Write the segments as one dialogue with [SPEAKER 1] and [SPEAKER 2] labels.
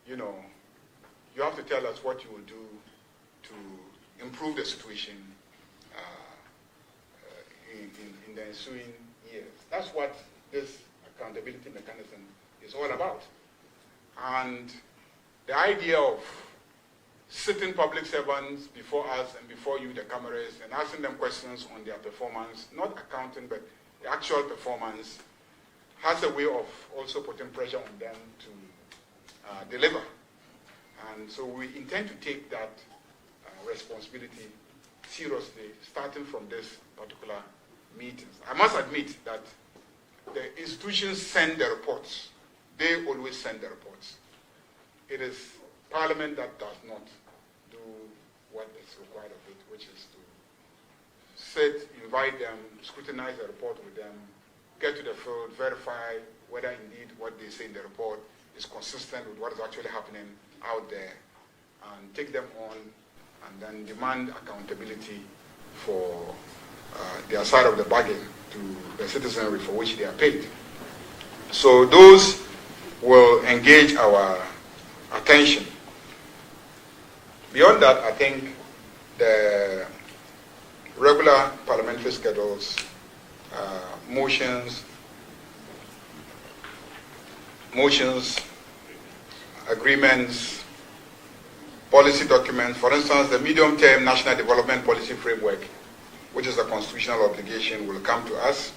[SPEAKER 1] you have to tell us what you will do to improve the situation in the ensuing years. That's what this accountability mechanism is all about. And the idea of sitting public servants before us and before you, the cameras, and asking them questions on their performance, not accounting, but the actual performance, has a way of also putting pressure on them to deliver. And so we intend to take that responsibility seriously, starting from this particular meeting. I must admit that the institutions send the reports. They always send the reports. It is Parliament that does not do what is required of it, which is to sit, invite them, scrutinize the report with them, get to the field, verify whether indeed what they say in the report is consistent with what is actually happening out there, and take them on, and then demand accountability for their side of the bargain to the citizenry for which they are paid. So those will engage our attention. Beyond that, I think the regular parliamentary schedules, motions, agreements, policy documents, for instance, the medium-term national development policy framework, which is a constitutional obligation, will come to us.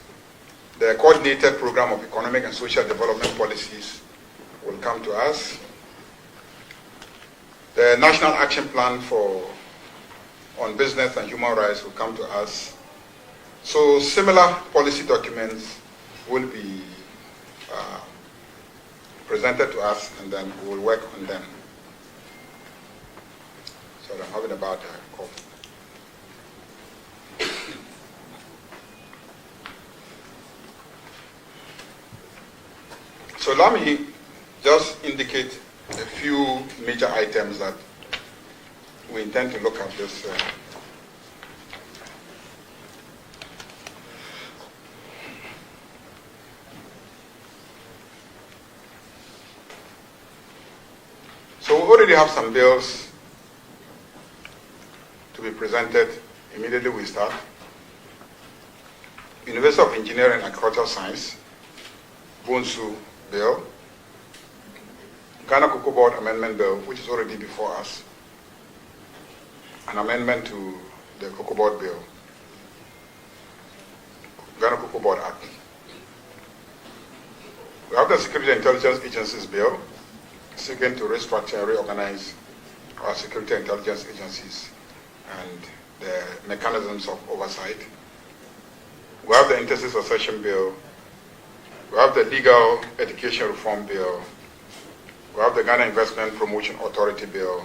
[SPEAKER 1] The coordinated program of economic and social development policies will come to us. The National Action Plan on Business and Human Rights will come to us. So similar policy documents will be presented to us, and then we will work on them. So I'm having a bad cough. So let me just indicate a few major items that we intend to look at this. So we already have some bills to be presented. Immediately we start. University of Engineering and Agricultural Science, Bonsu Bill. Ghana Cocoa Board Amendment Bill, which is already before us. An amendment to the Cocoa Board Bill. Ghana Cocoa Board Act. We have the Security and Intelligence Agencies Bill, seeking to restructure and reorganize our security and intelligence agencies and the mechanisms of oversight. We have the Interstate Succession Bill. We have the Legal Education Reform Bill. We have the Ghana Investment Promotion Authority Bill.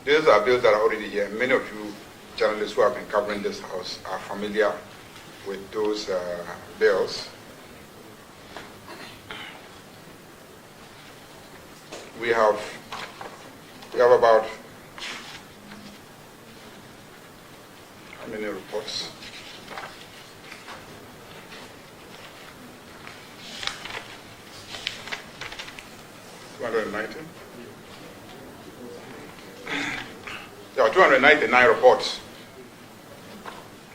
[SPEAKER 1] These are bills that are already here. Many of you journalists who have been covering this house are familiar with those bills. We have about, how many reports? There are 299 reports.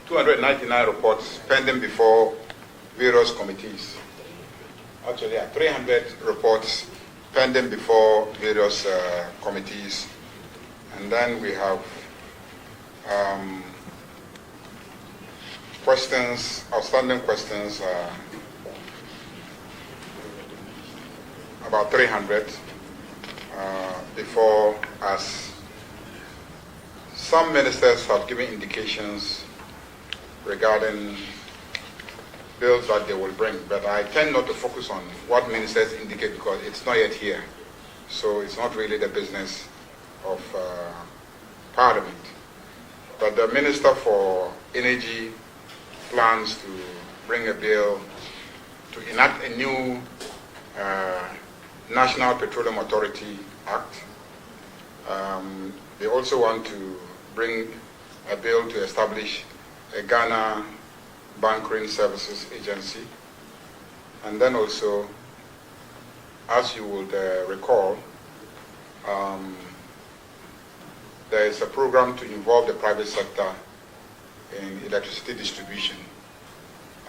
[SPEAKER 1] 299 reports pending before various committees. Actually, there are 300 reports pending before various committees. And then we have questions, outstanding questions, about 300 before us. Some ministers have given indications regarding bills that they will bring, but I tend not to focus on what ministers indicate because it's not yet here. So it's not really the business of Parliament. But the Minister for Energy plans to bring a bill to enact a new National Petroleum Authority Act. They also want to bring a bill to establish a Ghana Bunkering Services Agency. And then also, as you would recall, there is a program to involve the private sector in electricity distribution.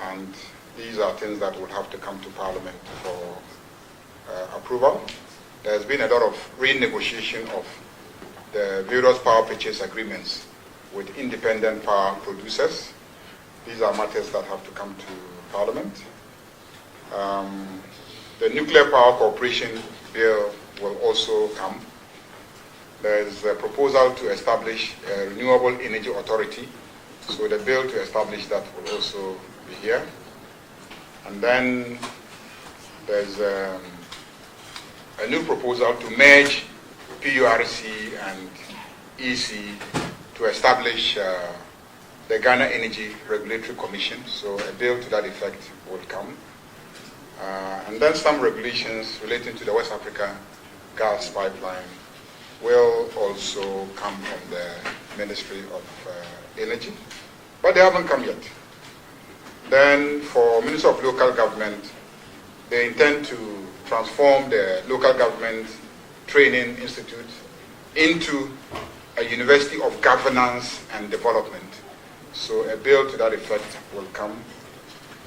[SPEAKER 1] And these are things that will have to come to Parliament for approval. There's been a lot of renegotiation of the various power purchase agreements with independent power producers. These are matters that have to come to Parliament. The Nuclear Power Corporation Bill will also come. There is a proposal to establish a Renewable Energy Authority. So the bill to establish that will also be here. And then there's a new proposal to merge PURC and EC to establish the Ghana Energy Regulatory Commission. So a bill to that effect will come. And then some regulations relating to the West Africa gas pipeline will also come from the Ministry of Energy, but they haven't come yet. Then for Ministry of Local Government, they intend to transform the Local Government Training Institute into a University of Governance and Development. So a bill to that effect will come.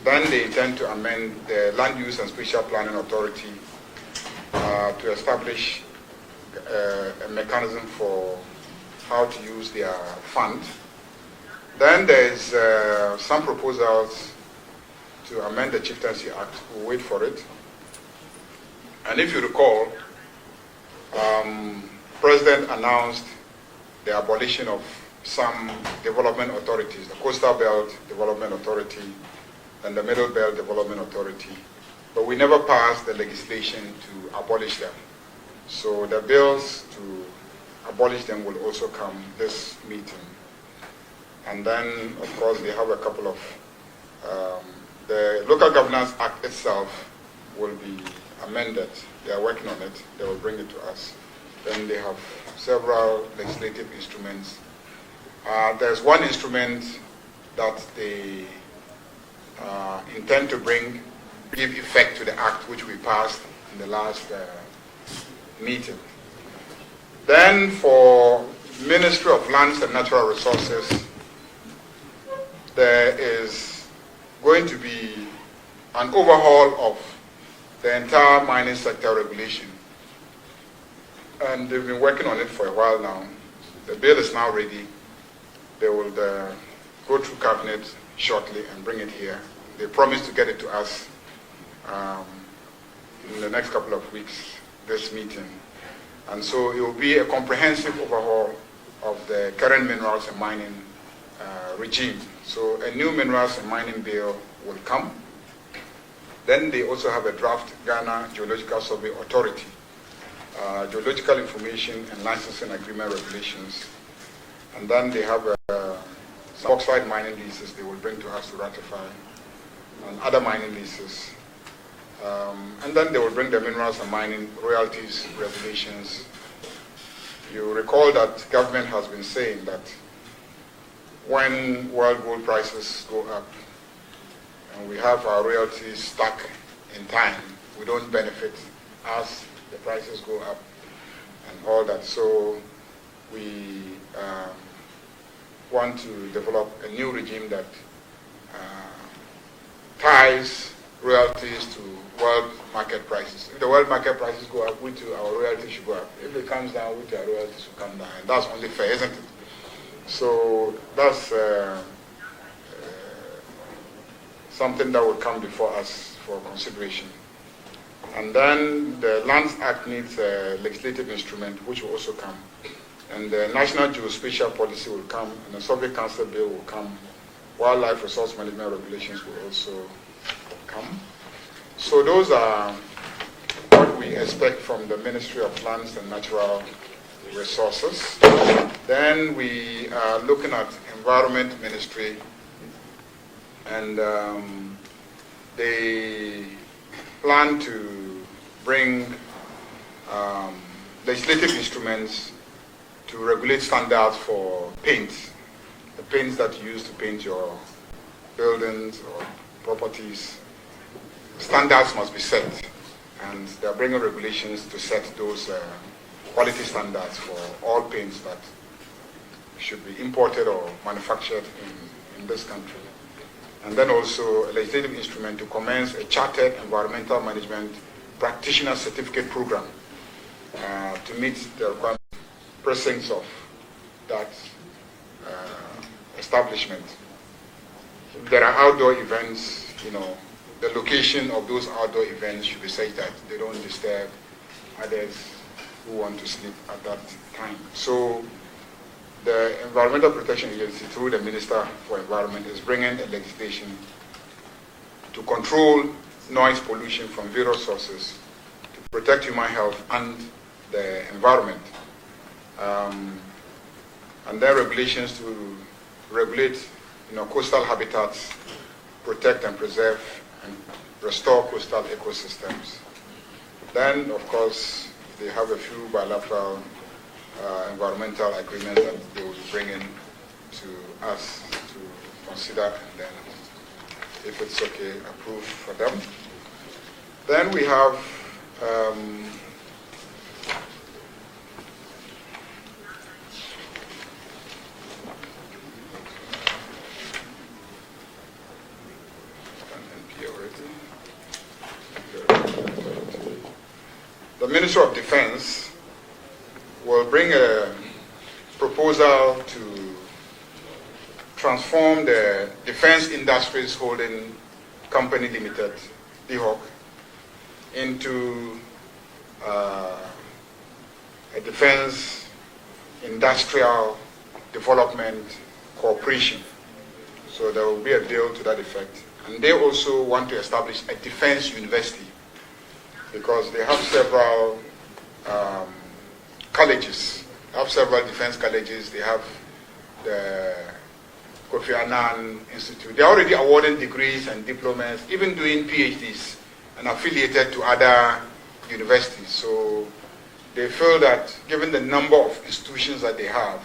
[SPEAKER 1] Then they intend to amend the Land Use and Spatial Planning Authority to establish a mechanism for how to use their fund. Then there's some proposals to amend the Chieftaincy Act. We'll wait for it. And if you recall, President announced the abolition of some development authorities, the Coastal Belt Development Authority and the Middle Belt Development Authority, but we never passed the legislation to abolish them. So the bills to abolish them will also come this meeting. And then, of course, they have a couple of, the Local Governance Act itself will be amended. They are working on it. They will bring it to us. Then they have several legislative instruments. There's one instrument that they intend to give effect to the act which we passed in the last meeting. Then for Ministry of Lands and Natural Resources, there is going to be an overhaul of the entire mining sector regulation. And they've been working on it for a while now. The bill is now ready. They will go through cabinet shortly and bring it here. They promised to get it to us in the next couple of weeks, this meeting. And so it will be a comprehensive overhaul of the current minerals and mining regime. So a new minerals and mining bill will come. Then they also have a draft Ghana Geological Survey Authority, geological information and licensing agreement regulations. And then they have some bauxite mining leases they will bring to us to ratify, and other mining leases. And then they will bring the minerals and mining royalties regulations. You recall that government has been saying that when world gold prices go up and we have our royalties stuck in time, we don't benefit as the prices go up and all that. So we want to develop a new regime that ties royalties to world market prices. If the world market prices go up, we too, our royalties should go up. If it comes down, we too, our royalties should come down. And that's only fair, isn't it? So that's something that will come before us for consideration. And then the Lands Act needs a legislative instrument, which will also come. And the National Geospatial Policy will come, and the Survey Council Bill will come. Wildlife Resource Management Regulations will also come. So those are what we expect from the Ministry of Lands and Natural Resources. Then we are looking at Environment Ministry, and they plan to bring legislative instruments to regulate standards for paints, the paints that you use to paint your buildings or properties. Standards must be set, and they're bringing regulations to set those quality standards for all paints that should be imported or manufactured in this country. And then also a legislative instrument to commence a chartered environmental management practitioner certificate program to meet the requirements precincts of that establishment. If there are outdoor events, the location of those outdoor events should be such that they don't disturb others who want to sleep at that time. So the Environmental Protection Agency, through the Minister for Environment, is bringing a legislation to control noise pollution from various sources to protect human health and the environment. And then regulations to regulate coastal habitats, protect and preserve and restore coastal ecosystems. Then, of course, they have a few bilateral environmental agreements that they will bring in to us to consider, and then, if it's okay, approve for them. Then we have the Minister of Defense will bring a proposal to transform the Defense Industries Holding Company Limited, DHOC, into a Defense Industrial Development Corporation. So there will be a bill to that effect. And they also want to establish a defense university, because they have several colleges. They have several defense colleges. They have the Kofi Annan Institute. They're already awarding degrees and diplomas, even doing PhDs, and affiliated to other universities. So they feel that given the number of institutions that they have,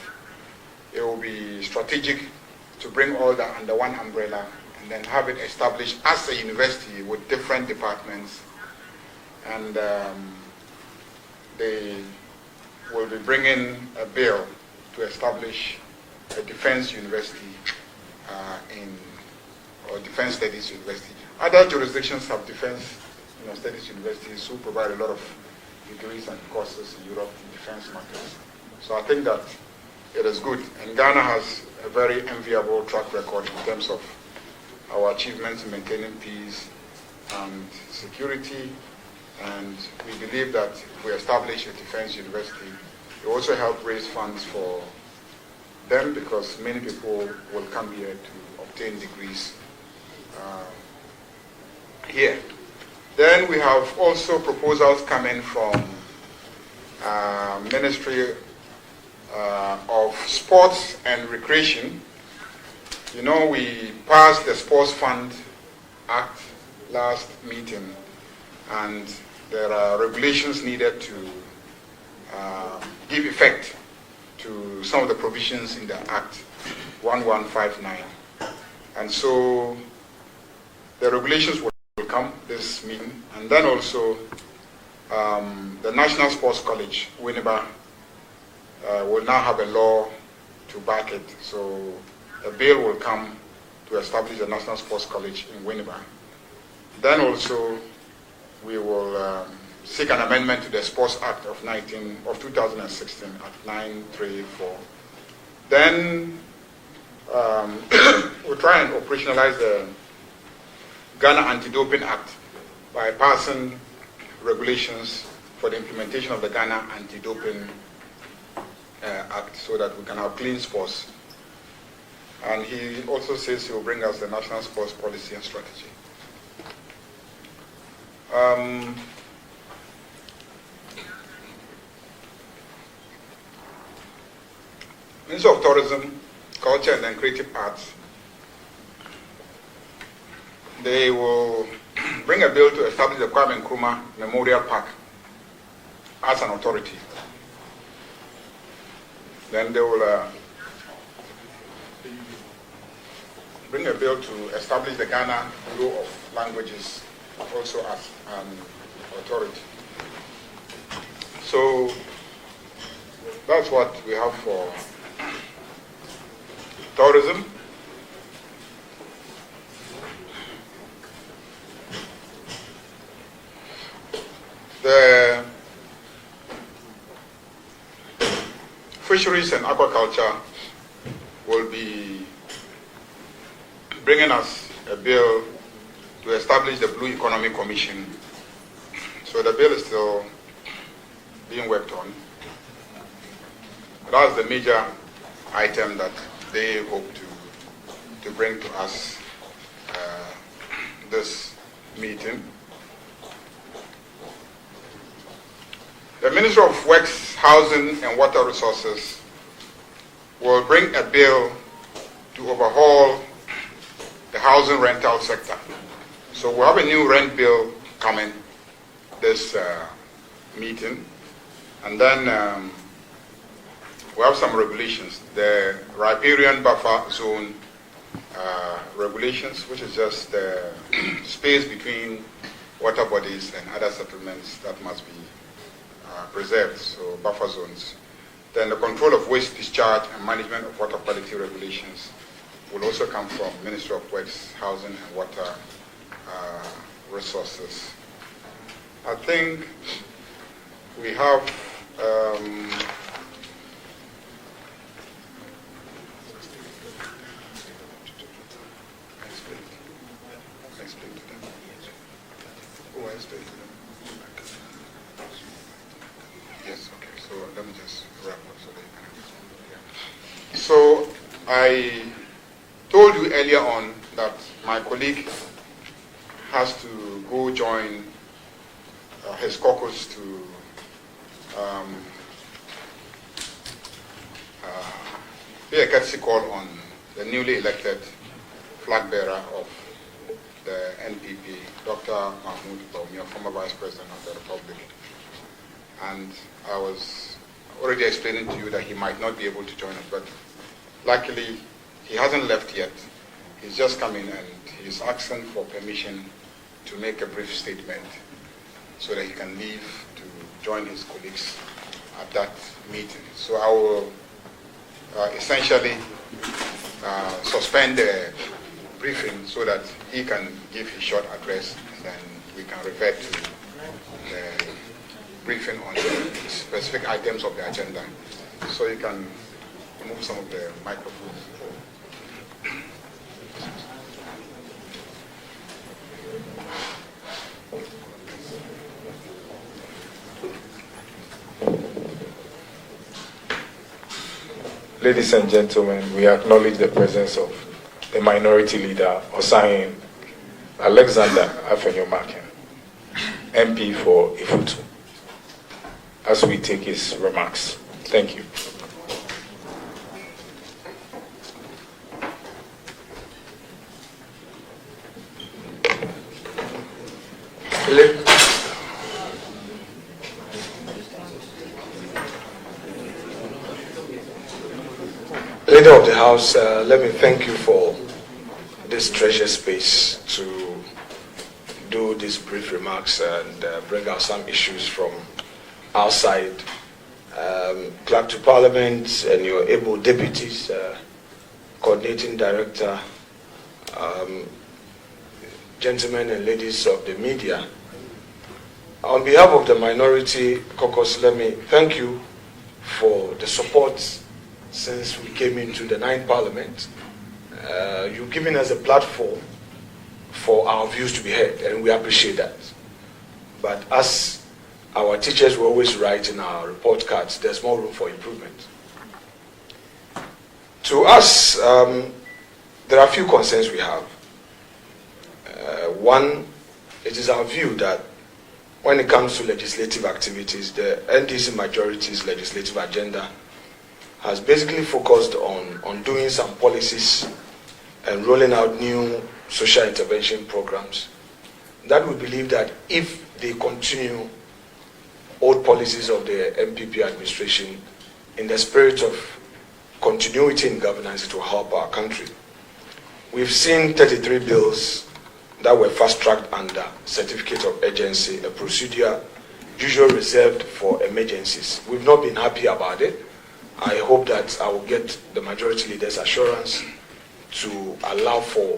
[SPEAKER 1] it will be strategic to bring all that under one umbrella and then have it established as a university with different departments. And they will be bringing a bill to establish a defense university or defense studies university. Other jurisdictions have defense studies universities who provide a lot of degrees and courses in Europe in defense matters. So I think that it is good. And Ghana has a very enviable track record in terms of our achievements in maintaining peace and security. And we believe that if we establish a defense university, it will also help raise funds for them, because many people will come here to obtain degrees here. Then we have also proposals coming from Ministry of Sports and Recreation. We passed the Sports Fund Act last meeting, and there are regulations needed to give effect to some of the provisions in the Act 1159. And so the regulations will come this meeting. And then also the National Sports College, Winneba, will now have a law to back it. So a bill will come to establish the National Sports College in Winneba. Then also we will seek an amendment to the Sports Act of 2016 at 934. Then we'll try and operationalize the Ghana Anti-Doping Act by passing regulations for the implementation of the Ghana Anti-Doping Act, so that we can have clean sports. And he also says he will bring us the national sports policy and strategy. Ministry of Tourism, Culture and then Creative Arts, they will bring a bill to establish the Kwabena Nkrumah Memorial Park as an authority. Then they will bring a bill to establish the Ghana Bureau of Languages also as an authority. So that's what we have for tourism, the fisheries and aquaculture will be bringing us a bill to establish the Blue Economy Commission. So the bill is still being worked on. That's the major item that they hope to bring to us this meeting. The Ministry of Works, Housing and Water Resources will bring a bill to overhaul the housing rental sector. So we'll have a new rent bill coming this meeting. And then we'll have some regulations. The riparian buffer zone regulations, which is just the space between water bodies and other settlements that must be preserved, so buffer zones. Then the control of waste discharge and management of water quality regulations will also come from Ministry of Works, Housing and Water Resources. I think we have Yes, okay, so let me just wrap up so they can. So I told you earlier on that my colleague has to go join his caucus to pay a courtesy call on the newly elected flag bearer of the NPP, Dr. Bobie, former Vice President of the Republic. And I was already explaining to you that he might not be able to join us, but luckily he hasn't left yet. He's just come in and he's asking for permission to make a brief statement so that he can leave to join his colleagues at that meeting. So I will essentially suspend the briefing so that he can give his short address, and then we can revert to the briefing on the specific items of the agenda. So you can move some of the microphones.
[SPEAKER 2] Ladies and gentlemen, we acknowledge the presence of the Minority Leader, Osahin Alexander Afenyomakin, MP for Ifutu, as we take his remarks. Thank you.
[SPEAKER 3] Leader of the House, let me thank you for this treasure space to do these brief remarks and bring out some issues from outside. Clerk to Parliament and your able deputies, coordinating director, gentlemen and ladies of the media. On behalf of the Minority Caucus, let me thank you for the support since we came into the 9th Parliament. You've given us a platform for our views to be heard, and we appreciate that. But as our teachers will always write in our report cards, there's more room for improvement. To us, there are a few concerns we have. One, it is our view that when it comes to legislative activities, the NDC majority's legislative agenda has basically focused on doing some policies and rolling out new social intervention programs that we believe that if they continue old policies of the MPP administration in the spirit of continuity in governance, it will help our country. We've seen 33 bills that were fast-tracked under certificate of urgency, a procedure usually reserved for emergencies. We've not been happy about it. I hope that I will get the majority leader's assurance to allow for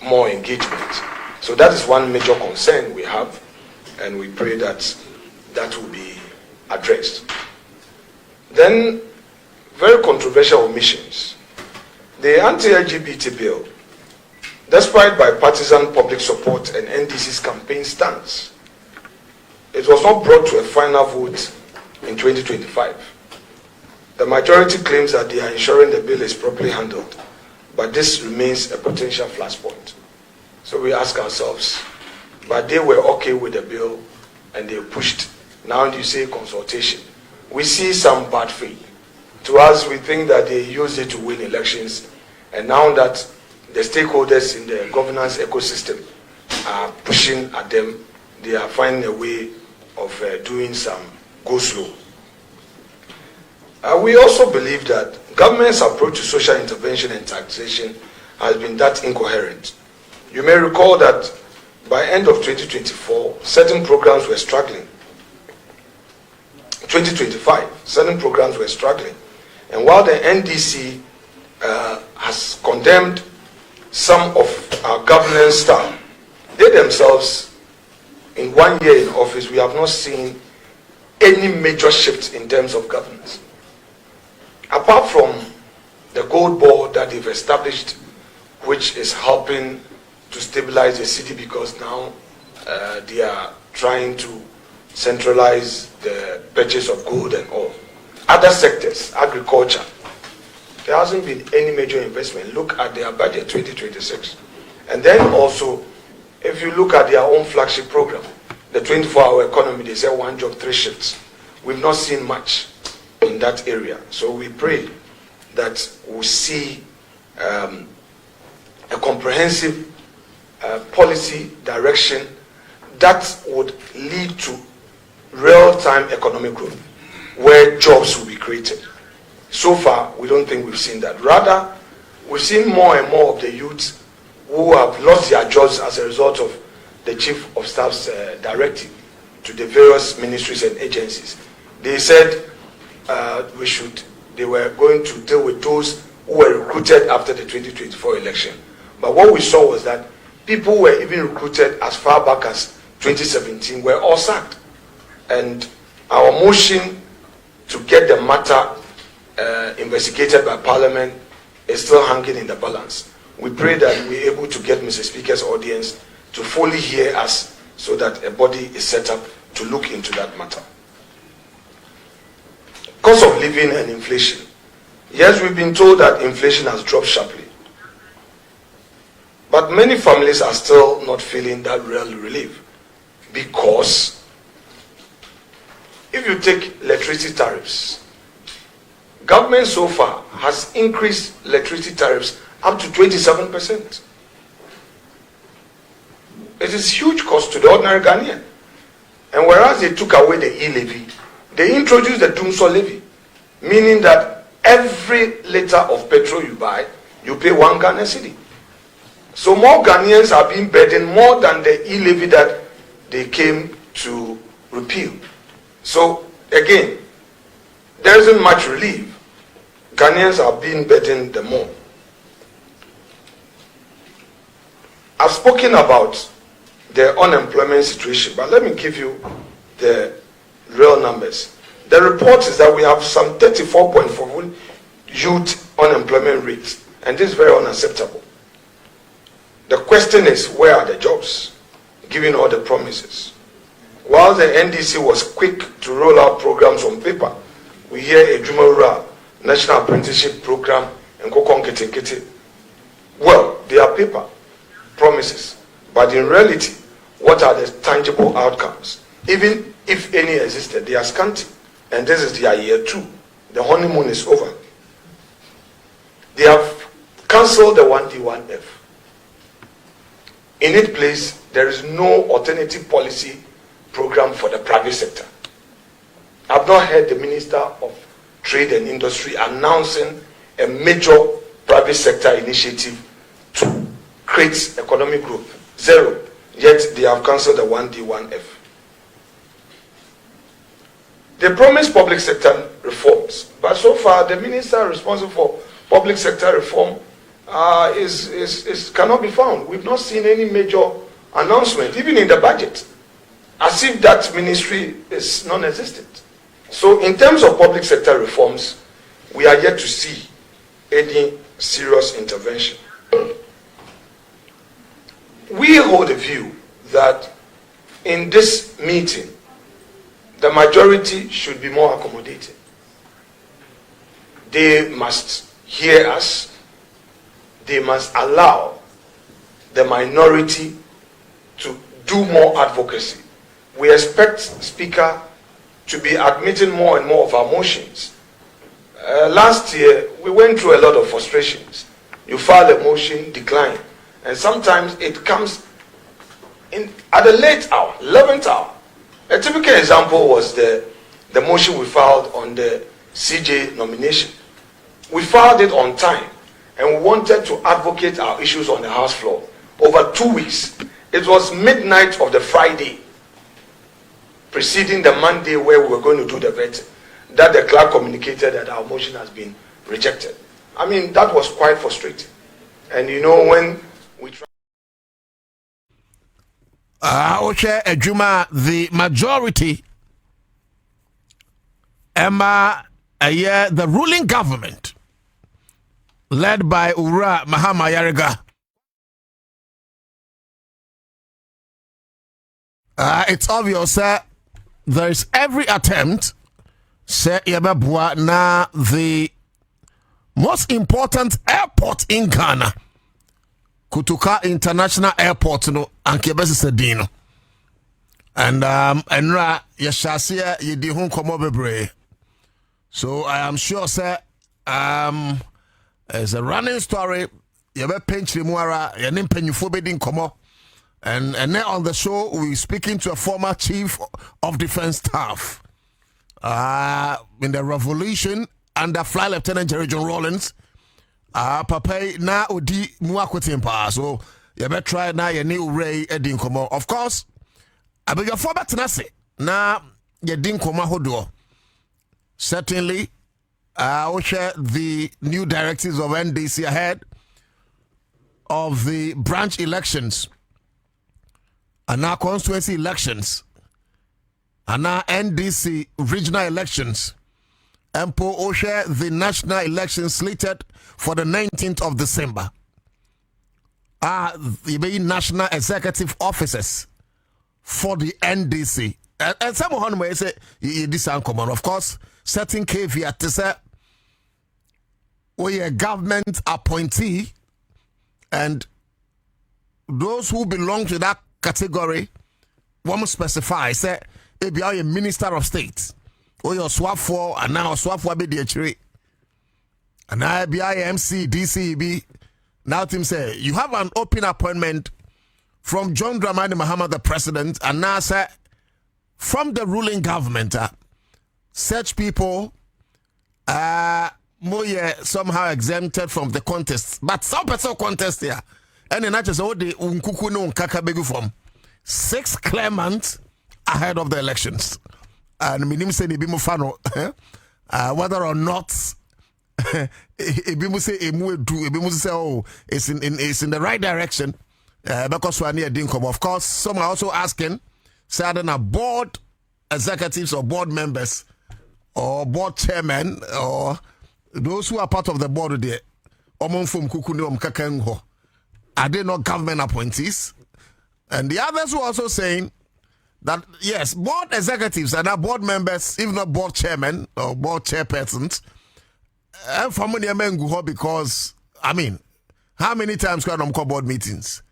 [SPEAKER 3] more engagement. So that is one major concern we have, and we pray that that will be addressed. Then, very controversial omissions. The anti-LGBT bill, despite bipartisan public support and NDC's campaign stance, it was not brought to a final vote in 2025. The majority claims that they are ensuring the bill is properly handled, but this remains a potential flashpoint. So we ask ourselves, but they were okay with the bill and they pushed. Now you say consultation. We see some bad faith. To us, we think that they use it to win elections, and now that the stakeholders in the governance ecosystem are pushing at them, they are finding a way of doing some go slow. We also believe that government's approach to social intervention and taxation has been that incoherent. You may recall that by end of 2024, certain programs were struggling. 2025, certain programs were struggling. And while the NDC has condemned some of our governance style, they themselves, in 1 year in office, we have not seen any major shift in terms of governance. Apart from the gold board that they've established, which is helping to stabilize the city because now they are trying to centralize the purchase of gold and all. Other sectors, agriculture, there hasn't been any major investment. Look at their budget 2026. And then also, if you look at their own flagship program, the 24-hour economy, they say 1 job, 3 shifts. We've not seen much in that area. So we pray that we'll see a comprehensive policy direction that would lead to real-time economic growth, where jobs will be created. So far, we don't think we've seen that. Rather, we've seen more and more of the youths who have lost their jobs as a result of the Chief of Staff's directive to the various ministries and agencies. They said they were going to deal with those who were recruited after the 2024 election. But what we saw was that people who were even recruited as far back as 2017 were all sacked. And our motion to get the matter investigated by Parliament is still hanging in the balance. We pray that we're able to get Mr. Speaker's audience to fully hear us so that a body is set up to look into that matter. Cost of living and inflation. Yes, we've been told that inflation has dropped sharply. But many families are still not feeling that real relief, because if you take electricity tariffs, government so far has increased electricity tariffs up to 27%. It is huge cost to the ordinary Ghanaian. And whereas they took away the e-levy, they introduced the Tumso levy, meaning that every liter of petrol you buy, you pay 1 Ghana cedi. So more Ghanaians are being burdened more than the e-levy that they came to repeal. So again, there isn't much relief. Ghanaians are being burdened the more. I've spoken about the unemployment situation, but let me give you the real numbers. The report is that we have some 34.4 youth unemployment rates, and this is very unacceptable. The question is, where are the jobs, given all the promises? While the NDC was quick to roll out programs on paper, we hear a Jumara National Apprenticeship Program and Kokon Kete. Well, they are paper promises, but in reality, what are the tangible outcomes? Even if any existed, they are scanty. And this is their year 2. The honeymoon is over. They have cancelled the 1D, 1F. In its place, there is no alternative policy program for the private sector. I've not heard the Minister of Trade and Industry announcing a major private sector initiative to create economic growth. Zero. Yet they have cancelled the 1D, 1F. They promised public sector reforms, but so far, the minister responsible for public sector reform cannot be found. We've not seen any major announcement, even in the budget, as if that ministry is non-existent. So in terms of public sector reforms, we are yet to see any serious intervention. We hold a view that in this meeting, the majority should be more accommodating. They must hear us. They must allow the minority to do more advocacy. We expect Speaker to be admitting more and more of our motions. Last year, we went through a lot of frustrations. You file a motion, decline. And sometimes it comes in at a late hour, 11th hour. A typical example was the motion we filed on the CJ nomination. We filed it on time, and we wanted to advocate our issues on the House floor over 2 weeks. It was midnight of the Friday preceding the Monday where we were going to do the vetting that the clerk communicated that our motion has been rejected. I mean, that was quite frustrating. And you know, when we try...
[SPEAKER 4] Oche Ejuma, the majority, the ruling government, led by Ura Mahama Yariga, it's obvious that there is every attempt, say Yababwa, na the most important airport in Ghana, Kutuka International Airport, no, Ankebesi Sedino. And Enra Yashasia Yedihun Komobebre. So I am sure, sir, as a running story, Yabe Pinch Limuara, Yanim Penyufobedin Komo. And then on the show, we're speaking to a former chief of defense staff. In the revolution under Flight Lieutenant Jerry John Rawlins. Papa na odi muakotimpa. So you better try na ye ni ure edin komo. Of course, I beg your former tenase na ye din komo hodo. Certainly, I will share the new directives of NDC ahead of the branch elections and our constituency elections and our NDC regional elections. And po share the national elections slated for the 19th of December. The national executive officers for the NDC. And someone may say, this is uncommon. Of course, certain caveat to say, we a government appointee, and those who belong to that category, one must specify, say, if you are a minister of state, or your swap for, and now swap for be the HRA. And I be IMC, DCEB. Now, Tim say, you have an open appointment from John Dramani Mahama, the president, and now, say, from the ruling government, such people somehow exempted from the contest. But some person contest here. And then I just say, the unkuku no unkaka from 6 clear months ahead of the elections. And minim say nibimu fano, whether or not ebimu say ebimu say oh it's in the right direction because we are near Dinkom. Of course, some are also asking, say I don't know, board executives or board members or board chairmen or those who are part of the board there, are they not government appointees? And the others were also saying that yes, board executives are not board members, if not board chairmen or board chairpersons. And for money because I mean, how many times can I call board meetings?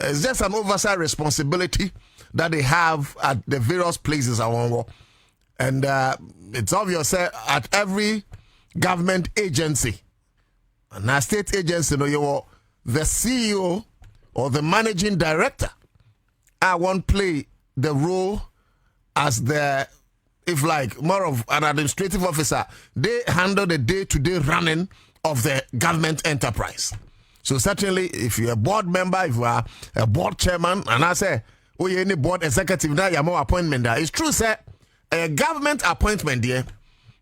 [SPEAKER 4] It's just an oversight responsibility that they have at the various places around. And it's obvious at every government agency, and a state agency, you the CEO or the managing director, I won't play the role as the, if like, more of an administrative officer. They handle the day-to-day running of the government enterprise. So certainly, if you're a board member, if you are a board chairman, and I say, oh, you any board executive, now you have more appointment there. It's true, sir. A government appointment there,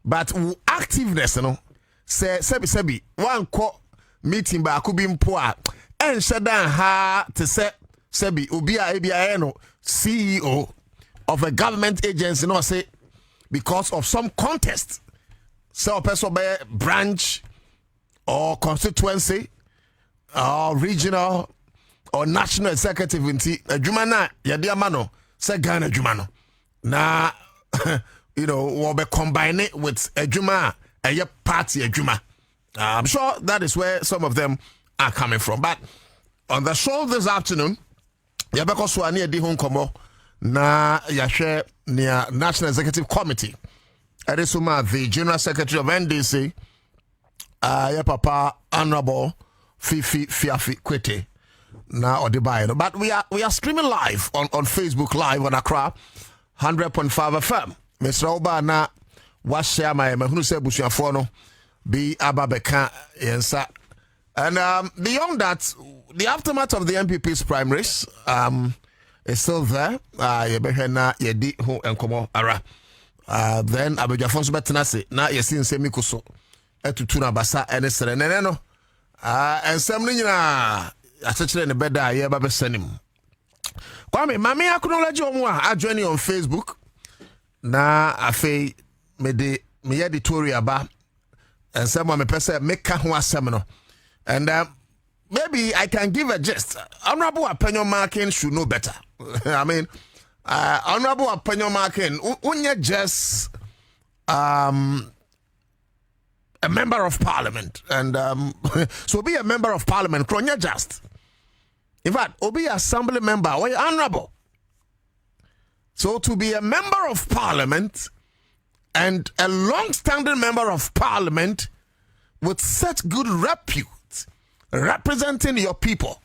[SPEAKER 4] but activeness no say sebi one call meeting ba could be mpo and shut down ha to say sebi obi a ebia no CEO of a government agency no say because of some contest so person by branch or constituency or regional or national executive inti adwuma na yade amano say Ghana adwuma no na you know we'll be combine it with adwuma a party adwuma. I'm sure that is where some of them are coming from, but on the show this afternoon yabeko so ani edi ho nkomo na yahwe near National Executive Committee Adesuma, the General Secretary of NDC, ya papa Honorable Fifi Fiafi Kwete na Odibaino. But we are streaming live on Facebook Live on Accra 100.5 FM. Mr. Oba na washare my who say busuafo no be ababeka Ansah. And beyond that, the aftermath of the MPP's primaries is still there. Yebehena yedi ho enkomo ara. Then abejafon so betena se na yesin se mikuso etutu na basa ene sere nene no ensem no nyina achechire ne beda ye ba besanim kwame mame acknowledge omo a joining on Facebook na afei me editorial ba ensem ma me pese meka ho asem no and maybe I can give a gist. Honorable opinion marking should know better. I mean honorable opinion marking unye just a member of parliament and so be a member of parliament kronya just in fact obi assembly member or honorable, so to be a member of parliament and a long-standing member of parliament with such good repute representing your people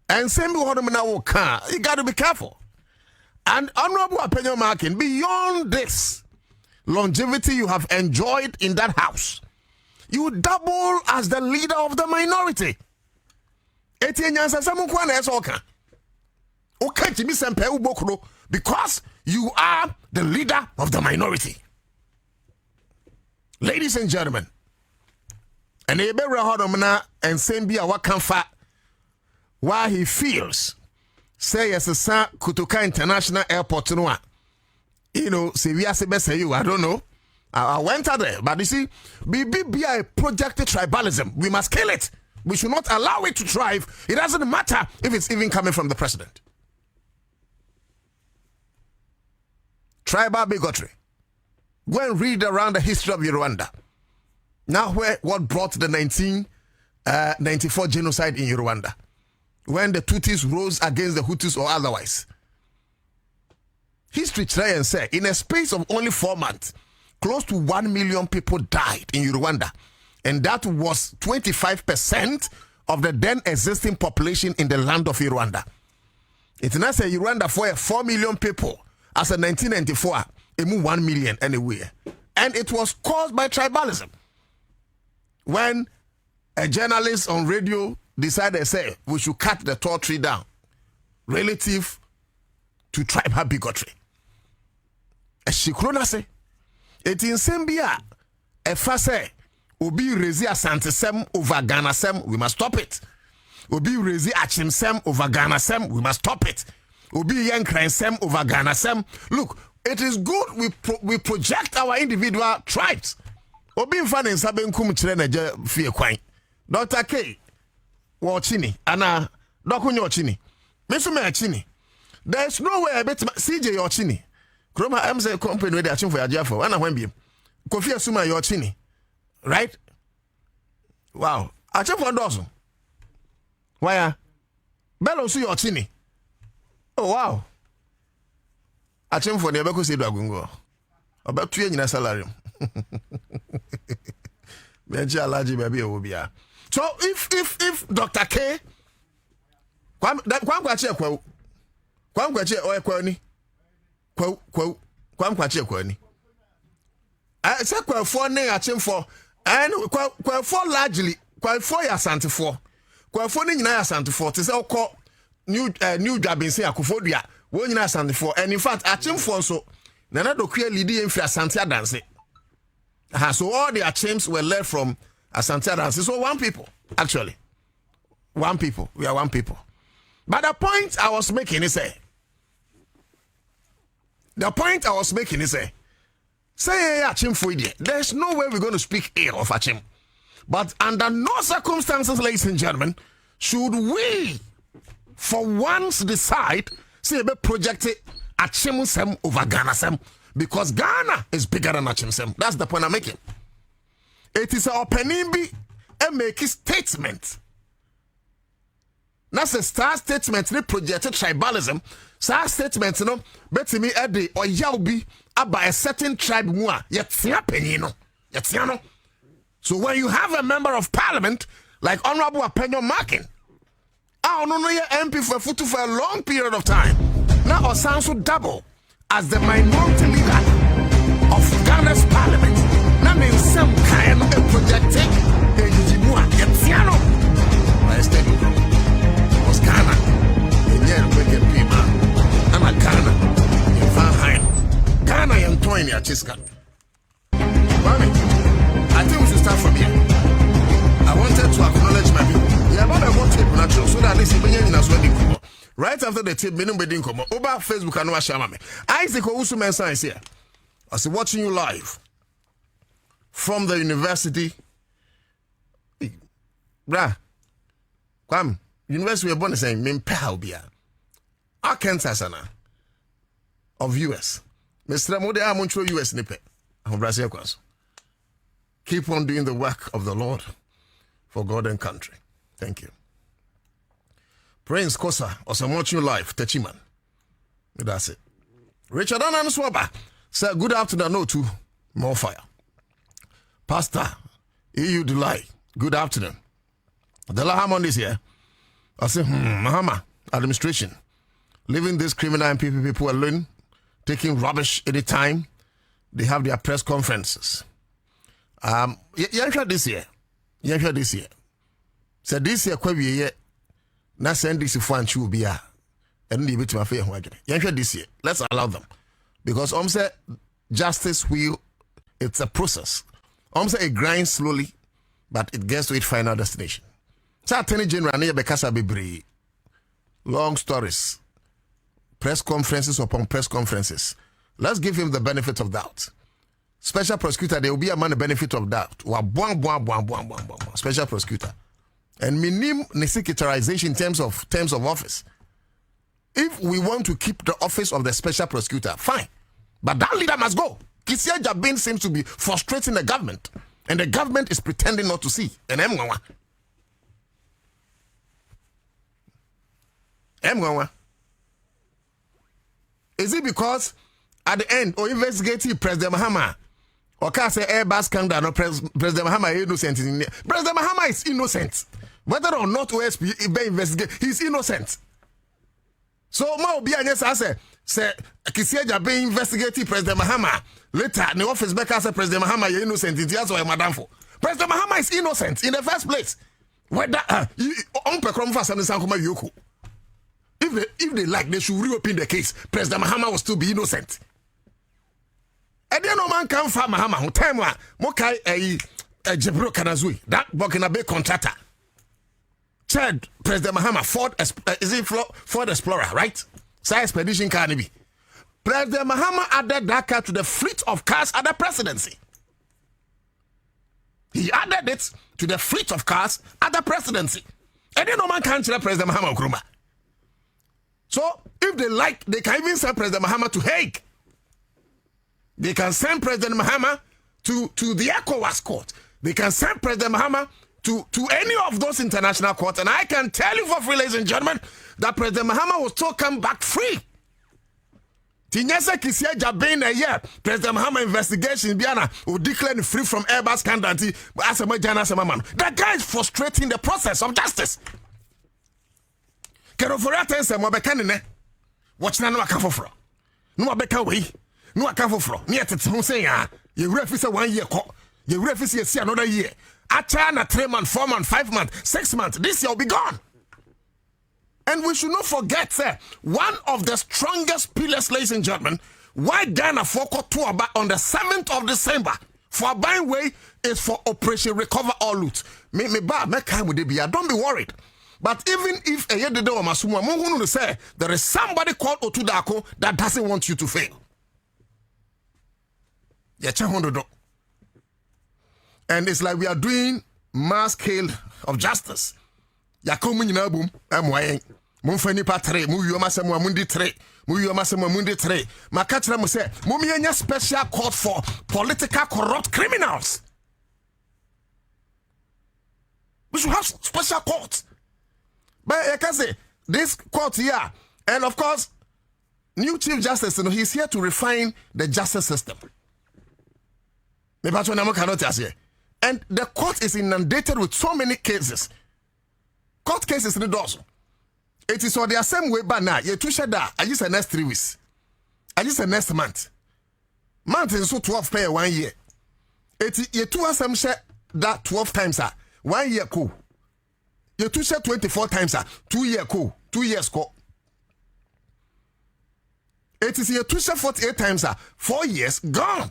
[SPEAKER 4] and same you got to be careful. And honorable opinion marking, beyond this longevity you have enjoyed in that house, you double as the leader of the minority. Because you are the leader of the minority. Ladies and gentlemen, and and same be our comfort why he feels say yes Kutuka International Airport no you know say we are say you I don't know I went out there but you see be a projected tribalism. We must kill it. We should not allow it to thrive. It doesn't matter if it's even coming from the president. Tribal bigotry. Go and read around the history of Rwanda. Now what brought the 1994 genocide in Rwanda? When the Tutsis rose against the Hutus or otherwise. History try and say, in a space of only 4 months, close to 1 million people died in Rwanda. And that was 25% of the then existing population in the land of Rwanda. It's not say Rwanda for 4 million people as of 1994, it moved 1 million anywhere. And it was caused by tribalism. When a journalist on radio decided, say, we should cut the tall tree down relative to tribal bigotry. A shikrona say, it in Sembia, a fase, Obi rezi asantesem over Ghana sem, we must stop it. Obi rezi achimsem over Ghana sem, we must stop it. Obi yankrensem over Ghana sem. Look, it is good we project our individual tribes. Obi mfane nsabe nkum kire na je fie kwan. Dr. K Wachini, ana Dokunyo Chini. Misume Chini. There's no way I bet CJ Yochini. Kroma MZ company where they are for Ajafo. Ana when be. Kofi Asuma Yochini. Right? Wow. Achafo Dozo. Why? Bello su Yochini. Oh wow. Achafo ne beko se do agungo. Obetu ye nyina salary. Menji alaji baby obia. So if Dr. K kwam kwache oyekwani kwam kwache kwani say kwafo ne achemfo and kwafo largely kwafo ya santefo kwafo ne nyina ya santefo te say okọ new dwabense akofodua wo nyina santefo and in fact achemfo so nana dokua lidi emfi asante adanse So all the Achims were led from Asante Adansi. So one people, actually. One people. We are one people. But the point I was making is say Achim Fuidi. There's no way we're going to speak ill of Achim. But under no circumstances, ladies and gentlemen, should we for once decide say be projected Achim Sem over Ghana Sem, because Ghana is bigger than Achim Sem. That's the point I'm making. It is our penimbi and make a statement. That's a star statement, they projected tribalism. Star statement, you know, bet me a day or yaubi about a certain tribe mua, yet penino. So when you have a member of parliament like Honorable Apenyo Markin, I don't know your MP for a long period of time. Now or sounds so double as the minority leader of Ghana's parliament. Now means some kind of projecting a Yijimua, Yetiano. I stay was Ghana. And yet, wicked people. I'm a Ghana. In Farheim. Ghana and Toyni at Chiska. Mommy, I think we should start from here. I wanted to acknowledge my people. Yeah, but I want tape natural so that they see me in as well. Right after the tape, Benum Bedin come over Facebook and Washamame. Isaac Ousuman Science here. I was watching you live from the university. Bruh, Kwam, University of Bonn saying, Mimpelbia, Arkansas of US. Mr. Mode Amoncho US Nipe. Brazil. Keep on doing the work of the Lord for God and country. Thank you. Prince Kosa, also watching you live, Techiman. That's it. Richard Anan Swaba said, good afternoon, no to more fire. Pastor, EU Delay, good afternoon. The Lahamon is here. I say, Mahama, administration, leaving this criminal and people alone, taking rubbish anytime they have their press conferences. This year. So this year, Kwabena, na send this fan will be a and leave it to my fair wagon. This year, let's allow them because say justice it's a process. Say it grinds slowly, but it gets to its final destination. So Attorney General near Bekasa Bibri. Long stories, press conferences upon press conferences. Let's give him the benefit of doubt. Special prosecutor, there will be a man the benefit of doubt. Special prosecutor. And minim secretarization in terms of office. If we want to keep the office of the special prosecutor, fine. But that leader must go. Kisia Jabin seems to be frustrating the government. And the government is pretending not to see. And is it because at the end, or investigating President Mahama, or can say Airbus scandal, no President Mahama is innocent? President Mahama is innocent. Whether or not OSP be investigate, he's innocent. So ma obi anyesa say Kisieja be investigating President Mahama. Later, the office back say President Mahama is innocent. It is why Madam for President Mahama is innocent in the first place. Whether if they like, they should reopen the case. President Mahama will still be innocent. And then no man can find Mahama. Who time wa mokai Jebro Kanazui that Burkina Bay contractor. Chad President Mahama Ford Explorer, right? So expedition can be. President Mahama added that car to the fleet of cars at the presidency. He added it to the fleet of cars at the presidency. And then no man can tell President Mahama Nkrumah. So, if they like, they can even send President Mahama to Hague. They can send President Mahama to the ECOWAS court. They can send President Mahama to any of those international courts. And I can tell you for free, ladies and gentlemen, that President Mahama will still come back free. Tinyasa Kisia Jabin a year, President Mahama investigation Biana will declare him free from Airbus scandal. That guy is frustrating the process of justice. Keroforata say mo beka ne watch na no aka foforo no beka we no aka foforo me etete ho say ya ye wura fi say 1 year ko ye wura fi say another year acha na 3 months 4 months 5 months 6 months this year will be gone. And we should not forget sir, one of the strongest pillars, ladies and gentlemen, why Ghana fought to about on the 7th of December For buying way is for Operation Recover All Loot. Me kind with the don't be worried. But even if a year the door masuma say there is somebody called Otudako that doesn't want you to fail. And it's like we are doing mass scale of justice. Ya coming in album, I'm waiting. Mumfani patre, Muyu Masamo Mundi tre, Muyu Masamo Mundi tre. Makatra Muse, Mumianya special court for political corrupt criminals. We should have special courts. But I can say, this court here, and of course, new Chief Justice, he's here to refine the justice system. And the court is inundated with so many cases. Court cases in the doors. It is on the same way, but now, you two that I use the next 3 weeks. I use the next month. Month is so 12 pay 1 year. It is you two some share that 12 times, 1 year cool. You two share 24 times, 2 year cool, 2 years cool. It is you two share 48 times, 4 years gone.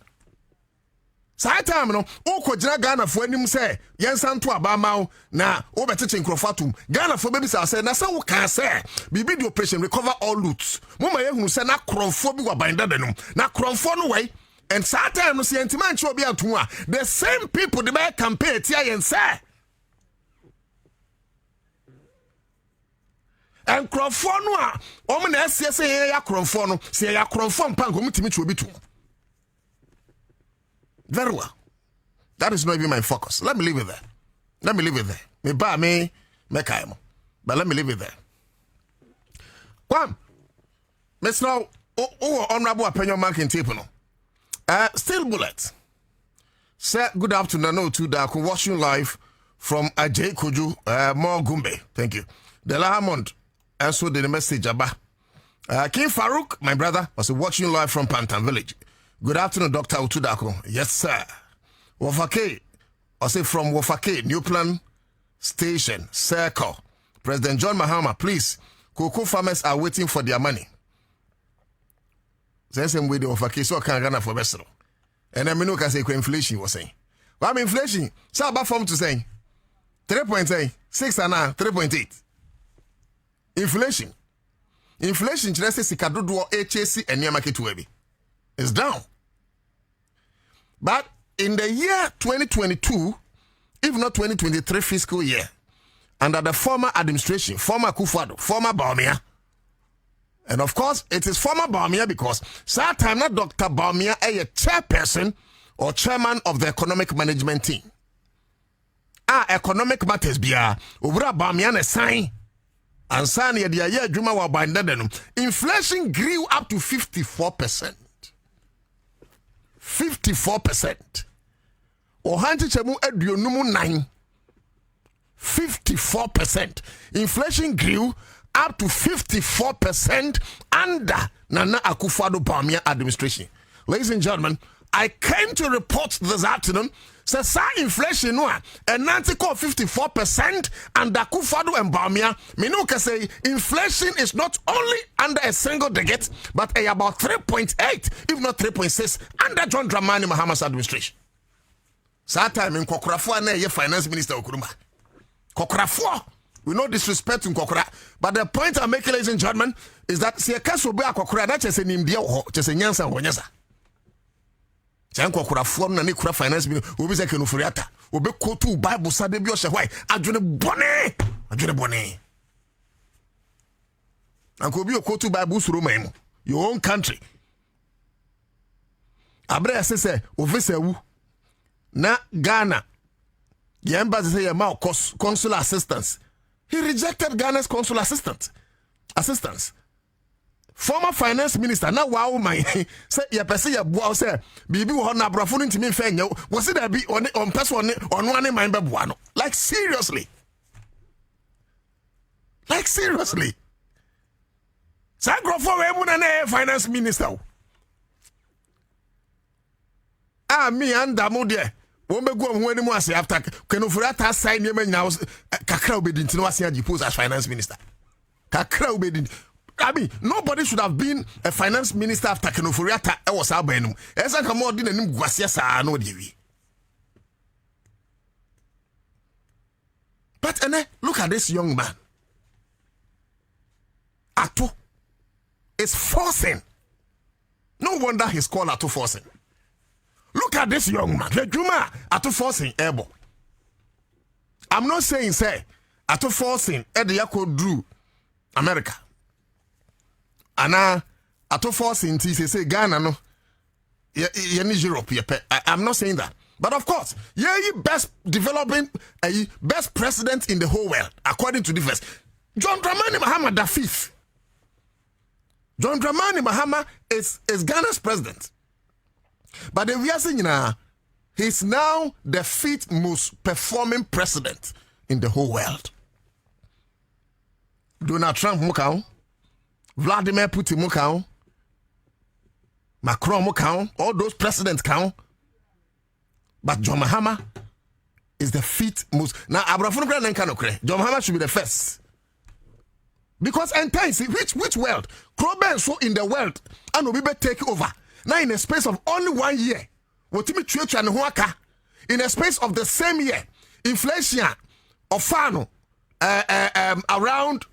[SPEAKER 4] Sai time no o ko jira Ghana fo anim say yensan to abama na o betete nkrofatum Ghana fo bebi say na say wo kan say bibi the Operation Recover All Loot mama ye hunu say na kromfo bi wa banda danum na kromfo no way and sai time no say entiman che obi ato a the same people the buy campaign tia yen say and kromfo no a o me na asie say ya kromfo no say ya kromfo mpa nko mutimi che obi to. Very well. That is not even my focus. Let me leave it there. Let me leave it there. Me ba me kaimo. But let me leave it there. Kwam. Miss now honorable opinion marking tape no. Still bullet. Sir, good afternoon. No to da watching live from Ajay Kuju Mo Gumbe. Thank you. The Lahamond also the message aba. King Farouk, my brother, was watching live from Pantan Village. Good afternoon, Dr. Otudako. Yes, sir. Wofake, I say from Wofake, New Plan Station, Circle. President John Mahama, please. Cocoa farmers are waiting for their money. The same way the Wofake, so can run for Bestro. And then we can say inflation was saying. Well, inflation, so about form to say 3.6 and now 3.8. Inflation. Inflation, just say Sikadudu HAC and near market to is down. But in the year 2022, if not 2023 fiscal year, under the former administration, former Kufado, former Baumia, and of course, it is former Baumia because time not Dr. Baumia a chairperson or chairman of the economic management team. Economic matters bia obra Baumia na sign. Ansah ne dia ye adwuma wa banda denum. Inflation grew up to 54%. 54%. Ohanti chemu eduonumu 9. 54%. Inflation grew up to 54% under Nana Akufo-Addo administration. Ladies and gentlemen, I came to report this afternoon says inflation no and nanti call 54% under Akufo-Addo and Bawumia. Me no can say inflation is not only under a single decade but about 3.8 if not 3.6 under John Dramani Mahama's administration. That time in Kokrafo na ye finance minister Okuruma. Kokrafo, we no disrespect in Kokora, but the point I'm making, ladies and gentlemen, is that si ekaso be Kokora na chese nimdia ho chese nyansa ho nyasa. Chanko Kokrafo na ni kura finance minister obi se kenu furiata obi kotu Bible sade bi o se hwai adwene bone anko bi o kotu Bible suro man mu your own country abre asese ofisa wu na Ghana the embassy say your consular assistance. He rejected Ghana's consular assistance. Former finance minister now wow my say your person your boy say bibi wo na brafo no ntimi fa nya was it that be on person on one mind beboa no like seriously say grofo we mu na finance minister me and damo there Wombegu when mu ase after Kenofurata sign name now kakra obedi ntino ase agipose as finance minister. Kakra obedi. I mean, nobody should have been a finance minister after Kenofurata was abanum. Esa kamo di nanim guasia sa no dewi. But look at this young man. Ato is forcing. No wonder he's called Ato forcing. Look at this young man. Juma Ato forcing ebo. I'm not saying say Ato forcing Ediyako drew America. Ana Ato forcing say Ghana no. Europe. I'm not saying that. But of course, best developing, best president in the whole world, according to the verse. John Dramani Mahama the fifth. John Dramani Mahama is Ghana's president. But then we are saying now, he's now the fifth most performing president in the whole world. Donald Trump mukau, Vladimir Putin mukau, Macron mukau, all those presidents count. But John Mahama is the fifth most. Now, Abraham John Mahama should be the first. Because which world? Kroben so in the world and will be take over. Now in a space of only 1 year, in a space of the same year, inflation of Fano around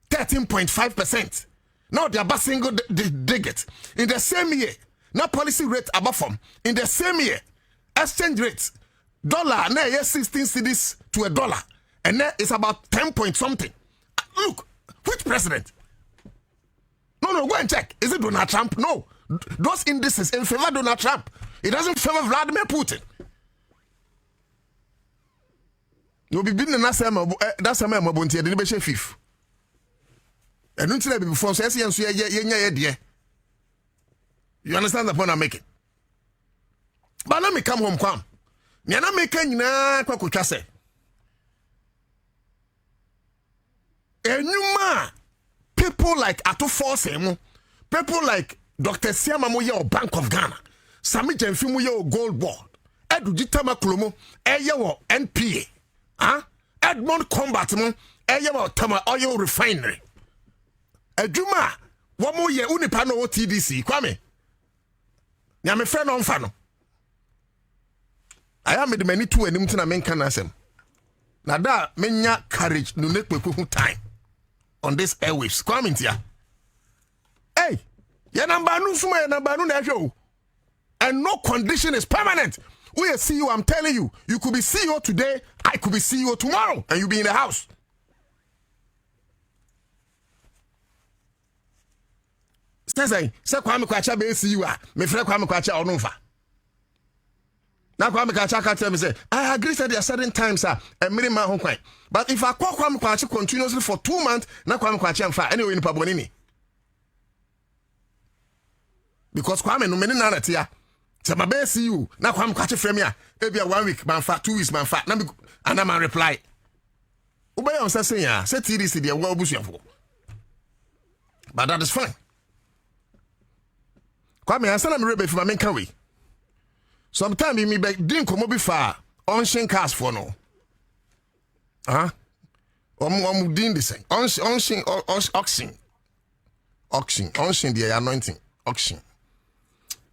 [SPEAKER 4] 13.5%. Now they are single digit. In the same year, now policy rate above from. In the same year, exchange rate dollar now 16 cedis to $1, and now it's about 10 point something. Look. Which president? No, go and check. Is it Donald Trump? No. Those indices in favor of Donald Trump. It doesn't favor Vladimir Putin. You'll be beating that's a mabunti, the Nibeshe fifth. And don't tell me before, so you understand the point I'm making? But let me come home, Kwam. Nyana making na kwa kuchase. Enyuma, people like Ato Forcing, people like Dr. Siama Moye Bank of Ghana, Sami Jenfi Moye Gold Board, Edu Jitama Klumo, Eyewo NPA, Edmond Combat Mo, Eyewo Tama Oil Refinery. Ejuma, Wamoye Unipano TDC, Kwame. Nyame friend on fano. I am the many two and Nimtina men can asem. Nada menya courage no net time on this airwaves. Come in here. Hey, yanambanu suma yanambanu na show. And no condition is permanent. We are CEO, I'm telling you. You could be CEO today, I could be CEO tomorrow, and you be in the house. Say Kwame Kwacha be CEO, me friend Kwame Kwacha onumfa. Now Kwame Kwacha tell me say, I agree that there are certain times and minimum home quite. But if I call Kwame Kwacha continuously for 2 months, now Kwame Kwacha am fine anyway in Pabonini. Because Kwame no many nana tia. Say my best see you. Now Kwame Kwacha frame ya. Maybe 1 week man fat, 2 weeks man fat. And I'm a reply. Ubay on say ya, say TDC the well bush for. But that is fine. Kwame I said I'm ready for my main carry. Sometimes me be didn't come be far on shin cast for no. Doing the same. Auction, the anointing, auction.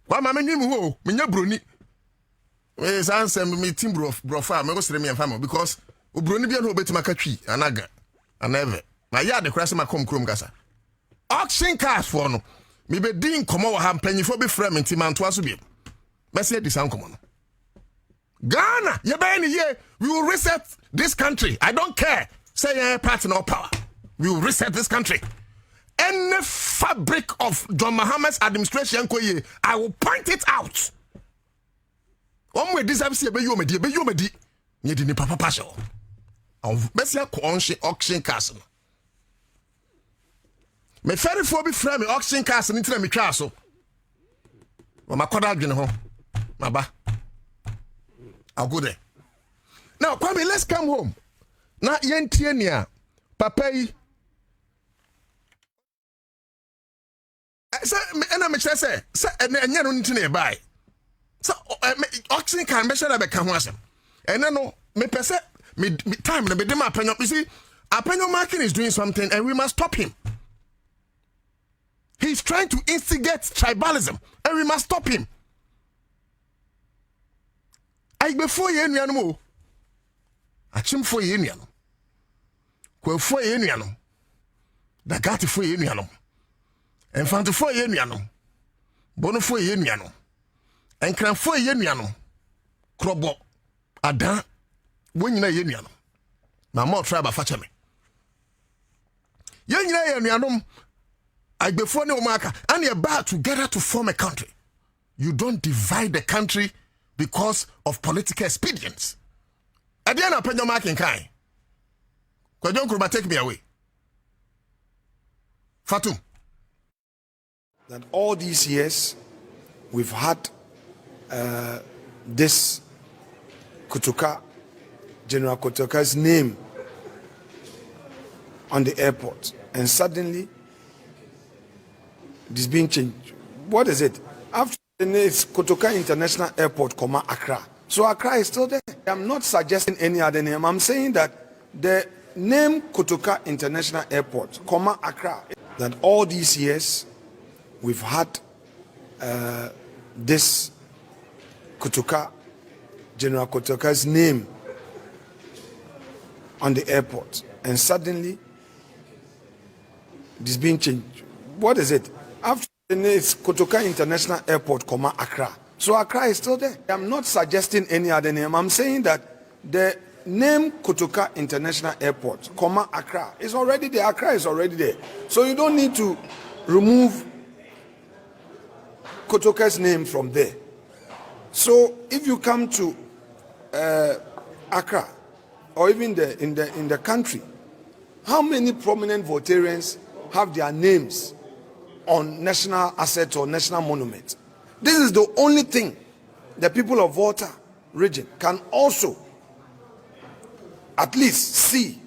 [SPEAKER 4] Why my name ho, me nya broni. We say me team bro farm, me go sere me and farm because broni bi no betima katwi anaga aneve. Na ya de krase ma kom krom kasa. Auction cast for no. Me be din komo wa ha mpanyifo be frame nti manto aso bi. Messi this uncommon. Ghana, you we will reset this country. I don't care. Say yeah, partner or power. We will reset this country. Any fabric of John Mahama's administration, I will point it out. One way this is be you me you didn't papa passion. Of Messi auction castle. Me ferry for be frame auction castle into me castle. Well, my quadra home. Maba. I'll go there. Now, Kwame, let's come home. Now, Yentiania, Papa. And I'm say, and you don't need to buy. So, auction can measure that can was him. And I know, me pese, me time, me dem apenyo. You see, apenyo marking is doing something, and we must stop him. He's trying to instigate tribalism, and we must stop him. I before you no I chim for you no Kwefo ye nuanom. Dagatifo ye nuanom. Enfantefo ye nuanom. Bonofo ye nuanom. Enkranfo ye nuanom. Krobo adan wonyina ye nuanom. Na mo tribe afache me. Ye nyina ye nuanom. Agbefo ne omaka and you back together to form a country. You don't divide the country because of political expedience. Adiana penyo marking kind. Kwajon Kuruma, take me away. Fatou.
[SPEAKER 3] That all these years we've had this Kotoka, General Kotoka's name on the airport, and suddenly it is being changed. What is it? After it's Kotoka International Airport, Accra. So Accra is still there. I'm not suggesting any other name. I'm saying that the name Kotoka International Airport, Accra, that all these years we've had this Kotoka, General Kotoka's name on the airport, and suddenly it is being changed. What is it? After it's Kotoka International Airport, Accra. So Accra is still there. I'm not suggesting any other name. I'm saying that the name Kotoka International Airport, Accra is already there. Accra is already there. So you don't need to remove Kotoka's name from there. So if you come to Accra, or even in the country, how many prominent Voltarians have their names on national assets or national monuments? This is the only thing the people of Volta region can also at least see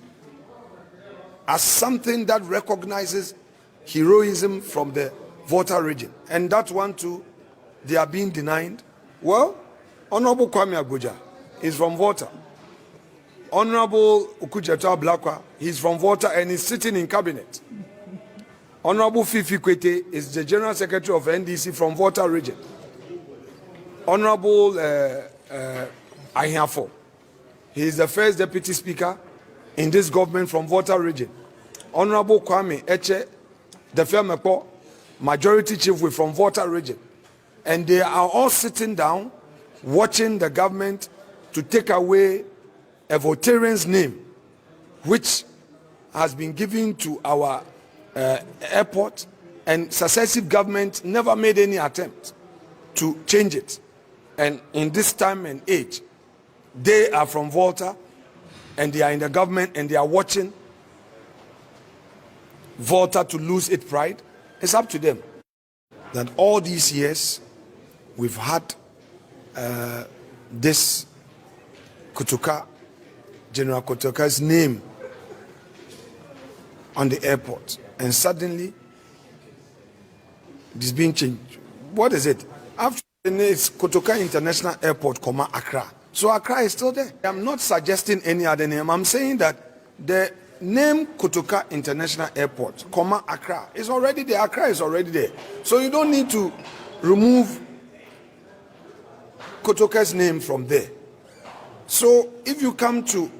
[SPEAKER 3] as something that recognizes heroism from the Volta region. And that one too, they are being denied. Well, Honorable Kwame Abuja is from Volta. Honorable Ukujeta Blakwa, he's from Volta and he's sitting in cabinet. Honorable Fifi Kwete is the General Secretary of NDC from Volta region. Honorable Ahiafo, he is the first Deputy Speaker in this government from Volta region. Honorable Kwame Eche, the Femepo, Majority Chief from Volta region. And they are all sitting down watching the government to take away a Voltarian's name, which has been given to our airport, and successive government never made any attempt to change it. And in this time and age, they are from Volta and they are in the government and they are watching Volta to lose its pride. It's up to them. That all these years we've had this Kotoka, General Kotoka's name on the airport, and suddenly it is being changed. What is it? After it's Kotoka International Airport, Accra. So Accra is still there. I'm not suggesting any other name. I'm saying that the name Kotoka International Airport, Accra is already there. Accra is already there. So you don't need to remove Kotoka's name from there. So if you come to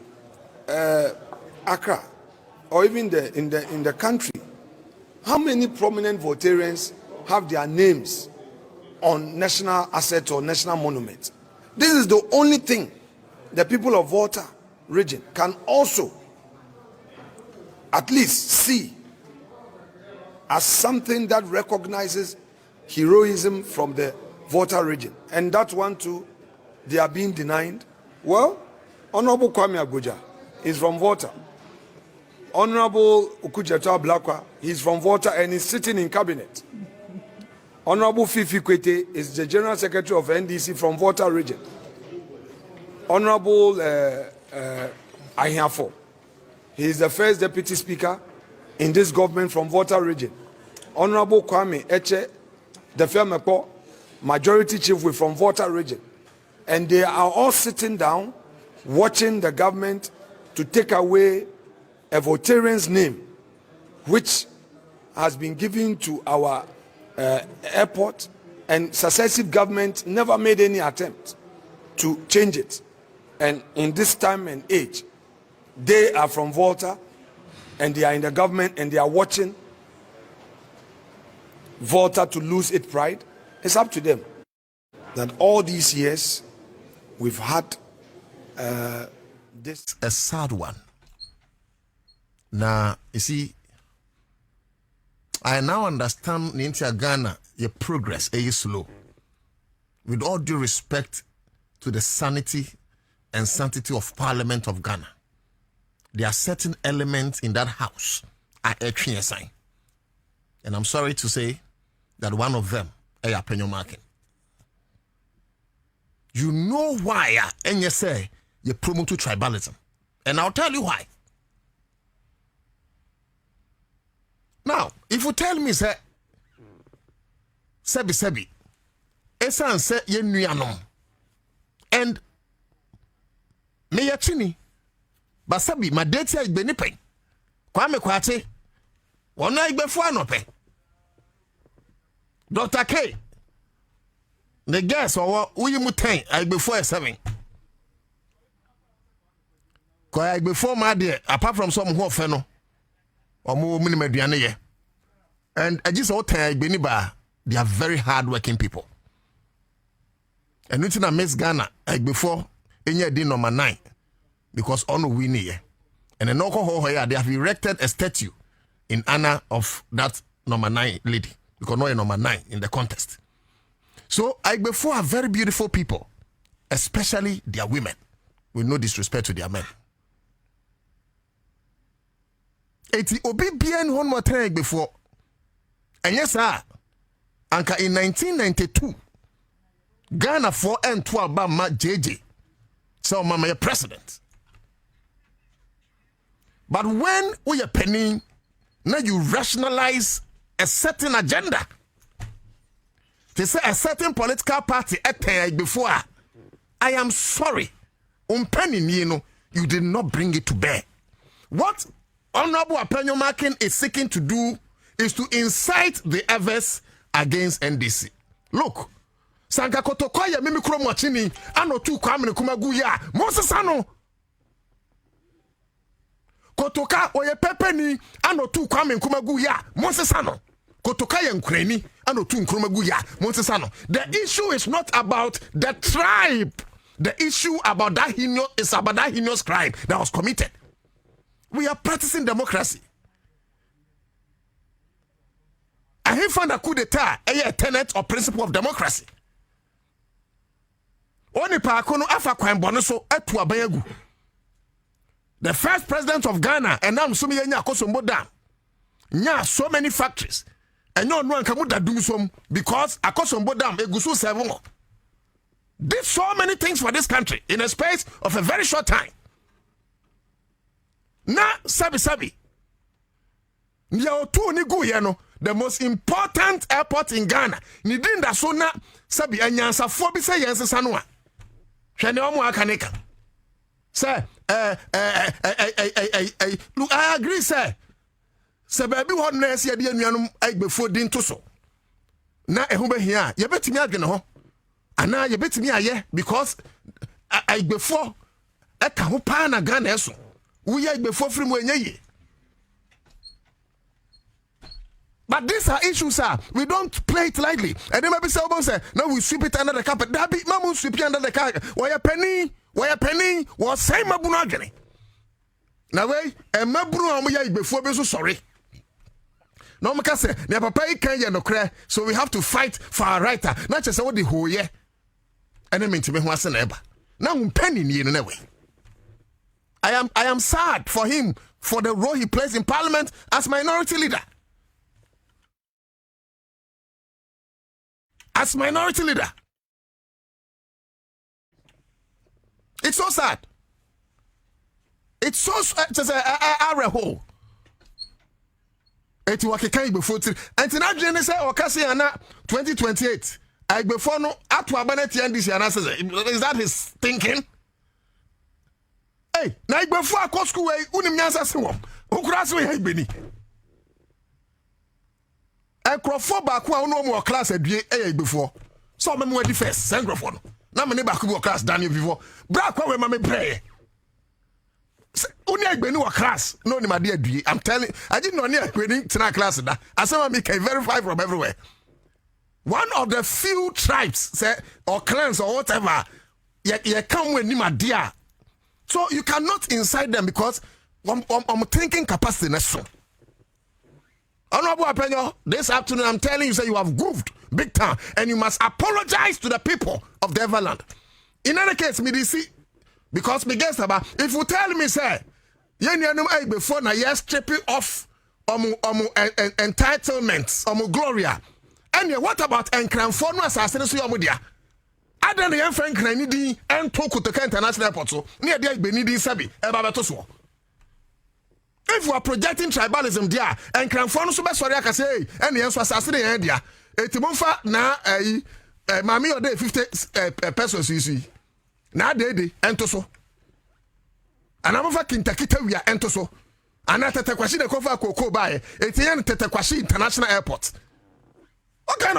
[SPEAKER 3] Accra, or even in the country, how many prominent Voltarians have their names on national assets or national monuments? This is the only thing the people of Volta region can also at least see as something that recognizes heroism from the Volta region. And that one too, they are being denied. Well, Honorable Kwame Abuja is from Volta. Honorable Ukujeta Blakwa, he's from Volta and he's sitting in cabinet. Honorable Fifi Kwete is the General Secretary of NDC from Volta region. Honorable Ahiafo, he is the first Deputy Speaker in this government from Volta region. Honorable Kwame Eche, the Femepo, Majority Chief from Volta region. And they are all sitting down watching the government to take away a Voltarian's name, which has been given to our airport, and successive government never made any attempt to change it. And in this time and age, they are from Volta and they are in the government and they are watching Volta to lose its pride, it's up to them. That all these years we've had this
[SPEAKER 4] a sad one. Now, you see, I now understand Nintia Ghana, your progress is slow. With all due respect to the sanity and sanctity of Parliament of Ghana, there are certain elements in that house are a sign. And I'm sorry to say that one of them is a penny marking. You know why, and you say you promote tribalism. And I'll tell you why. Now, if you tell me, say, Sebi, Esan say ye nuanom, and me ya chini, but Sebi, my date is benipen. Kwame Kwate, one night before no pe. Dr. K, the guess or we mutain, I before 7. Kwa before my dear, apart from some who feno. Or more minimum diane. And I just all time beniba, they are very hard working people. And nothing I miss Ghana before in year day number 9 because on we near. And in Oklahoma here they have erected a statue in honor of that number 9 lady because no number 9 in the contest. So I before are very beautiful people, especially their women, with no disrespect to their men. Eti obi bien one more time before. And yes, sir. Anka in 1992, Ghana 4 and 12 Bama JJ. So mama your president. But when we are penning, now you rationalize a certain agenda. They say a certain political party at before. I am sorry. Penning, you did not bring it to bear. What Honorable Apenyo Makin is seeking to do is to incite the others against NDC. Look, Sanka Kotokoya Mimi Kromwachini, ano tu Kwame Kumaguya, Mosesano. Kotoka oye pepeni, ano tu Kwame Kumaguya, Mosesano. Kotoka Yankreni, ano tu Kumaguya, Mosesano. The issue is not about the tribe. The issue about that is about that heinous crime that was committed. We are practicing democracy. I have found a coup d'etat a tenet or principle of democracy. Only Pakono Afa Kwambonoso etu abayegu. The first president of Ghana and now Sumi Nya Akosombo Dam. Nya so many factories. And no one can do some because Akosombo Dam egusu 7. Did so many things for this country in a space of a very short time. Na sabi the most important airport in Ghana ni dinda so na sabi anyansa fo bi say yense sano a hwene omo akaneka say look I agree say baby ho na ese de anuanom agbefo din to so na eho behia ye betimi adwene ho ana ye betimi aye because agbefo eka ho pa na Ghana eso we are before free mwenye. But these are issues, sir. We don't play it lightly. And then maybe someone say, no, we sweep it under the carpet. That be mamu sweep it under the carpet. Why a penny? Was same mabunagani. Now way, and mabunu amuya before be so sorry. No maka say, ne papa ikanya no kre, so we have to fight for our right. Not just what the whole year. And then mean to me who was an eba. Now penny ni in a way. I am sad for him for the role he plays in parliament as minority leader. As minority leader. It's so sad. It's so just a hole. It's what can before and now Jenny say Okasi ana 2028. I before no atwa NDC is that his thinking? Hey, na igbefu akosku we unim nyansa se wom. Okura se we ibeni. Enkrofo ba ko a ono mo class adue e igbefu. So me mo di first enkrofo no. Na me ne ba ko bi class Daniel before. Bra kwa we ma me pray. Only I been class. No, my dear, I'm telling. I didn't know near going to class. I saw me can verify from everywhere. One of the few tribes, say, or clans or whatever, you come with my dear. So you cannot incite them because I'm thinking capacity next. Honorable Apenyo, this afternoon I'm telling you, say you have goofed big time, and you must apologize to the people of the Everland. In any case, me see. Because me guess about if you tell me say before na yes stripping off entitlements gloria and what about encranfo no asase so yomo dia adan na yemfa encran di entoko to international airport so na dia igbeni di sabi e ba beto so if you are projecting tribalism dia encranfo no so be sori aka say and yenso asase de yan dia etimomfa na mami ode 50 pesos you na de ento so anamfa kintakita wia ento so ana tetekwashi de kofa koko bae etiyan tetekwashi international airport. What kind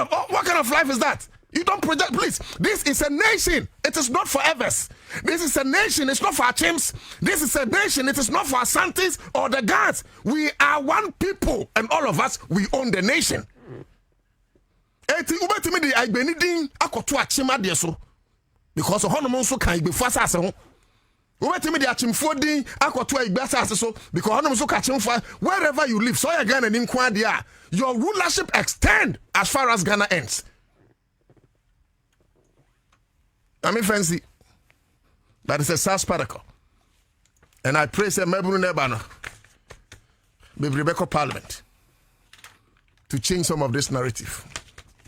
[SPEAKER 4] of life is that? You don't project, please. This is a nation. It is not for others. This is a nation. It's not for our chimps. This is a nation. It is not for our Santis or the guards. We are one people, and all of us, we own the nation. Eti ubetimi di agbeni din akoto achima de so. Because hono so kan igbe fa asase ho. Ubetimi di achimfo din akoto igbe asase so because hono so ka achimfo wherever you live so ya Ghana ni nkwa de a your rulership extend as far as Ghana ends. I mean fancy. That is a SAS particle. And I pray say Mebunu Nebano be Rebecca Parliament to change some of this narrative.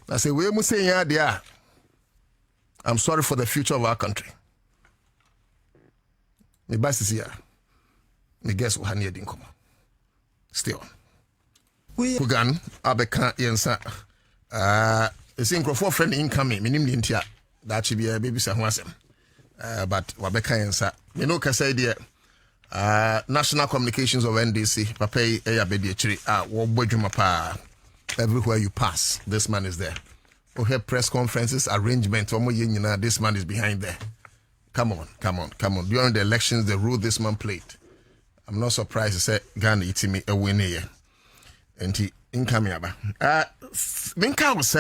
[SPEAKER 4] I say we must say yeah there. I'm sorry for the future of our country. Me basis here. Me guess what Hania didn't come. Still. Kugan Abeka Ansah. It's in Crawford friend incoming. Minim Dintia. That should be a baby Sahwasem. But Wabeka Ansah. Me no can say there. National Communications of NDC. Papa Eyabedi Chiri. Wobojumapa. Everywhere you pass, this man is there. We have press conferences, arrangement. This man is behind there. Come on. During the elections, the role this man played. I'm not surprised to say Ghana eating me a win here. And he incoming about. Minka was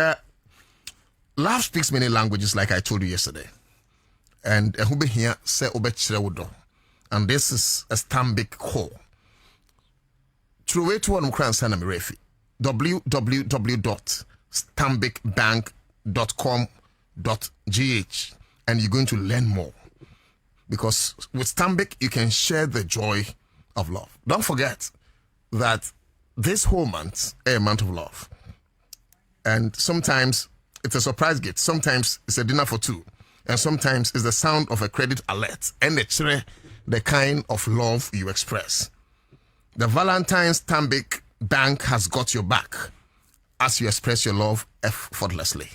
[SPEAKER 4] love speaks many languages, like I told you yesterday. And who be here say obechrewodo. And this is a Stambik call. Through it to one crown sana mirefi. www.stambicbank.com.gh and you're going to learn more, because with Stambik you can share the joy of love. Don't forget that this whole month is a month of love, and sometimes it's a surprise gift, sometimes it's a dinner for two, and sometimes it's the sound of a credit alert and the kind of love you express. The Valentine's Stambik Bank has got your back as you express your love effortlessly.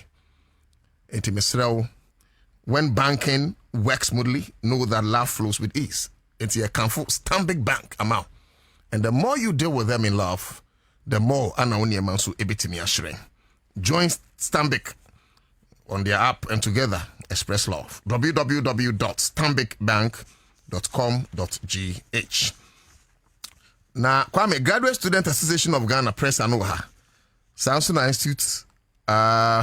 [SPEAKER 4] When banking works smoothly, know that love flows with ease. It's a comfort Stambik Bank amount. And the more you deal with them in love, the more Anaoniamansu ebitimi ashre. Join Stambik on their app and together express love. www.stambicbank.com.gh. Now, Kwame, Graduate Student Association of Ghana Press Anoha, Samsung Institute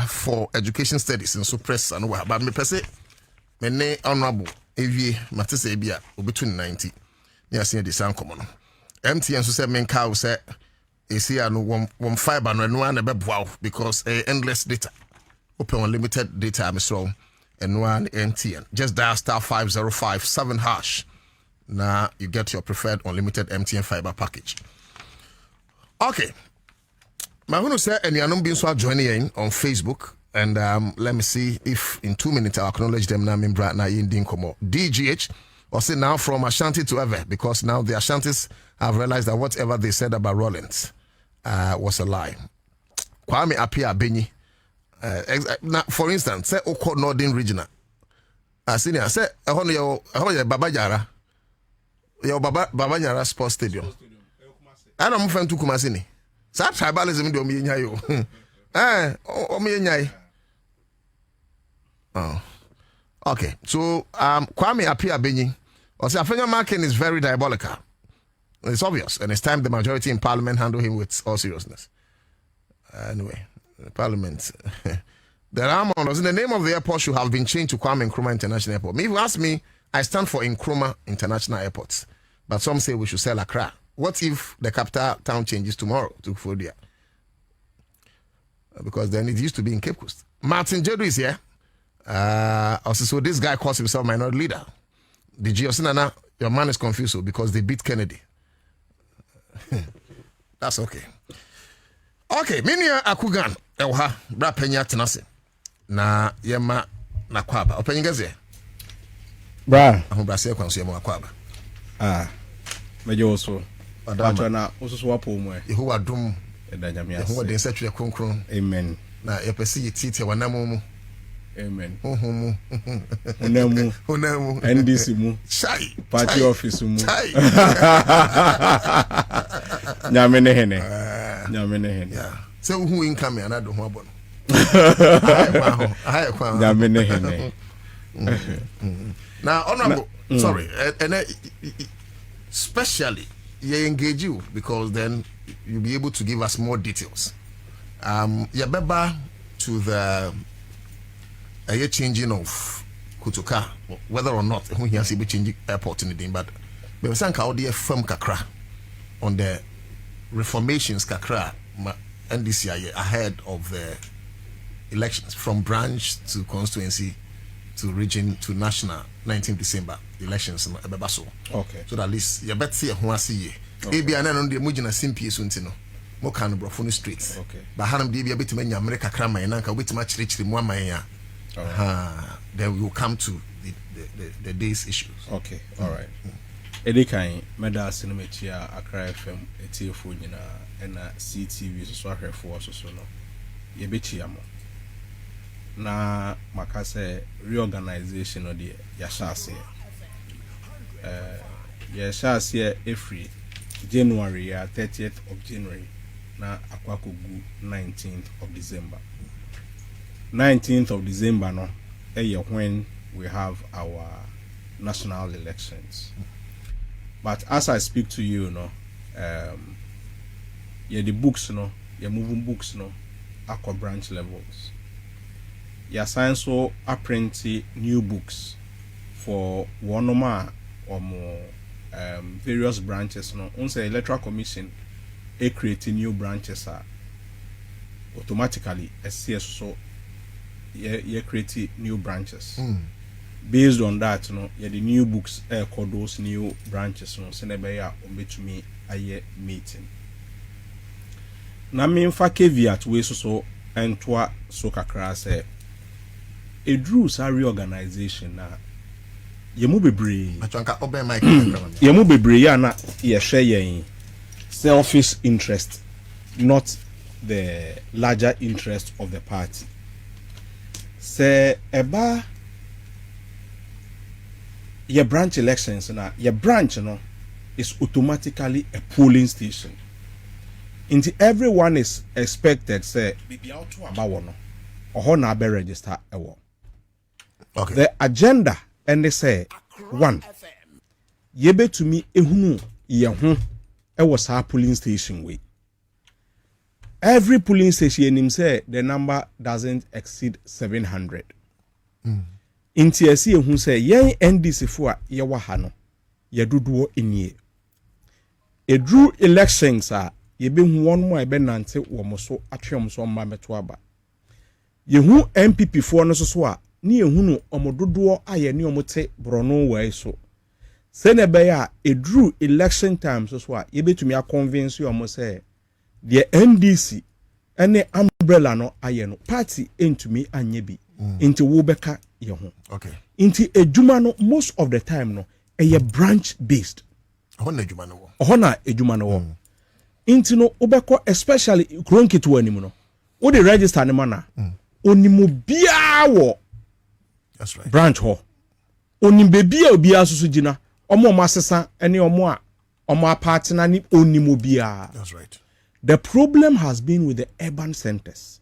[SPEAKER 4] for Education Studies and so Press Anoha. But me pese, me ne honorable AVA Matisse Ebia between 90. Near seeing the sound common. MTN so say men cow say AC no one fiber no one a wow because endless data. Open unlimited data I'm strong and one MTN. Just dial *5057#. Now you get your preferred unlimited MTN fiber package. Okay. My want to say and you're being so joining in on Facebook. And let me see if in 2 minutes I'll acknowledge them now. DGH or say now from Ashanti to ever, because now the Ashantis have realized that whatever they said about Rollins was a lie. Kwame Apia Benyi. Now, for instance, say Oko Northern Regional. Senior say Baba Jara. Your Baba Nyara Sports Stadium. I don't move to Kumasini. Such tribalism do me nyayo. Oh. Okay. So Kwame Apia Benyi Afenya Markin is very diabolical. It's obvious, and it's time the majority in Parliament handle him with all seriousness. Anyway, Parliament. The Ramondos, in the name of the airport, should have been changed to Kwame Nkrumah International Airport. If you ask me, I stand for Nkrumah International Airport. But some say we should sell Accra. What if the capital town changes tomorrow to Fodia? Because then it used to be in Cape Coast. Martin Jedu is here. Also, so this guy calls himself minority leader. The Giosinana, your man is confused because they beat Kennedy. That's okay. Okay, Minia Akugan, Ewa, Bra Penya Tenase. Na Yema na Kwaba. Openyingaze.
[SPEAKER 5] Bra.
[SPEAKER 4] Brase kwanso yema Kwaba.
[SPEAKER 5] Mejo so. Adama na osusu wapo mwe.
[SPEAKER 4] Yehowa dum.
[SPEAKER 5] Eda nyame ase.
[SPEAKER 4] Yehowa den satwe kronkron.
[SPEAKER 5] Amen.
[SPEAKER 4] Na yepesi yitite wanamo mu.
[SPEAKER 5] Amen.
[SPEAKER 4] Ohomu.
[SPEAKER 5] Onamu. NDC mu.
[SPEAKER 4] Chai.
[SPEAKER 5] Party office mu.
[SPEAKER 4] Chai.
[SPEAKER 5] Nyame ne hene. Nyame ne hene.
[SPEAKER 4] Yeah. So who income anado ho abono.
[SPEAKER 5] Nyame ne hene.
[SPEAKER 4] Now, honorable, sorry, and especially you engage you because then you'll be able to give us more details. Yabeba to the changing of Kutuka, whether or not who he has been changing airport in the day, but we sank out the firm kakra on the reformations kakra and this year ahead of the elections from branch to constituency to region to national 19th December elections
[SPEAKER 5] okay,
[SPEAKER 4] so that at least you bet see who see ebi ana no de mugina simpie so ntino mo kan brofo no street
[SPEAKER 5] okay,
[SPEAKER 4] ba hanam de bia betima nya America kraman na nka betima chirichiri mu aman ya then we will come to the day's issues.
[SPEAKER 5] Okay, all right. Edikan meda cinemachia Accra FM etiefo nyina na CTV so ahwefo so no ye bechi amo na makase reorganization of the yashase yashase every January 30th of January na akwakogu 19th of December 19th of December no when we have our national elections. But as I speak to you, the books, you're moving books, aqua branch levels. You're signing so apprentice new books for one or more various branches. Once the electoral commission creating new branches automatically CS so you create new branches. Based on that, the new books called those new branches. Send to me a meeting. Na me fa caveat we so entwa so kakra say a drew sa reorganization na yemu bebre
[SPEAKER 4] Atwanka obe mic
[SPEAKER 5] yemu bebre ya na ye hwe yen selfish interest, not the larger interest of the party. Say eba your branch elections na your branch is automatically a polling station. Into everyone is expected say bibi out to about one or na be register ewo.
[SPEAKER 4] Okay.
[SPEAKER 5] The agenda and they say one yebe to me ehunu ye ho ewo sa polling station way. Every polling station him say the number doesn't exceed 700. Inti esi ehun say yen NDC fo a ye wa ha no ye dodoɔ enie edru elections a ye be hu won mo e be nante wo mo so atwem so mma meto aba ye hu MPP fo no so a ne ye hu no omo dodoɔ aye ne omo te brono wai so se ne be ya edru election time so a ye betumi a convince omo say the NDC ene umbrella no aye no party entumi anye bi inti wo beka ye ho.
[SPEAKER 4] Okay.
[SPEAKER 5] Inti ejuma no most of the time no a branch based.
[SPEAKER 4] Ohona ejuma no.
[SPEAKER 5] Ohona ejuma no. Inti no obeko especially kronkitu anim no. Wo dey register ne mana. Onimu bia wo.
[SPEAKER 4] That's right.
[SPEAKER 5] Branch ho. Onimbe bia obia susu gina. Omo masesa ene omo a omo apart na ni onimu bia.
[SPEAKER 4] That's right.
[SPEAKER 5] The problem has been with the urban centers.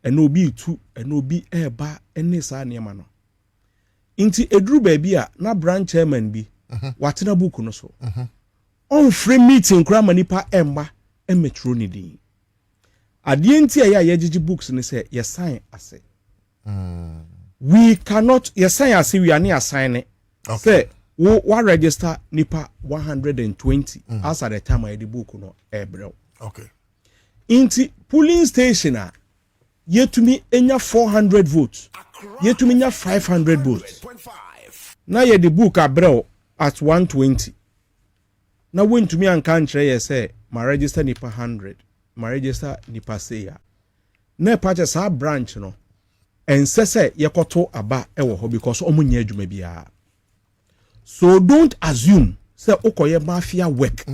[SPEAKER 5] And obi tu and obi eba ene sa niema no. Inti edru baby a na branch chairman bi watena book no so on free meeting kura manipa emma emetro ni din ade nti ya yegigi books ni say ye sign ase we cannot ye sign ase we are near sign it say we register nipa 120 as at the time I the book no ebrew
[SPEAKER 4] okay
[SPEAKER 5] inti polling station yetumi enya 400 votes yetumi enya 500 votes na ye the book abrew at 120 na wentumi anka nkyere ye say ma register nipa 100 ma register nipa say ya na pa sa branch no ensese yekoto aba ewo ho because omunya adwuma bia so don't assume say ukoye mafia work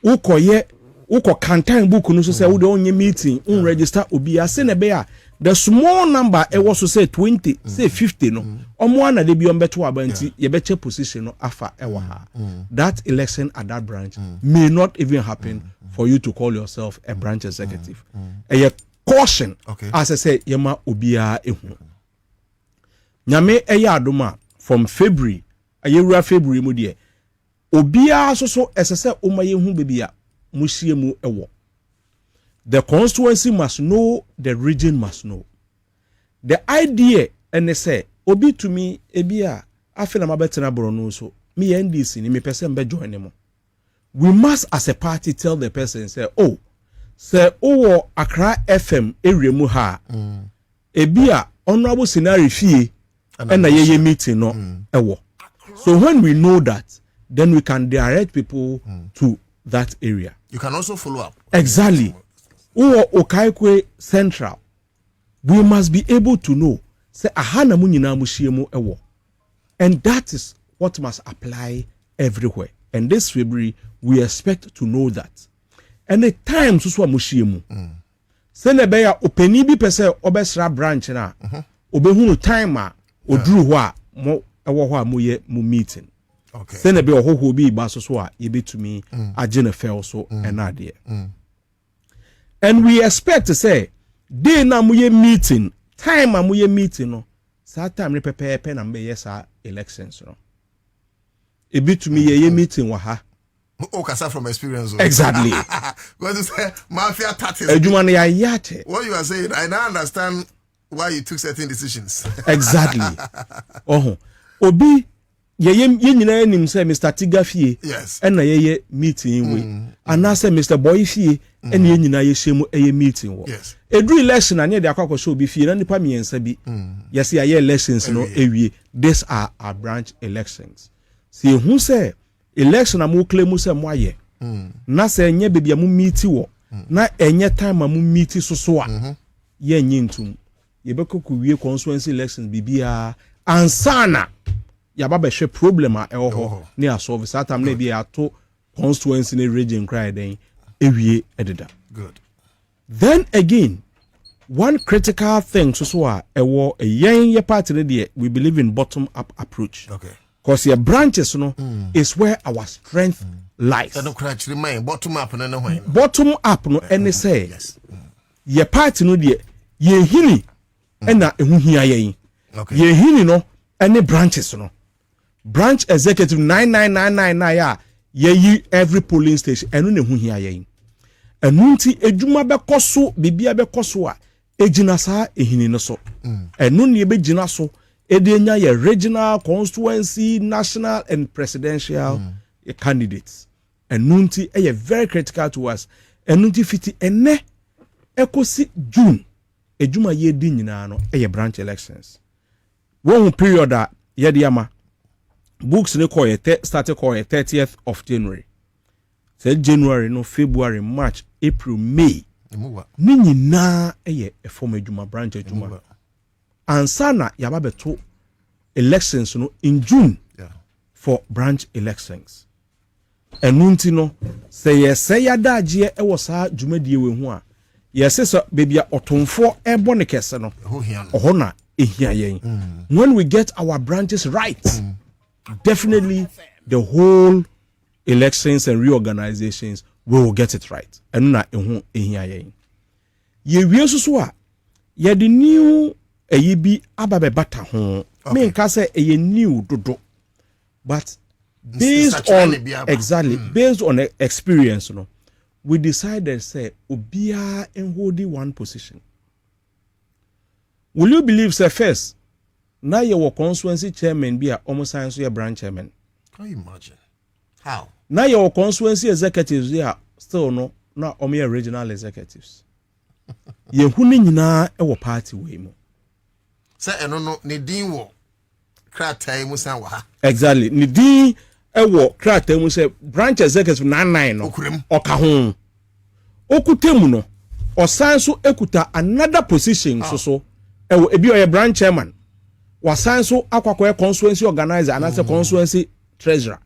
[SPEAKER 5] ukoye uko kantan book no so say we don meeting register obi ase na be ya the small number e was so say 20 say 50 no omo ana de bi on beto abanti ye beche position no afa e wa ha that election at that branch may not even happen for you to call yourself a branch executive a caution as I say yema obia ehu nyame eya adoma from February ayewura February mu de obia so esese omaye hu bebia muhie mu ewo the constituency must know, the region must know. The idea and say obi to me ebia afena mabetena borono so me NDC ni me person be join them. We must as a party tell the person say oh say oh Accra FM area mu ha ebia honorable scenario fie and na ye meeting no ewo. So when we know that, then we can direct people to that area.
[SPEAKER 4] You can also follow up.
[SPEAKER 5] Exactly. Or Okaikwe Central, we must be able to know say ahana mu nyina mu hyiemu ewo, and that is what must apply everywhere. And this February we expect to know that. And the time so mu hyiemu say na be ya opani bi pese obesra branch na obehunu time a oduru ho a mo ewo ho a mo ye mu meeting.
[SPEAKER 4] Okay.
[SPEAKER 5] Say na be ohoho bi ba so a ye betumi agene fel so enade. And we expect to say, day na muye meeting, time a muye meeting no, sa time ni pepe na mbe yes elections no. A bit to me ye meeting wa ha.
[SPEAKER 4] Oh, kasa from experience.
[SPEAKER 5] Exactly.
[SPEAKER 4] What you say, mafia tactics.
[SPEAKER 5] What
[SPEAKER 4] you are saying, I now understand why you took certain decisions.
[SPEAKER 5] Exactly. Oh, obi ye nyina nim say Mr. Tigafie.
[SPEAKER 4] Yes.
[SPEAKER 5] And na ye meeting we. And na say Mr. Boyfie. And ye nyina ye shemu eye meeting wo.
[SPEAKER 4] Yes.
[SPEAKER 5] Edu election na de akwa show bi fie na nipa miensa bi. Yes ye elections no ewie. These are our branch elections. See who say election amu claim say mo aye. Na say enye bebia mu meet wo. Na enye time amu meet so a. Ye nyintum. Ye bekoku wie constituency elections bibia ansana. Ya ba be hwe problem a ewo ho. Ne a solve that time na bi ato constituency ne region cry den. Ewie edida.
[SPEAKER 4] Good.
[SPEAKER 5] Then again, one critical thing so ewo a yen ye party there, we believe in bottom up approach.
[SPEAKER 4] Okay.
[SPEAKER 5] Because your branches is where our strength lies.
[SPEAKER 4] Bottom up no
[SPEAKER 5] Bottom up no any say.
[SPEAKER 4] Yes.
[SPEAKER 5] Ye party no there, ye hini na ehu hia yen.
[SPEAKER 4] Okay.
[SPEAKER 5] Ye hini no any branches no. Branch executive 99999 ya ye every polling station enu ne hu hia yen. Enu nti edwuma bekoso bibia bekoso a ejina saa ehini no so. Enu ne be gina so edenya ye regional, constituency, national and presidential candidates. Enu nti e very critical to us. Enu nti fiti ene ekosi June edwuma ye di nyina no e branch elections. One period a ye de ama books ne call started call 30th of January. Say January no February March April May. Ni nyina eye e form adwuma branch adwuma. Ansah na yaba beto elections no in June for branch elections. Enunti no say yadaje e wo saa dwumadie we hu a yesi so bebia otomfo ebo ne kese no oho na ehia yen. When we get our branches right, definitely the whole elections and reorganizations will get it right. And na ehun ehia yen. Ye wie so a ye the new eyi bi ababe bata ho. Me nka say eye new dodo. But based on based on experience, we decided say obia and holding one position. Will you believe, sir, first, now your constituency chairman be a almost science branch chairman?
[SPEAKER 4] Can you imagine? How?
[SPEAKER 5] Now your constituency executives here still not only regional executives. Ye huni nyina e party way mo.
[SPEAKER 4] Say no ne din wo kratai mu san wa ha. Exactly.
[SPEAKER 5] Ni din e wo kratai mu say branch executive 99 no. Oka ho. Okutemu no. Osan so ekuta another position so ebi oye branch chairman wasan so akwakoye constituency organizer and as a constituency treasurer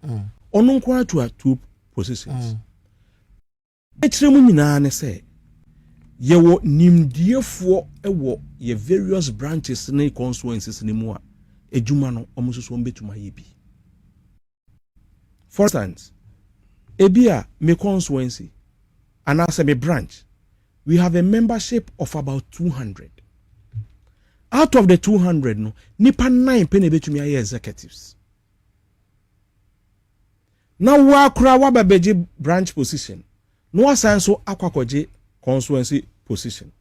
[SPEAKER 5] onu nkwa to 2 positions etremu nyina ne say ye wo nimdiefo ewo ye various branches ne constituencies ne mu a ejuma no omususu mbetuma ye bi. For instance, ebi a me constituency and as a me branch, we have a membership of about 200. Out of the 200, no, nipa 9 pene betumi aye executives. Now wakura wababeji branch position. No asan so akwakoje constituency position.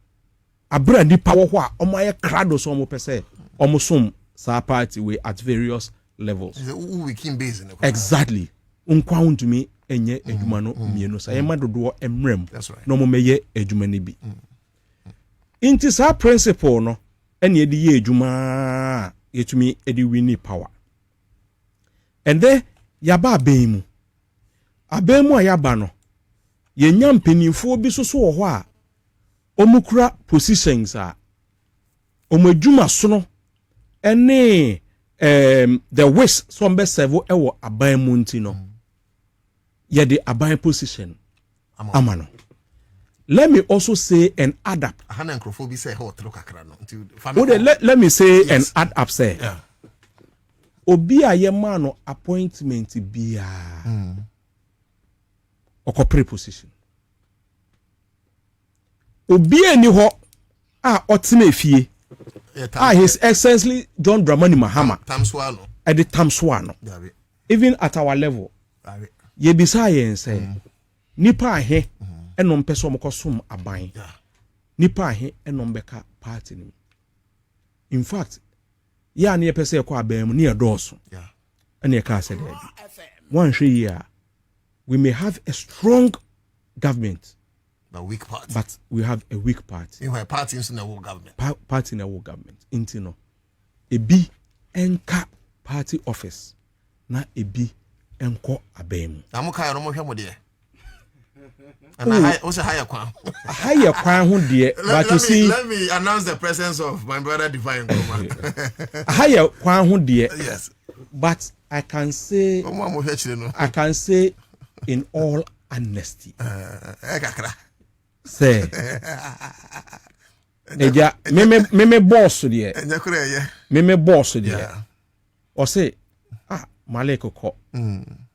[SPEAKER 5] Abra nipa wo ho a omo aye crado so omo pese omo som sa party we at various levels.
[SPEAKER 4] We can base in
[SPEAKER 5] exactly. Unkwa untumi enye edwuma no mienu sa yema dodo emrem. No mo meye edwuma ne bi. Inti sa principle no and ye di edwuma yetumi edi wini power. And then yaba abemu. Abemu ayaba no ye nya mpanimfo bi so wo ho a omukura positions a omedwuma so no ene the wish some be serve ewo aban mu nti no ye the aban position amano. Let me also say and add up.
[SPEAKER 4] Let
[SPEAKER 5] me say yes. And add up say. Yeah. Obi a ye man appointment bia. Okopre position. Obi eni ho a otime fie. His Excellency John Dramani Mahama.
[SPEAKER 4] Tamswano.
[SPEAKER 5] At the Tamswano. Even at our level. Ye bisa ye say. Nipa he. Enom peso mo kosum aban. Nipa he enom beka party ni. In fact, ya na pese kwa aban mu na edoso.
[SPEAKER 4] Yeah.
[SPEAKER 5] Ene ka said one year we may have a strong government
[SPEAKER 4] but weak party.
[SPEAKER 5] But we have a weak party.
[SPEAKER 4] In where party in the government.
[SPEAKER 5] Party in the government. Intino. Ebi enka party office na ebi enko abem.
[SPEAKER 4] Amuka no mo hwemo de. And I also higher kwan.
[SPEAKER 5] Higher kwan ho de, but you see
[SPEAKER 4] let me announce the presence of my brother Divine Command.
[SPEAKER 5] Higher kwan ho de.
[SPEAKER 4] Yes.
[SPEAKER 5] But I can say in all honesty. Say eja me boss de. Me boss de. O say Maleko ko.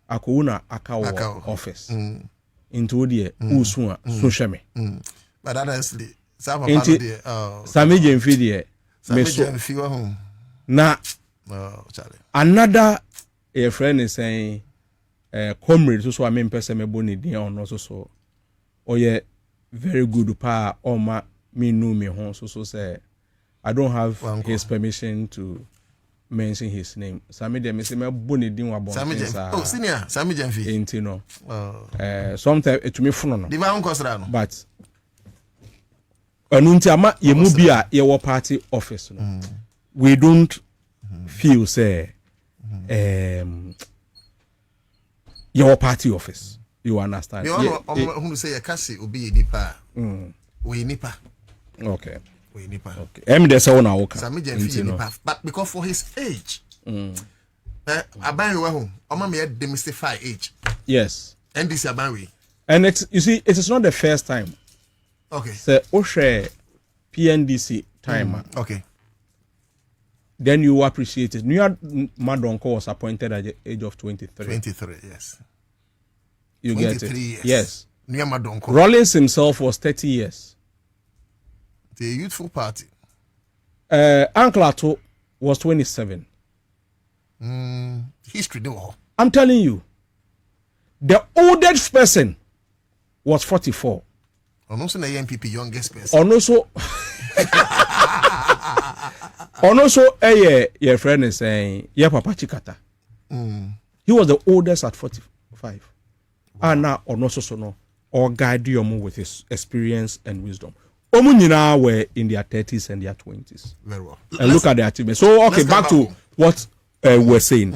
[SPEAKER 5] Akuna akawo office. Into the usu so me.
[SPEAKER 4] But honestly, some
[SPEAKER 5] of Sami Jemfi de. Me so na another a friend is saying comrade so I mean person me boni din on also so oye very good pa or ma me know me hon so say I don't have his permission to mention his name. Sami dem me say me boni din wa bon.
[SPEAKER 4] Oh senior Sami Jemfi.
[SPEAKER 5] Enti no. Sometimes it me fun no.
[SPEAKER 4] The one kosra no.
[SPEAKER 5] But anunti ama ye mu bia ye wo party office no. We don't feel say your party office. You understand?
[SPEAKER 4] Who say a kasi obi nipa. We nipa.
[SPEAKER 5] Okay.
[SPEAKER 4] We nipa.
[SPEAKER 5] Okay. There's a one
[SPEAKER 4] Sami Jemfi nipa. But because for his age, Abanwe home, Oma me demystify age.
[SPEAKER 5] Yes.
[SPEAKER 4] And this Abanwe.
[SPEAKER 5] And it's you see, it is not the first time.
[SPEAKER 4] Okay.
[SPEAKER 5] So Oshe PNDC timer.
[SPEAKER 4] Okay.
[SPEAKER 5] Then you appreciate it. New Madonko was appointed at the age of 23.
[SPEAKER 4] 23, yes.
[SPEAKER 5] You get it?
[SPEAKER 4] Years.
[SPEAKER 5] Yes.
[SPEAKER 4] New Madonko.
[SPEAKER 5] Rollins himself was 30 years.
[SPEAKER 4] The youthful party.
[SPEAKER 5] Uncle Ato was 27.
[SPEAKER 4] History, no.
[SPEAKER 5] I'm telling you, the oldest person was 44.
[SPEAKER 4] And also the MPP youngest person.
[SPEAKER 5] Also, your friend is saying, yeah, Papa Chikata. He was the oldest at 45. And now, also no, or guide you with his experience and wisdom. Omunina were in their 30s and their 20s.
[SPEAKER 4] Very well.
[SPEAKER 5] And look at the achievement. So, okay, back to what we're saying.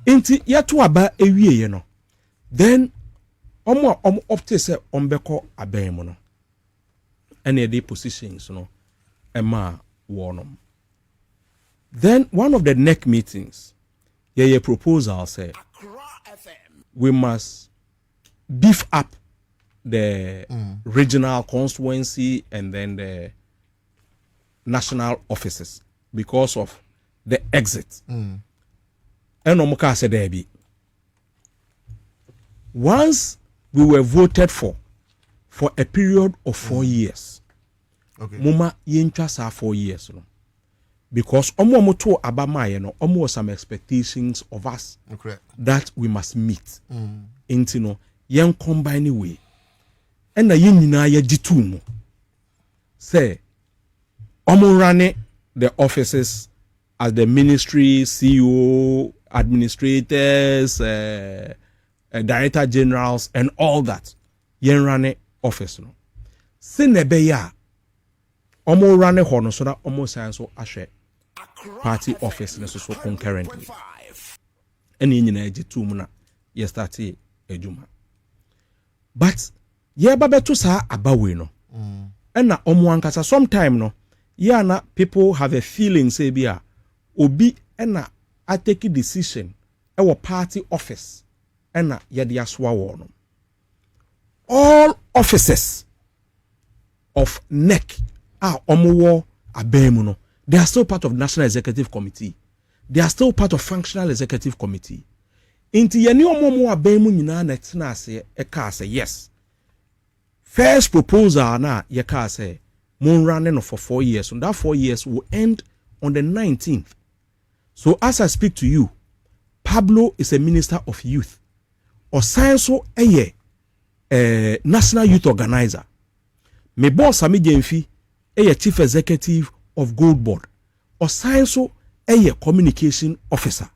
[SPEAKER 5] Inti yatu aba ewie ye no. Then omo opte se ombeko abem no. Any the positions no. Emma warnum. Then one of the neck meetings, ye proposal say we must beef up the regional constituency and then the national offices because of the exit. And Omuka said there be. Once we were voted for a period of 4 years.
[SPEAKER 4] Okay.
[SPEAKER 5] Muma yencha sa 4 years no. Because omo to abama no, omo some expectations of us that we must meet. Inti no yen combine way. And the nyina ye jitu say omo run the offices as the ministry, CEO, administrators, director generals, and all that. Yen run office no. Sinebeya omo run hono so that omo science so ashe party office so concurrently. And nyina jitu mu na ye start ejuma. But ye babeto sa abawe no. And na omo ankasa sometime no yeah na people have a feeling say bia obi na I take a decision our party office and na ye dia swa wo no. All offices of NEC are omo abemu no. They are still part of National Executive Committee. They are still part of Functional Executive Committee. Inti ye ni omo abemu nyina na tena ase e ka say yes. First proposal na ye ka say mon running for 4 years. And that 4 years will end on the 19th. So as I speak to you, Pablo is a minister of youth. Osanso eye national youth organizer. Me boss Sami Jemfi eye chief executive of Gold Board. Osanso eye communication officer.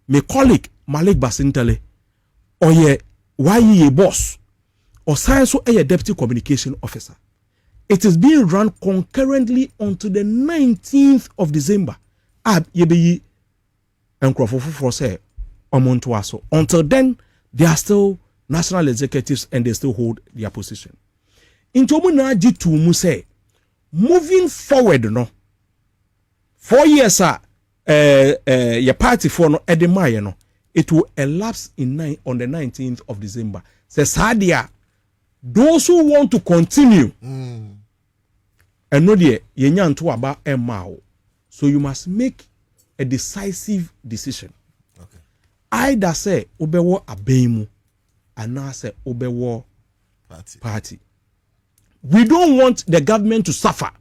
[SPEAKER 5] Me colleague Malik Basintale oye YE boss. Osanso eye deputy communication officer. It is being run concurrently until the 19th of December. Yebeyi enkrofofo say omonto aso. Until then, they are still national executives and they still hold their position. Intomu na jitu mu say moving forward no 4 years your party for no edemaye no it will elapse on the 19th of December. Say sadia those who want to continue and no dear yenya nto aba emao. So you must make a decisive decision.
[SPEAKER 4] Okay.
[SPEAKER 5] Either say obewo abemu and now say obewo party. We don't want the government to suffer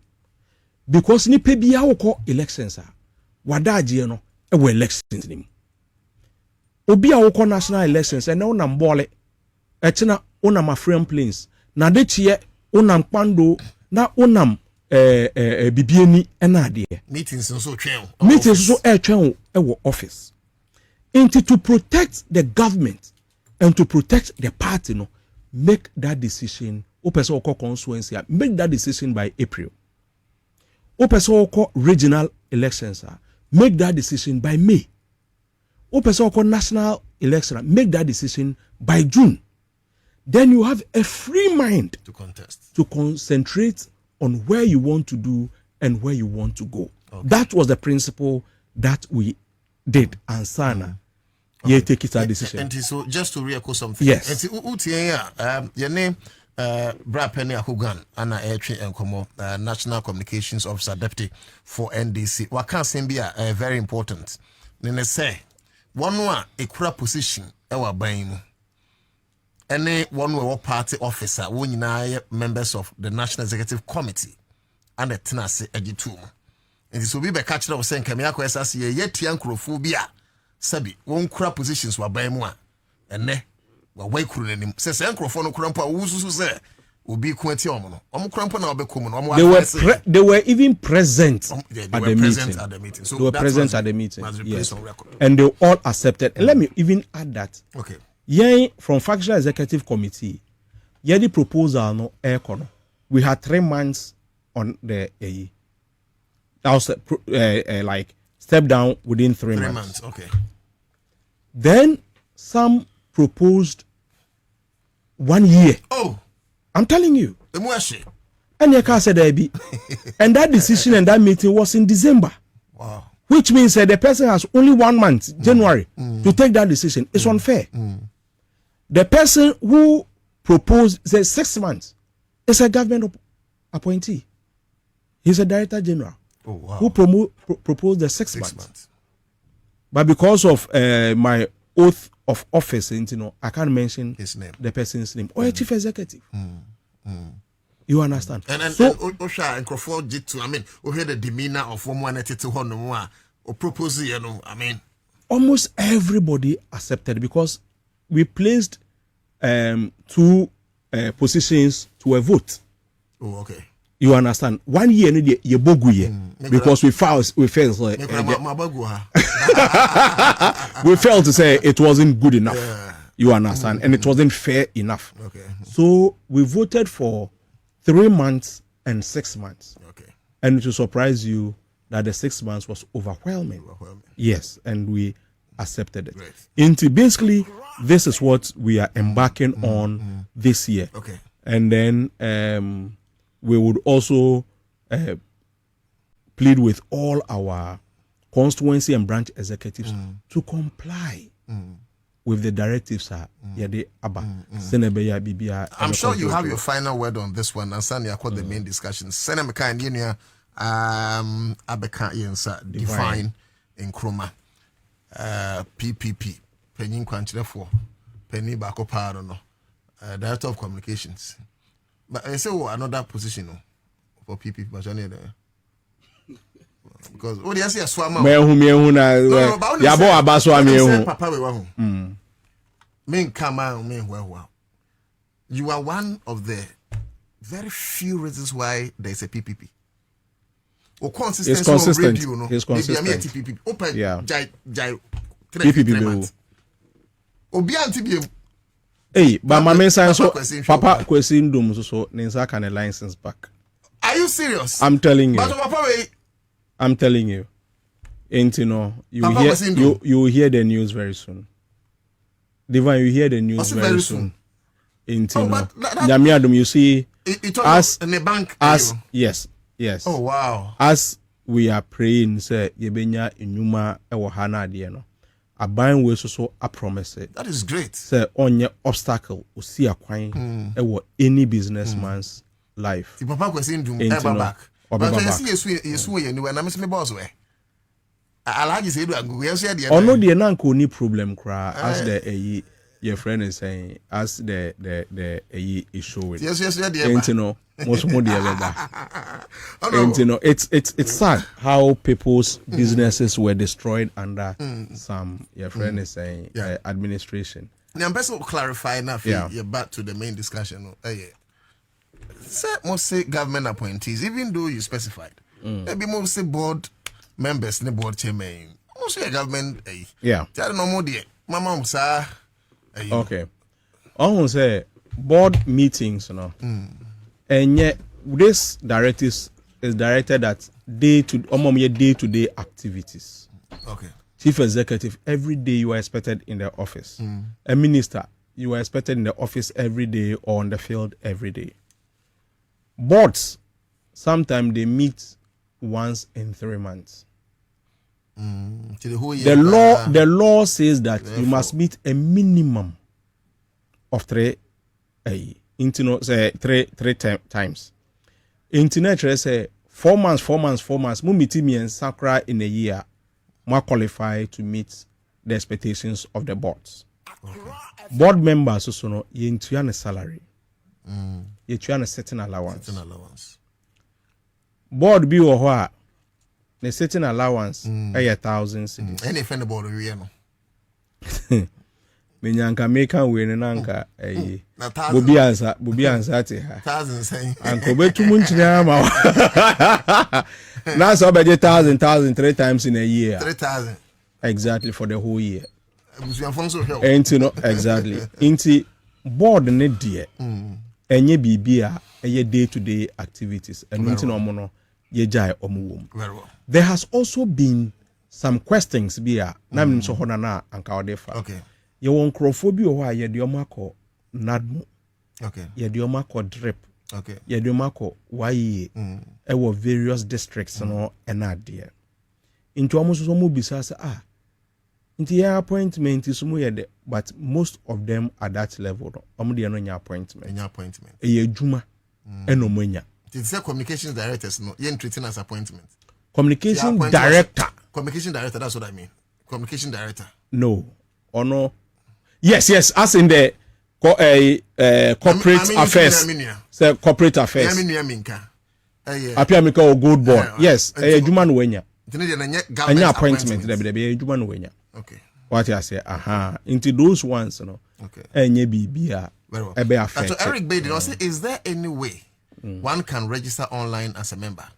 [SPEAKER 5] because ni pebia woko elections are wadaje no ewo elections nim. Obi a woko national elections and now nambole etina unam African plains na de chie unam kwando na unam bibieni enade
[SPEAKER 4] meetings so twen
[SPEAKER 5] ewo office into to protect the government and to protect the party no make that decision o person oko constituency make that decision by April. O person oko regional elections make that decision by May. O person oko national election make that decision by June. Then you have a free mind
[SPEAKER 4] to contest,
[SPEAKER 5] to concentrate on where you want to do and where you want to go. Okay. That was the principle that we did. Ansah you take it a decision.
[SPEAKER 4] And so just to re-echo something.
[SPEAKER 5] Yes.
[SPEAKER 4] And your name Bra Penny Ahugan Anna Airtree and Komo National Communications Officer Deputy for NDC. Waka Sembia very important. Then say one ekura position ewa baimu. Any one way party officer, when you members of the National Executive Committee and the Tenase Ejitum. And this will be by catching up saying Kamiako SSA yet Yankurophobia sabi won kura positions wa ban mu a ene wa wai kuru nanim se enkrofo no kura mpo a wususu se obi ko ati omo no omo kura mpo na obekom no omo
[SPEAKER 5] they were even present at the
[SPEAKER 4] meeting. So
[SPEAKER 5] they were present at the meeting.
[SPEAKER 4] Yes.
[SPEAKER 5] And they all accepted. And let me even add that.
[SPEAKER 4] Okay.
[SPEAKER 5] Yeah, from factional executive committee, yeah, the proposal no aircon. We had 3 months on the that was like step down within 3 months.
[SPEAKER 4] 3 months, okay.
[SPEAKER 5] Then some proposed 1 year.
[SPEAKER 4] Oh,
[SPEAKER 5] I'm telling you.
[SPEAKER 4] the muashi.
[SPEAKER 5] And you can't say that be. And that decision and that meeting was in December.
[SPEAKER 4] Wow.
[SPEAKER 5] Which means that the person has only 1 month, January, to take that decision. It's unfair. The person who proposed says 6 months is a government appointee. He's a director general who proposed the 6 months. But because of my oath of office, I can't mention
[SPEAKER 4] his name,
[SPEAKER 5] the person's name, or a chief executive. You understand?
[SPEAKER 4] And
[SPEAKER 5] so,
[SPEAKER 4] Osha and Crawford did too. I mean, we hear the demeanor of 182 or propose, I mean,
[SPEAKER 5] almost everybody accepted because we placed 2 positions to a vote.
[SPEAKER 4] Oh, okay.
[SPEAKER 5] You understand? 1 year, you because we felt we felt to say it wasn't good enough.
[SPEAKER 4] Yeah.
[SPEAKER 5] You understand? And it wasn't fair enough.
[SPEAKER 4] Okay.
[SPEAKER 5] So we voted for 3 months and 6 months.
[SPEAKER 4] Okay.
[SPEAKER 5] And to surprise you, that the 6 months was overwhelming. Yes, and we accepted it.
[SPEAKER 4] Great.
[SPEAKER 5] Into basically, this is what we are embarking on this year.
[SPEAKER 4] Okay.
[SPEAKER 5] And then we would also plead with all our constituency and branch executives to comply with the directives.
[SPEAKER 4] I'm sure you have your final word on this one. And Sunday, I call the main discussion. Senemeka and Yenia Abeka Ansah define in Kroma PPP Penny Quantity for Penny Bako Parono, Director of Communications. But I say another position for PPP, but I need because what do you say? Swama. Papa, you are one of the very few reasons why there is a PPP. Or consistency
[SPEAKER 5] it's consistent.
[SPEAKER 4] On radio, no?
[SPEAKER 5] It's consistent.
[SPEAKER 4] Maybe PPP. Open.
[SPEAKER 5] Yeah.
[SPEAKER 4] Jai.
[SPEAKER 5] PPP.
[SPEAKER 4] Obianti.
[SPEAKER 5] Hey, but my main sign so Papa question dum so Ninsa can a license back.
[SPEAKER 4] Are you serious?
[SPEAKER 5] I'm telling you.
[SPEAKER 4] But Papa,
[SPEAKER 5] I'm telling you. Ain't you know you will hear the news very soon. Divine, you hear the news very soon. Ain't you know? Nyamiadum, you see
[SPEAKER 4] us in the bank.
[SPEAKER 5] As yes.
[SPEAKER 4] Oh wow.
[SPEAKER 5] As we are praying, say yebenya inyuma ewo hana ade no. Aban we so a promise.
[SPEAKER 4] That is great.
[SPEAKER 5] Say onye obstacle o si akwan ewo any businessman's life.
[SPEAKER 4] The Papa question dum ever back. But you see yesu ye ni we na me boss we. Alhaji say do agugu yesu ye de.
[SPEAKER 5] Ono de na nko ni problem kra as the your friend is saying as the is showing.
[SPEAKER 4] Yes ye de.
[SPEAKER 5] And you know most more the ever. And you know it's sad how people's businesses were destroyed under some your friend is saying administration.
[SPEAKER 4] Now I'm best to clarify now. You're back to the main discussion. Say most say government appointees, even though you specified, maybe most say board members, the board chairman, most say government.
[SPEAKER 5] Yeah.
[SPEAKER 4] Tell no more dear, Mama sir.
[SPEAKER 5] Okay. I say board meetings, you know. And yet this directives is directed at day-to-day activities.
[SPEAKER 4] Okay.
[SPEAKER 5] Chief executive, every day you are expected in the office. A minister, you are expected in the office every day or on the field every day. Boards, sometimes they meet once in 3 months. The law says that you must meet a minimum of 3 times. Internet say 4 months. Mu meet me and Sakra in a year. More qualified to meet the expectations of the boards. Okay. Board members also know you earn a salary. You earn a certain allowance. Board be or what? The certain allowance 1,000 cedis.
[SPEAKER 4] Any friend board we know.
[SPEAKER 5] Menyanka meka we ne nanka Bobie Ansah te ha.
[SPEAKER 4] 1,000 saying.
[SPEAKER 5] Anko betumu nchina ma. Now so be 1,000 3 times in a year.
[SPEAKER 4] 3,000.
[SPEAKER 5] Exactly for the whole year.
[SPEAKER 4] And
[SPEAKER 5] no exactly. Inti board ne die. Enye bibia eye day-to-day activities. And inti no mo no ye jai omo wom. There has also been some questions bia na me so hono na anka odefa.
[SPEAKER 4] Okay.
[SPEAKER 5] Ye won crofobia ho a ye de omako nadmo.
[SPEAKER 4] Okay.
[SPEAKER 5] Ye de omako drip.
[SPEAKER 4] Okay.
[SPEAKER 5] Ye de omako waye ewo various districts no enade. Into almost so mo bisa say into your appointment is more but most of them at that level they no nya appointment.
[SPEAKER 4] Nya appointment.
[SPEAKER 5] E adwuma eno monya.
[SPEAKER 4] It say communications directors no yen treating as appointment.
[SPEAKER 5] Communication director.
[SPEAKER 4] Communication director, that's what I mean. Communication director.
[SPEAKER 5] No. Or no. Yes, as in the corporate affairs. Say corporate affairs. Apia meka o good board. Yes, adwuma no wenya. Anya appointment there adwuma no wenya.
[SPEAKER 4] Okay.
[SPEAKER 5] What I say, into those ones,
[SPEAKER 4] okay.
[SPEAKER 5] Enye bibia.
[SPEAKER 4] Very well. So Eric Baden also, is there any way one can register online as a member?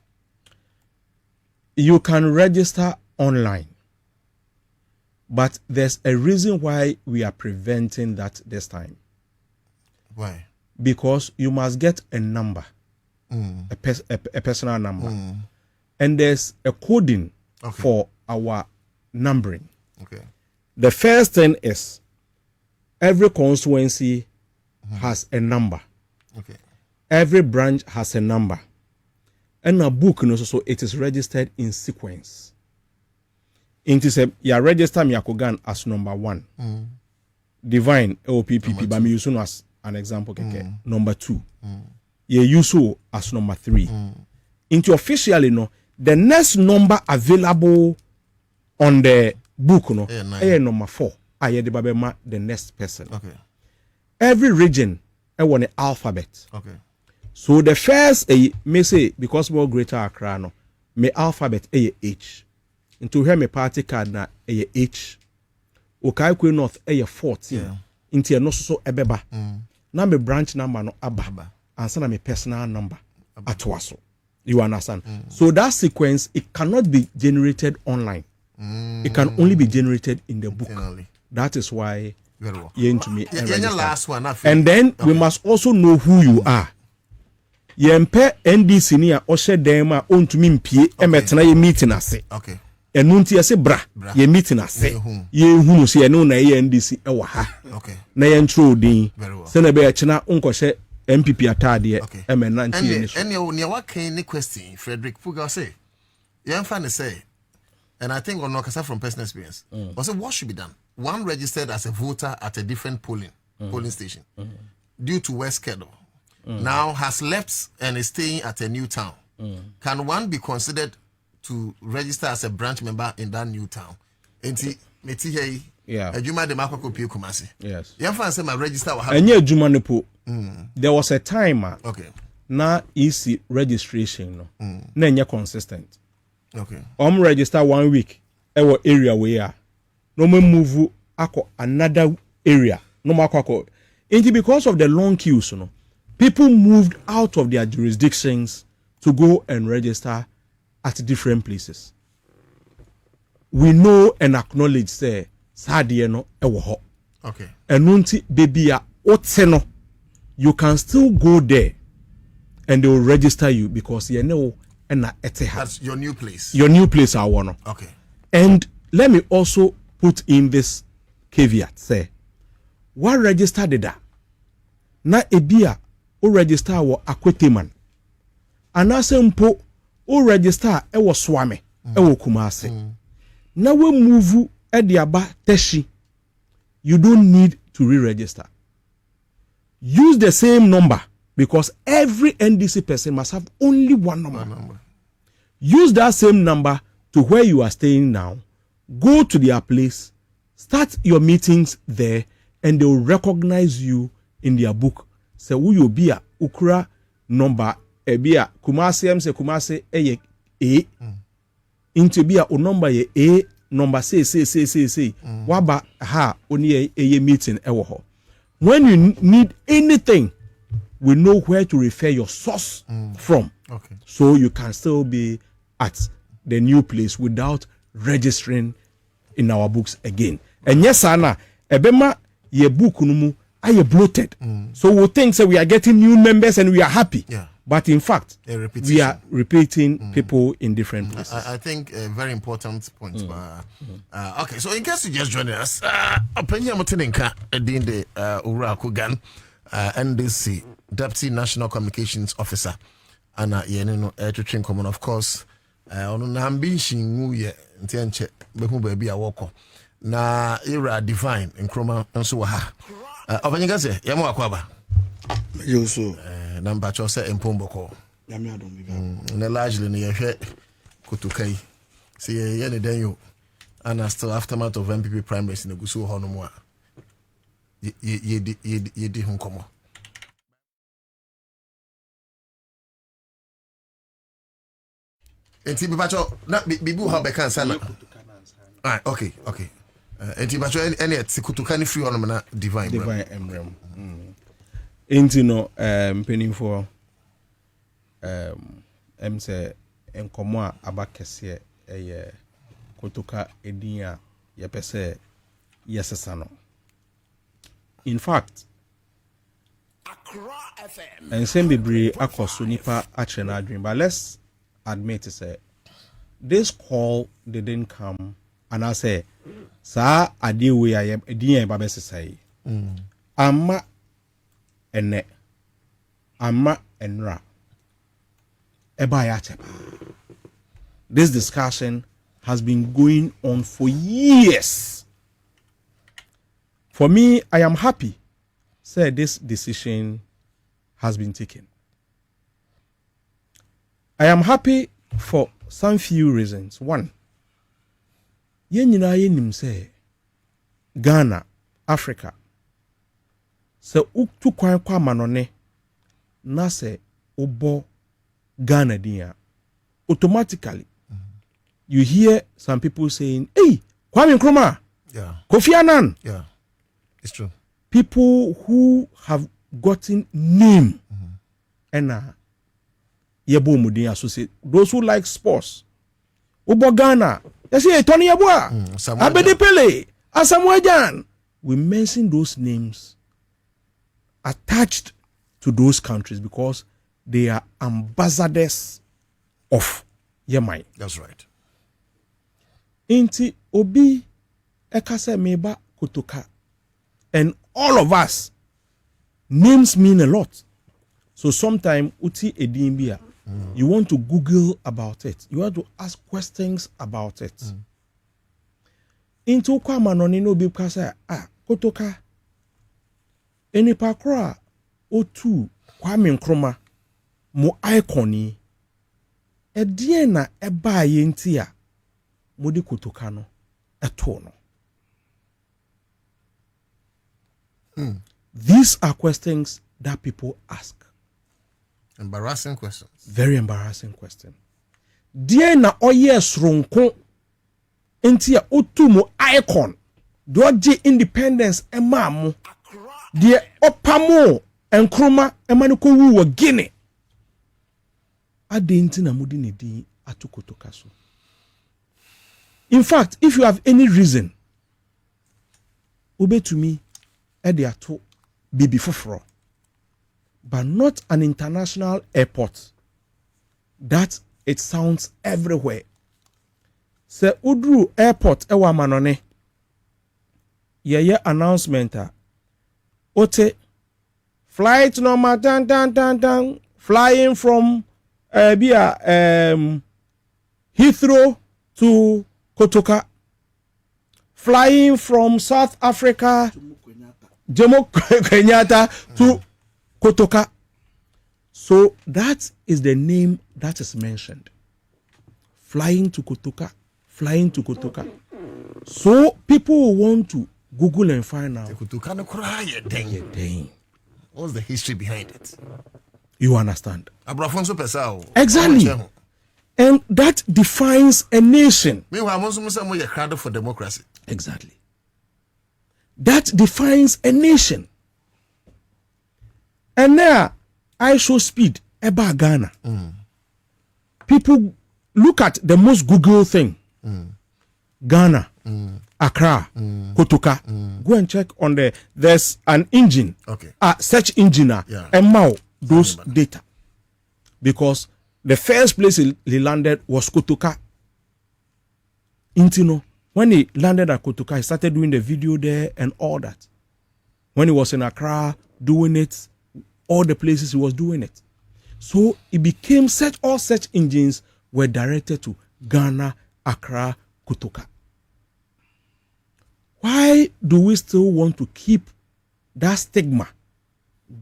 [SPEAKER 5] You can register online, but there's a reason why we are preventing that this time.
[SPEAKER 4] Why?
[SPEAKER 5] Because you must get a number, a personal number, and there's a coding for our numbering.
[SPEAKER 4] Okay.
[SPEAKER 5] The first thing is every constituency has a number.
[SPEAKER 4] Okay.
[SPEAKER 5] Every branch has a number. And a book so it is registered in sequence. It is you register Miyakogan as number 1. Divine OPPP, but me use as an example. Number 2. You use as number 3. Into officially the next number available on the book number 4. The next person.
[SPEAKER 4] Okay. Every region
[SPEAKER 5] want an alphabet.
[SPEAKER 4] Okay.
[SPEAKER 5] So the first may say because more Greater Accra no me alphabet H. Into here me party card na H. Okaikwe North 14. Into no so ebeba. Na me branch number no aba. Answer na me personal number atwaso. You understand? So that sequence it cannot be generated online. It can only be generated in the book. That is why
[SPEAKER 4] very well.
[SPEAKER 5] Into me
[SPEAKER 4] last one,
[SPEAKER 5] and then we must also know who you are. Yempe NDC ni a oshe dem a ontumi mpie emetena ye meeting ase.
[SPEAKER 4] Okay.
[SPEAKER 5] Enu nti ase bra ye meeting ase. Ye hunu se enu na ye NDC ewa ha.
[SPEAKER 4] Okay.
[SPEAKER 5] Na ye ntro din.
[SPEAKER 4] Very
[SPEAKER 5] Se na be ya chena unkoshe MPP atade emena nti ye ni so.
[SPEAKER 4] And you what can any question Frederick Puga say. You fan say and I think on Okasa from personal experience. Also what should be done? One registered as a voter at a different polling station due to work schedule. Now has left and is staying at a new town. Can one be considered to register as a branch member in that new town?
[SPEAKER 5] Yeah. Yes.
[SPEAKER 4] Register.
[SPEAKER 5] There was a time.
[SPEAKER 4] Okay.
[SPEAKER 5] Now easy registration. No. Consistent.
[SPEAKER 4] Okay.
[SPEAKER 5] Register 1 week. Ewo area we are. No me move ako another area. No more because of the long queues, people moved out of their jurisdictions to go and register at different places. We know and acknowledge say sadie no ewo ho.
[SPEAKER 4] Okay.
[SPEAKER 5] Enunti baby a oteno you can still go there and they will register you because you know and
[SPEAKER 4] that's your new place.
[SPEAKER 5] Your new place I want.
[SPEAKER 4] Okay.
[SPEAKER 5] And let me also put in this caveat say what register did that na ebia o register wo Akweteman anase mpo o register e wo Swame e wo Kumase na we move e de aba Teshi you don't need to re-register. Use the same number because every NDC person must have only one number. Use that same number to where you are staying now. Go to their place, start your meetings there, and they will recognize you in their book. Say who you be a ukra number e be a Kumase Kumase e into be a number ye number say waba ha only a meeting ewo ho. When you need anything, we know where to refer your source from.
[SPEAKER 4] Okay.
[SPEAKER 5] So you can still be at the new place without registering in our books again. And yes, Anna, ebema ye book numu are bloated. So we think that we are getting new members and we are happy.
[SPEAKER 4] Yeah.
[SPEAKER 5] But in fact, we are repeating people in different places.
[SPEAKER 4] I think a very important point. Okay, so in case you just joined us, Openya Motinenka, Edinde Ura Kugan, NDC, Deputy National Communications Officer, Anna Yenino, Air Common, of course, on ambition, ye, Tianche, Behu Baby, a walker. Na era divine in Chroma and so ha. Openya Yamu Akwaba.
[SPEAKER 6] You so.
[SPEAKER 4] Number chose in Pomboko.
[SPEAKER 6] Yamia don't be
[SPEAKER 4] Ne largely near Kutukai. See ye any day you and still aftermath of MPP primaries in the Gusu Honomwa. Ye di Hunkomo. And Tibacho not Bibu Habekan Sana. Okay. And Tibacho any at Kutukani free ornament divine
[SPEAKER 5] Emblem. Intino penny for say enkomo abakese kotoka edinya yepese yesesano. In fact, and same bebre akoso nipa achena dream, but let's admit say this call didn't come and I say sa adiwe ayem edinya babese say ama ene ama enra eba ya chepa. This discussion has been going on for years. For me, I am happy say this decision has been taken. I am happy for some few reasons. One, yen nyina yenim say Ghana, Africa, se uktu kwan kwa manone na se obo Ghana dia, automatically you hear some people saying, hey, Kwame Nkrumah, Kofi Annan.
[SPEAKER 4] Yeah, it's true.
[SPEAKER 5] People who have gotten name and yebo mudin associate, those who like sports. Obo Ghana, you see Tony Yeboah, Abedi Pele, Asamoah Gyan. We mention those names attached to those countries because they are ambassadors of Yemai.
[SPEAKER 4] That's right.
[SPEAKER 5] Inti obi ekase meba kutoka, and all of us, names mean a lot. So sometimes uti edimbia, you want to Google about it. You want to ask questions about it. Into kwa manoni no bi kasa kutoka. Eni pakra otu Kwame Nkrumah mo iconi edie na eba ye ntia modi kutoka no eto no. These are questions that people ask.
[SPEAKER 4] Embarrassing questions.
[SPEAKER 5] Very embarrassing question. Die na oye sronko ntia otu mo icon doje independence emamu die opamo Nkrumah emaniko wu wa Guinea adenti na mudi ne din atukotoka so. In fact, if you have any reason obe to me ede ato bibi foforo, but not an international airport that it sounds everywhere. Se udru airport ewa manone ye announcement ote flight number dan flying from Heathrow to Kotoka, flying from South Africa Jomo Kenyatta to Kotoka. So that is the name that is mentioned. Flying to Kotoka. So people want to Google and find out.
[SPEAKER 4] What's the history behind it?
[SPEAKER 5] You understand?
[SPEAKER 4] Abrafonso Pesao.
[SPEAKER 5] Exactly. And that defines a nation.
[SPEAKER 4] Meanwhile, Muslims are more crowded for democracy.
[SPEAKER 5] Exactly. That defines a nation. And now, I show speed about Ghana. People look at the most Google thing. Ghana, Accra, Kotoka. Go and check on there's an engine, search engine, and Mao, those data. Because the first place he landed was Kotoka. Intino. When he landed at Kotoka, he started doing the video there and all that. When he was in Accra doing it, all the places he was doing it. So it became all search engines were directed to Ghana, Accra, Kotoka. Why do we still want to keep that stigma,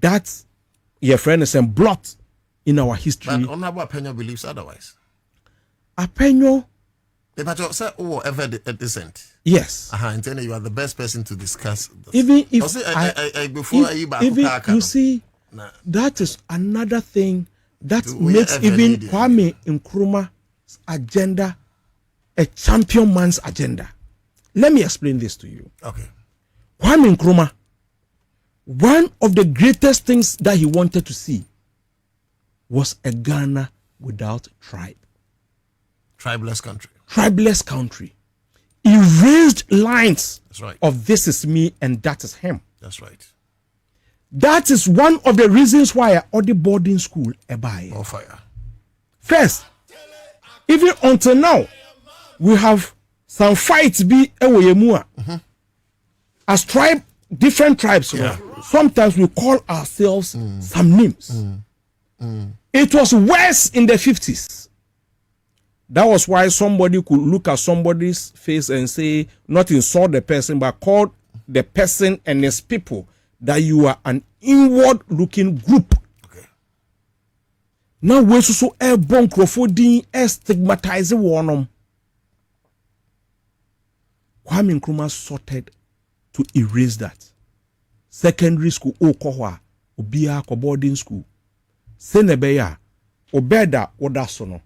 [SPEAKER 5] that your friend is a blot in our history?
[SPEAKER 4] But Honorable Apenyo believes otherwise.
[SPEAKER 5] Apenyo,
[SPEAKER 4] but say, oh, ever decent.
[SPEAKER 5] yes.
[SPEAKER 4] And then you are the best person to discuss this.
[SPEAKER 5] Even if you see, that is another thing that makes even Kwame Nkrumah's agenda a champion man's agenda. Let me explain this to you.
[SPEAKER 4] Okay.
[SPEAKER 5] Kwame Nkrumah, one of the greatest things that he wanted to see was a Ghana without tribe.
[SPEAKER 4] Tribeless country.
[SPEAKER 5] Tribeless country. He raised lines of this is me and that is him.
[SPEAKER 4] That's right.
[SPEAKER 5] That is one of the reasons why I ordered boarding school Ebaye.
[SPEAKER 4] More fire.
[SPEAKER 5] First, even until now, we have some fights be eweyemua. As different tribes. Yeah. Sometimes we call ourselves some names. It was worse in the 50s. That was why somebody could look at somebody's face and say, not insult the person, but call the person and his people that you are an inward-looking group.
[SPEAKER 4] Okay.
[SPEAKER 5] Now we're so airborne crofoding, stigmatizing one. Kwame Nkrumah sorted to erase that. Secondary school, okohwa, obia ko boarding school. Senebeya, obeda odasono.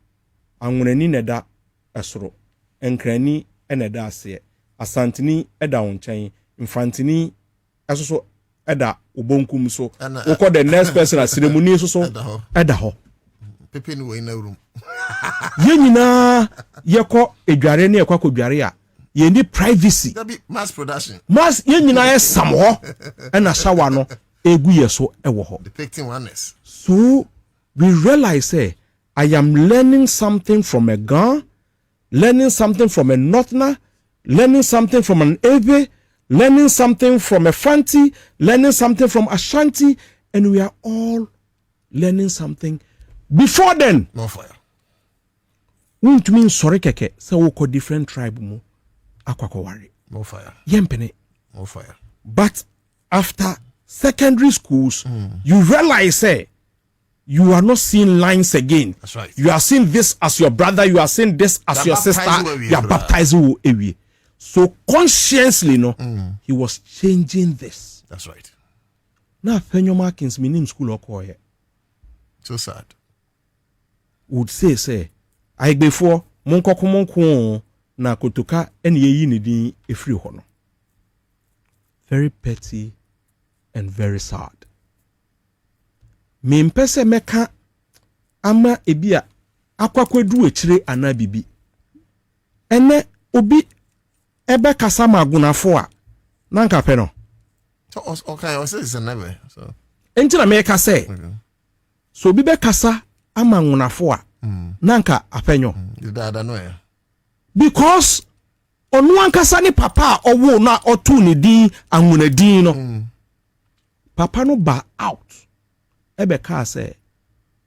[SPEAKER 5] Angunani neda esoro. Enkrani eneda ase. Asantini eda onchen. Infantini esoso eda ubonkum so. Oko the next person as ceremony so eda ho.
[SPEAKER 4] Pepe ni we in a room.
[SPEAKER 5] Ye nyina yeko edware na yeko akodware a ye need privacy.
[SPEAKER 4] That be mass production.
[SPEAKER 5] Mass ye nyina ye sam ho na shawa no egu ye so ewo ho.
[SPEAKER 4] Depicting oneness.
[SPEAKER 5] So we realize I am learning something from a Gan, learning something from a Northerner, learning something from an Ebe, learning something from a Fanti, learning something from Ashanti, and we are all learning something. Before then,
[SPEAKER 4] no fire.
[SPEAKER 5] Won't mean sorry keke, so we call different tribe mu akwakowari.
[SPEAKER 4] No fire.
[SPEAKER 5] Yempene.
[SPEAKER 4] No fire.
[SPEAKER 5] But after secondary schools, you realize you are not seeing lines again.
[SPEAKER 4] That's right.
[SPEAKER 5] You are seeing this as your brother, you are seeing this as your sister, you are baptizing away. So consciously, he was changing this.
[SPEAKER 4] That's right.
[SPEAKER 5] Now, Penyo Markins, my name school or
[SPEAKER 4] So sad.
[SPEAKER 5] Would say, I before Monko na Kotoka and ye need a free honor. Very petty and very sad. Me mpese meka ama ebia akwakwedu echire anabibi ene obi ebe kasa magunafo a nanka pe no
[SPEAKER 4] so okay I say it's never so
[SPEAKER 5] entina meka say so obi be kasa ama ngunafo a nanka apenyo
[SPEAKER 4] dada no ya
[SPEAKER 5] because onu ankasa ni papa owo na otu ni din angunadin no papa no ba out ebe ka say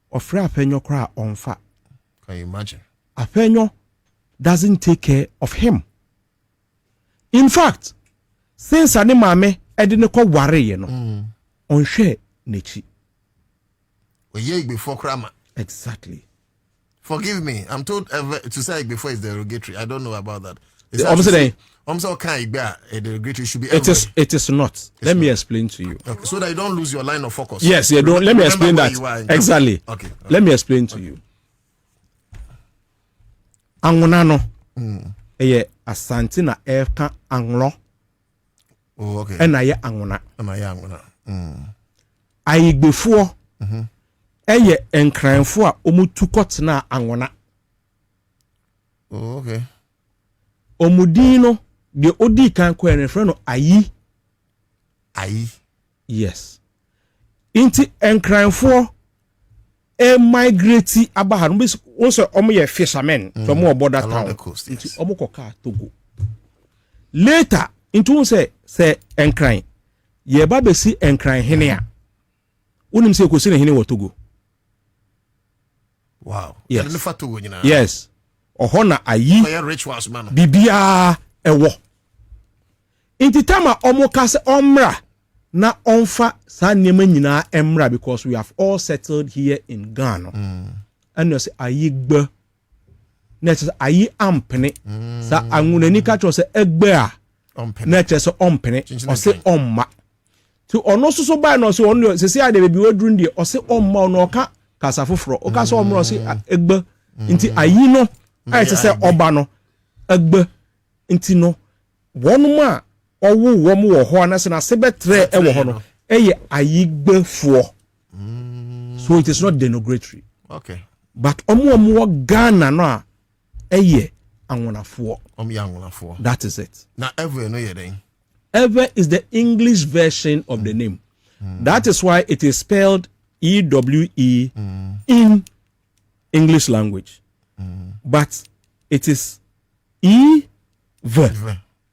[SPEAKER 5] ofre apenyo kra onfa.
[SPEAKER 4] Can you imagine?
[SPEAKER 5] Apenyo doesn't take care of him. In fact, since ani mame edine ko ware ye no onhwe nechi
[SPEAKER 4] a year before krama.
[SPEAKER 5] Exactly.
[SPEAKER 4] Forgive me, I'm told to say before is derogatory. I don't know about that.
[SPEAKER 5] The opposite.
[SPEAKER 4] Derogatory should be.
[SPEAKER 5] It is not. Let me explain to you.
[SPEAKER 4] Okay. So that you don't lose your line of focus.
[SPEAKER 5] Yes, you don't. Let me explain that. Exactly.
[SPEAKER 4] Okay.
[SPEAKER 5] Let me explain to you. Angona no. Eye asante na eka anglo.
[SPEAKER 4] Oh, okay.
[SPEAKER 5] Ena ye angona. Ayigbefuo. Eye enkranfo a omutu kotena angona.
[SPEAKER 4] Oh, okay.
[SPEAKER 5] Omudino de odi kan ko enfrɛ no ayi.
[SPEAKER 4] Ayi.
[SPEAKER 5] Yes. Inti enkranfo migrate abaha no bis wonso omo ye fishermen to mo border town
[SPEAKER 4] coast,
[SPEAKER 5] inti omo koka Togo later inti won say enkran ye ba be si enkran hene a wonim say ko si ne hene wo Togo.
[SPEAKER 4] Wow.
[SPEAKER 5] Yes.
[SPEAKER 4] Togo nyina.
[SPEAKER 5] Yes. Oho na ayi
[SPEAKER 4] rituals man.
[SPEAKER 5] bibia ewo inti tama omo ka se omra na onfa sa nneema nyina emra because we have all settled here in Ghana. And you say ayi gbe na say ayi ampene sa anguna ni ka cho say egbe a na che say ompene o say omma to ono so ba no say ono say say ade be wadru ndie o say omma no ka kasa foforo o ka say omro say egbe nti ayi no ai say oba no egbe nti no wonu ma owo wo mo wo ho na se na sebetre e wo ho no eye ayigbefo. So it is not denogatory.
[SPEAKER 4] Okay.
[SPEAKER 5] But omo Ghana no eye anwonafo.
[SPEAKER 4] Anwonafo.
[SPEAKER 5] That is it.
[SPEAKER 4] Now ever no ye then.
[SPEAKER 5] Ever is the English version of the name. That is why it is spelled EWE in English language. But it is Eve.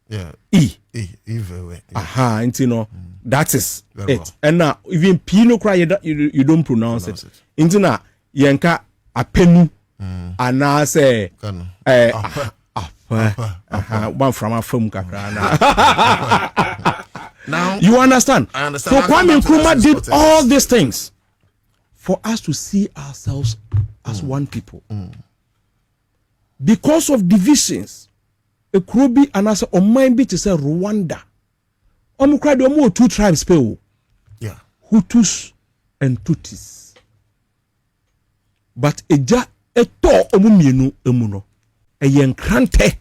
[SPEAKER 4] Yeah.
[SPEAKER 5] E.
[SPEAKER 4] Yeah.
[SPEAKER 5] Aha, and you know, that is
[SPEAKER 4] very
[SPEAKER 5] it.
[SPEAKER 4] Well.
[SPEAKER 5] And now, even Pino cry, you don't pronounce it. Into na yenka apenu, and now say, one from a film kakra. Now, you understand?
[SPEAKER 4] I understand.
[SPEAKER 5] So Kwame Nkrumah did all these things for us to see ourselves as one people. Because of divisions, a Krubi and as a mind bit is a Rwanda. Cried more 2 tribes pay.
[SPEAKER 4] Yeah.
[SPEAKER 5] Hutus and Tutsis. But a ja a to omumienu emuno. A yankrante.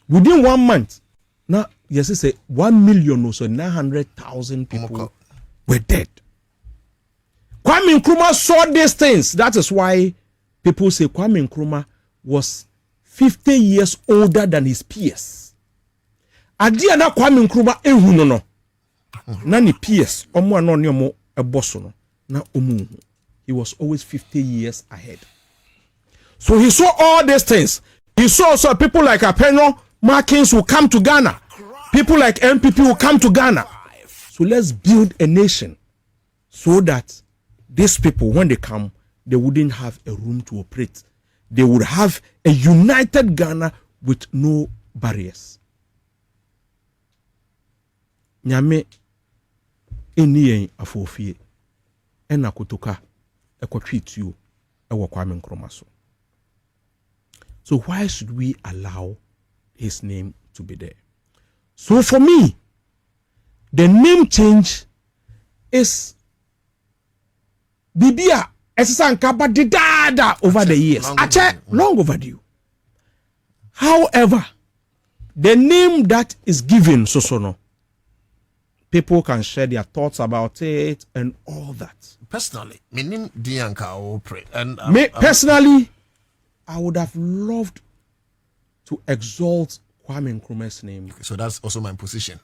[SPEAKER 5] Within 1 month, now yes, say 1 million or so 900,000 people were dead. Kwame Nkrumah saw these things. That is why people say Kwame Nkrumah was 50 years older than his peers. Adia na Kwame Nkrumah ehu no. Na ni peers omo ano ne omo eboso no. Na omu. He was always 50 years ahead. So he saw all these things. He saw people like Apeno Markins will come to Ghana. People like MPP will come to Ghana. So let's build a nation so that these people, when they come, they wouldn't have a room to operate. They would have a united Ghana with no barriers. Nyame eni afofie ena kutoka ekotwit you ewo Kwame Nkrumah so. So why should we allow his name to be there? So for me, the name change is Bibia Esanka didada over the years. Long overdue. However, the name that is given Sosono, people can share their thoughts about it and all that.
[SPEAKER 4] Personally, meaning Dianka or pray. And
[SPEAKER 5] personally, I would have loved to exalt Kwame Nkrumah's name.
[SPEAKER 4] Okay, so that's also my position.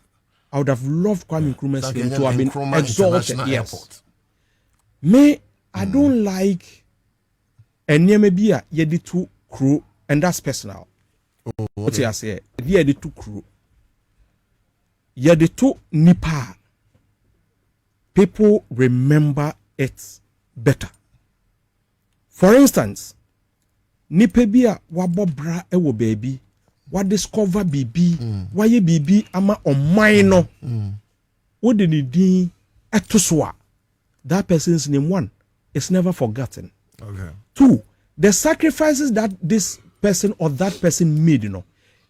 [SPEAKER 5] I would have loved Kwame Nkrumah's name to have been
[SPEAKER 4] Nkrumah
[SPEAKER 5] exalted.
[SPEAKER 4] International
[SPEAKER 5] Yes.
[SPEAKER 4] Airport.
[SPEAKER 5] Me, I don't like any maybe yedi two crew, and that's personal. What you say? Yedi two crew. Yedi two nipa. People remember it better. For instance, nipa bia wabobra ewo baby, wa discover baby, wa ye baby ama omai no. What did he do? Etoswa. That person's name, 1, is never forgotten.
[SPEAKER 4] Okay.
[SPEAKER 5] 2, the sacrifices that this person or that person made,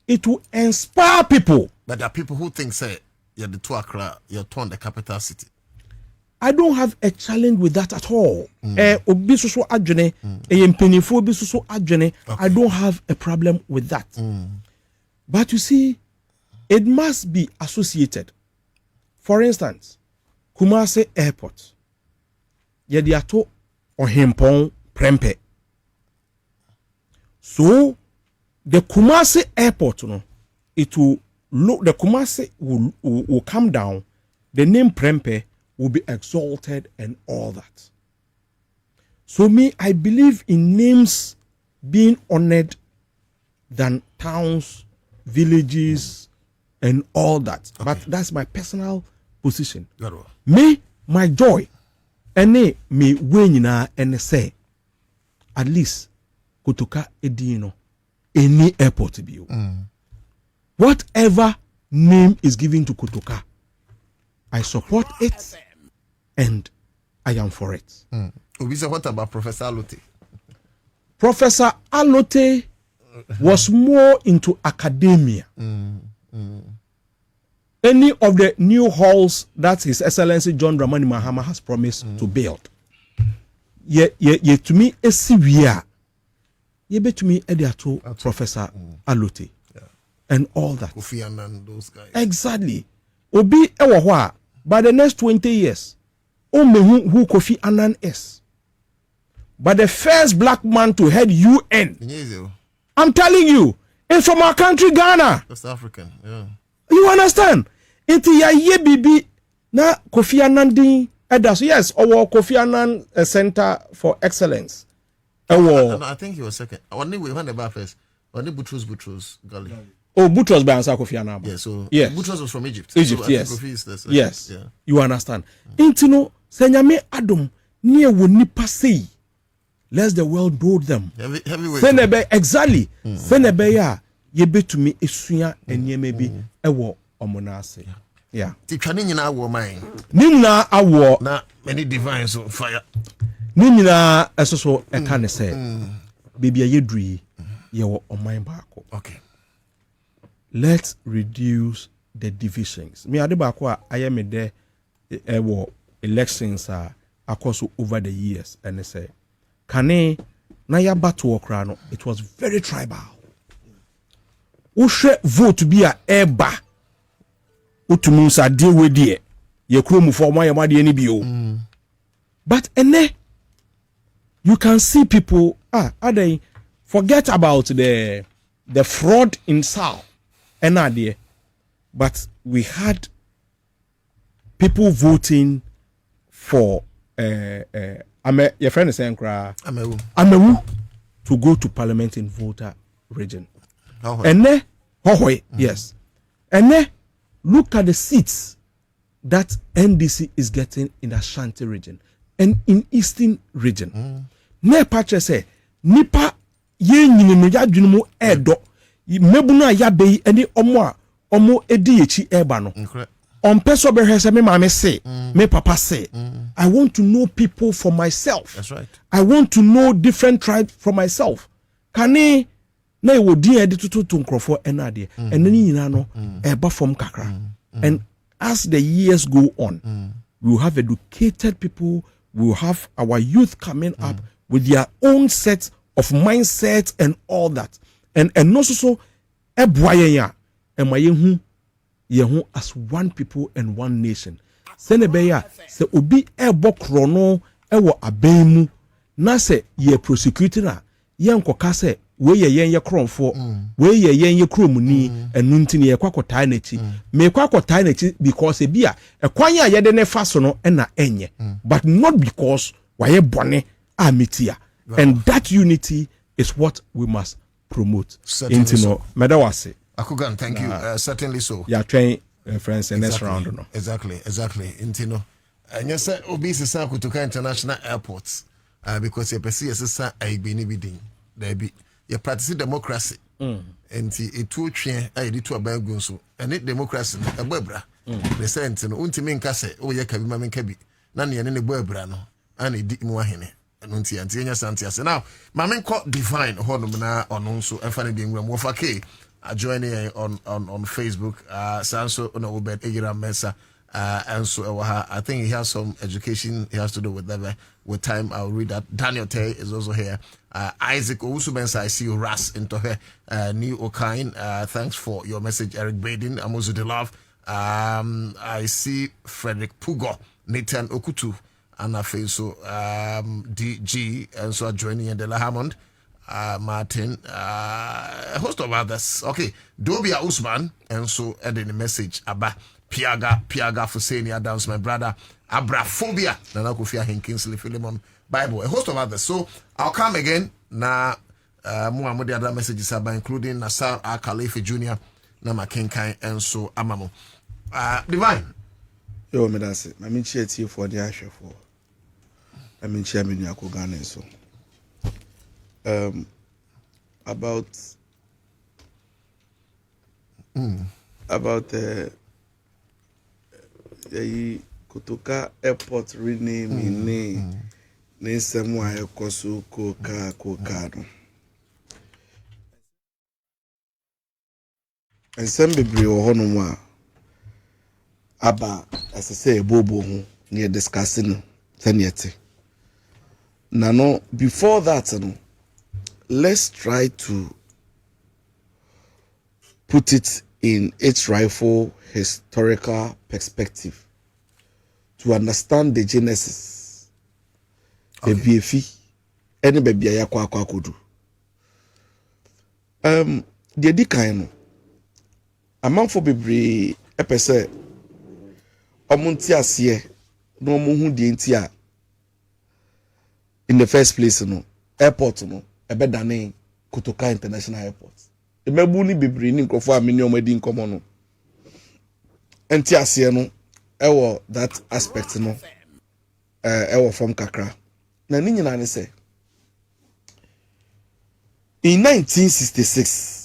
[SPEAKER 5] it will inspire people.
[SPEAKER 4] But there are people who think, say, you're the two Accra, you're torn the capital city.
[SPEAKER 5] I don't have a challenge with that at all. Obi so adwene, mpanyinfo obi so adwene. I don't have a problem with that. But you see, it must be associated. For instance, Kumasi Airport. Yediato Ohimpong Prempe. So the Kumasi Airport, it will look, the Kumasi will come down, the name Prempe will be exalted and all that. So me, I believe in names being honored than towns, villages, and all that. Okay. But that's my personal position. Me, my joy, and me wenina and say, at least Kotoka Edino, any airport be. Whatever name is given to Kotoka, I support it and I am for it.
[SPEAKER 4] What about Professor Alote?
[SPEAKER 5] Professor Alote was more into academia. Any of the new halls that His Excellency John Dramani Mahama has promised to build, ye to me a severe, ye be to me ediato Professor Alote and all that.
[SPEAKER 4] Kofi Annan, those guys.
[SPEAKER 5] Exactly. Obi ewa by the next 20 years, who Kofi Annan is. But the first black man to head UN. I'm telling you, it's from our country, Ghana.
[SPEAKER 4] West African, yeah.
[SPEAKER 5] You understand? Iti ya ye bibi na Kofi Annan din edas. Yes, our Kofi Annan Center for Excellence.
[SPEAKER 4] I think he was second. Only we went about first. Only Boutros Ghali.
[SPEAKER 5] Oh, Boutros by Ansah Kofi Annan.
[SPEAKER 4] Yeah, so
[SPEAKER 5] yes.
[SPEAKER 4] Boutros was from Egypt.
[SPEAKER 5] Egypt,
[SPEAKER 4] so
[SPEAKER 5] yes. Yes. Yeah. You understand? Intino senyame Adam near wonipa sei. Let the world know them.
[SPEAKER 4] Heavyweight.
[SPEAKER 5] Exactly. Senebe ya yebe to me esuya enye maybe ewo omonase. Yeah.
[SPEAKER 4] Tichani nyina wo mine.
[SPEAKER 5] Nimna awo
[SPEAKER 4] na many divines on fire.
[SPEAKER 5] Nimna esoso eka ne se. Baby ayedri ye wo omine baako.
[SPEAKER 4] Okay.
[SPEAKER 5] Let's reduce the divisions. Me ade baako a aye me de ewo elections are across over the years and say Kane na ya battleokrano, it was very tribal. Ushe vote be a eba. Utumusa deal with ye. Ye krumu for my yamadi any bio. But ene, you can see people are they forget about the fraud in South. Idea. But we had people voting for your friend is saying Amewu to go to parliament in Volta region. And then yes. And then look at the seats that NDC is getting in the Ashanti region and in Eastern region. Ne patre say nipa ye nyini no ya dwunumu edo mebuna ya be eni omo edi echi eba no. On person be me mama say, me papa say, I want to know people for myself.
[SPEAKER 4] That's right.
[SPEAKER 5] I want to know different tribes for myself. Kane na wo din edi to nkrofo enade and then nyina no eba from kakra. And as the years go on, we will have educated people, we will have our youth coming up with their own set of mindsets and all that. And no so ebwaye emayehu yehu as one people and one nation. Senebeya se obi ebo krono ewo abemu na se ye prosecuting a ye nkoka se we ye kronfo we ye kromuni enu ntini ye kwakotai nachi me kwakotai nachi because ebia ekwanya ye de ne fa so no na enye but not because waye bone amitia. And that unity is what we must promote. Intino medawase
[SPEAKER 4] Akugan, thank you. Certainly so.
[SPEAKER 5] Yeah, train friends in next round. No?
[SPEAKER 4] Exactly. Intino. And yes, sir, obese is Kutuka International Airports because you perceive as a bini bidding. There be you practice democracy. And it two train I did to a bagunso and it democracy a bebra. The sense and untimin case, oh, ya kabi mamin kabi. Nani and any bebrano, and it did muahine. Anunti Antia Santias. Now, Mamin caught divine honumna on also and funny being Wofake. Joining on Facebook, Sanso Obed Egira Mesa, And so I think he has some education he has to do with that. With time, I'll read that. Daniel Tay is also here. Isaac Owusubensa, I see you. Ras into her. New Okine, thanks for your message. Eric Baden, Amozu de Love. I see Frederick Pugo, Nathan Okutu, Anna Feso, DG, and so joining in Dela Hammond, Martin, a host of others. Okay, Dobia Usman, and so adding a message about Piaga Fuseni Adams, my brother, Abraphobia, Nana Kufia Hinkinsley Philemon Bible, a host of others. So I'll come again now. More the other messages about including Nasar Khalifa Jr., Nama Kenkai, and so Amamo. Divine.
[SPEAKER 6] Yo, me that's it. I mean, share tea for the Asher for. I mean, share me Nyako Ghana so. About the Kotoka Airport renaming ne semwa ekoso koka no. Ensem bebre wo hono mu a aba asese ebobo ho ne discussing taniete. Na no before that no, let's try to put it in its rightful historical perspective to understand the genesis. Baby efi any baby ayakwa kodu. The dikan no amanfo bebre epese omunti ase no omuhu die ntia in the first place no airport no ebedane Kotoka International Airport emebu ni bebre ni nkofo ameni omadi nkomo no enti ase no ewo that aspect no ewo from kakra na ni nyina ne se in 1966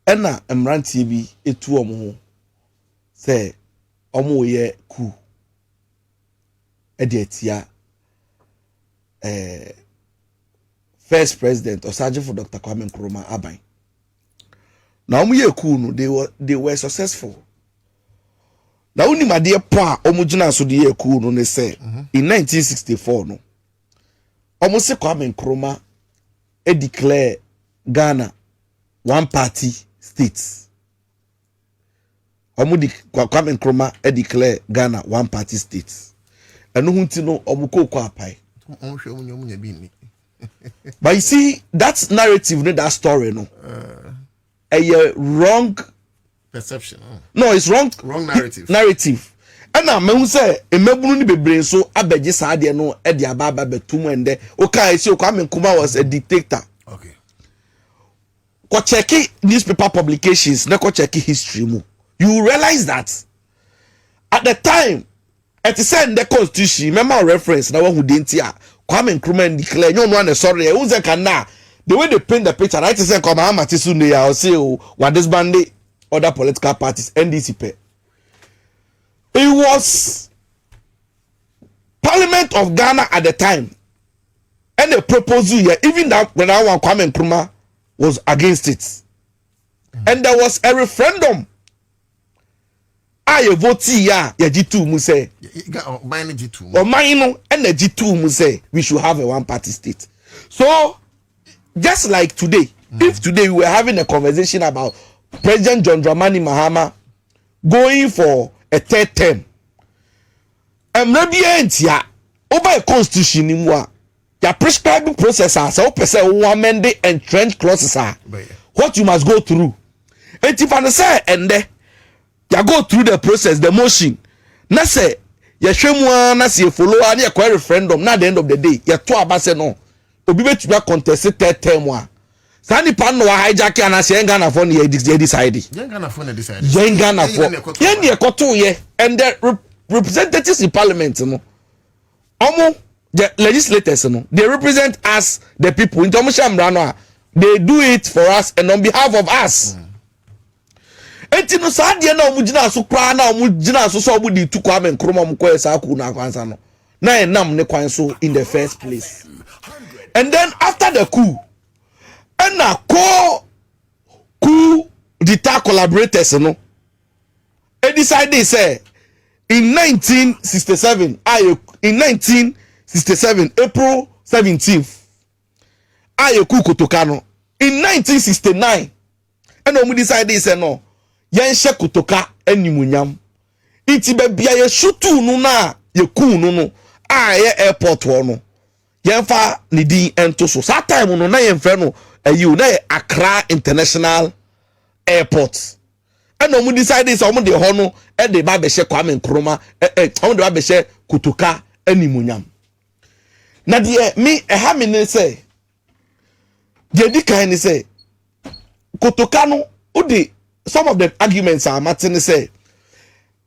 [SPEAKER 6] ena emrantie bi etu omo say omo ye ku edetia first president Osaje for Dr. Kwame Nkrumah aban na omo ye ku no they were successful na uni made po a omo gina so de ye ku no ne say in 1964 no omo se Kwame Nkrumah declare Ghana one party states. Omudi Kwame Nkrumah declare Ghana one party states. And hunti no omuko kwa pai. But you see that narrative, that story, no, a wrong
[SPEAKER 4] perception.
[SPEAKER 6] No, it's wrong.
[SPEAKER 4] Wrong narrative.
[SPEAKER 6] Narrative. And now me say e mebunu ni bebre so abeje saade no e de ababa betum ende. Okay, see Kwame Nkrumah was a dictator.
[SPEAKER 4] Okay.
[SPEAKER 6] Go check newspaper publications, na go check history mu. You realize that at the time at the constitution, remember reference na who didn't here. Kwame Nkrumah declare no one sorry. Who's the kana? The way they paint the picture, right? Say Kwame Matisunde ya say what this bande other political parties NDC pay. It was Parliament of Ghana at the time, and the proposal here, even that when I want Kwame Nkrumah was against it, and there was a referendum. I vote ya G2 mu say
[SPEAKER 4] mine G2
[SPEAKER 6] or mine and the G2 mu say we should have a one party state. So just like today, if today we were having a conversation about President John Dramani Mahama going for a third term, maybe ya over a constitution in wa ya prescribing process as a person who amend the entrenched clauses are what you must go through. And if I say and ya go through the process, the motion. Na say ya hwemu na say follow and ya kwa referendum na at the end of the day ya to abase no obi betu ya contest third term wa sani pan no hijack and say Ghana for na decide
[SPEAKER 4] Ghana for na decide
[SPEAKER 6] Ghana for yen ye koto ye and the representatives in parliament no omo the legislators no they represent us the people in tomushamra no they do it for us and on behalf of us. Enti no saade na omugina so kra na omugina so so obudi tu Kwame Nkrumah mko esa ku na kwansa no na enam ne kwan so in the first place. And then after the coup and na coup dita collaborators no e decide they say in 1967 April 17th aye ku kotoka no in 1969 and we decide they say no yen hye kotoka animunyam iti be bia ye shutu no na ye ku no aye airport wo no yen fa ne din ento so that time no na yen frɛ no ayi na Accra International Airport. And no decide this omo de ho no e de ba be hye Kwame Nkrumah omo de ba be hye kotoka animunyam. Na de me ha me ne say de di kan ne say kotoka no udi some of the arguments are Martin say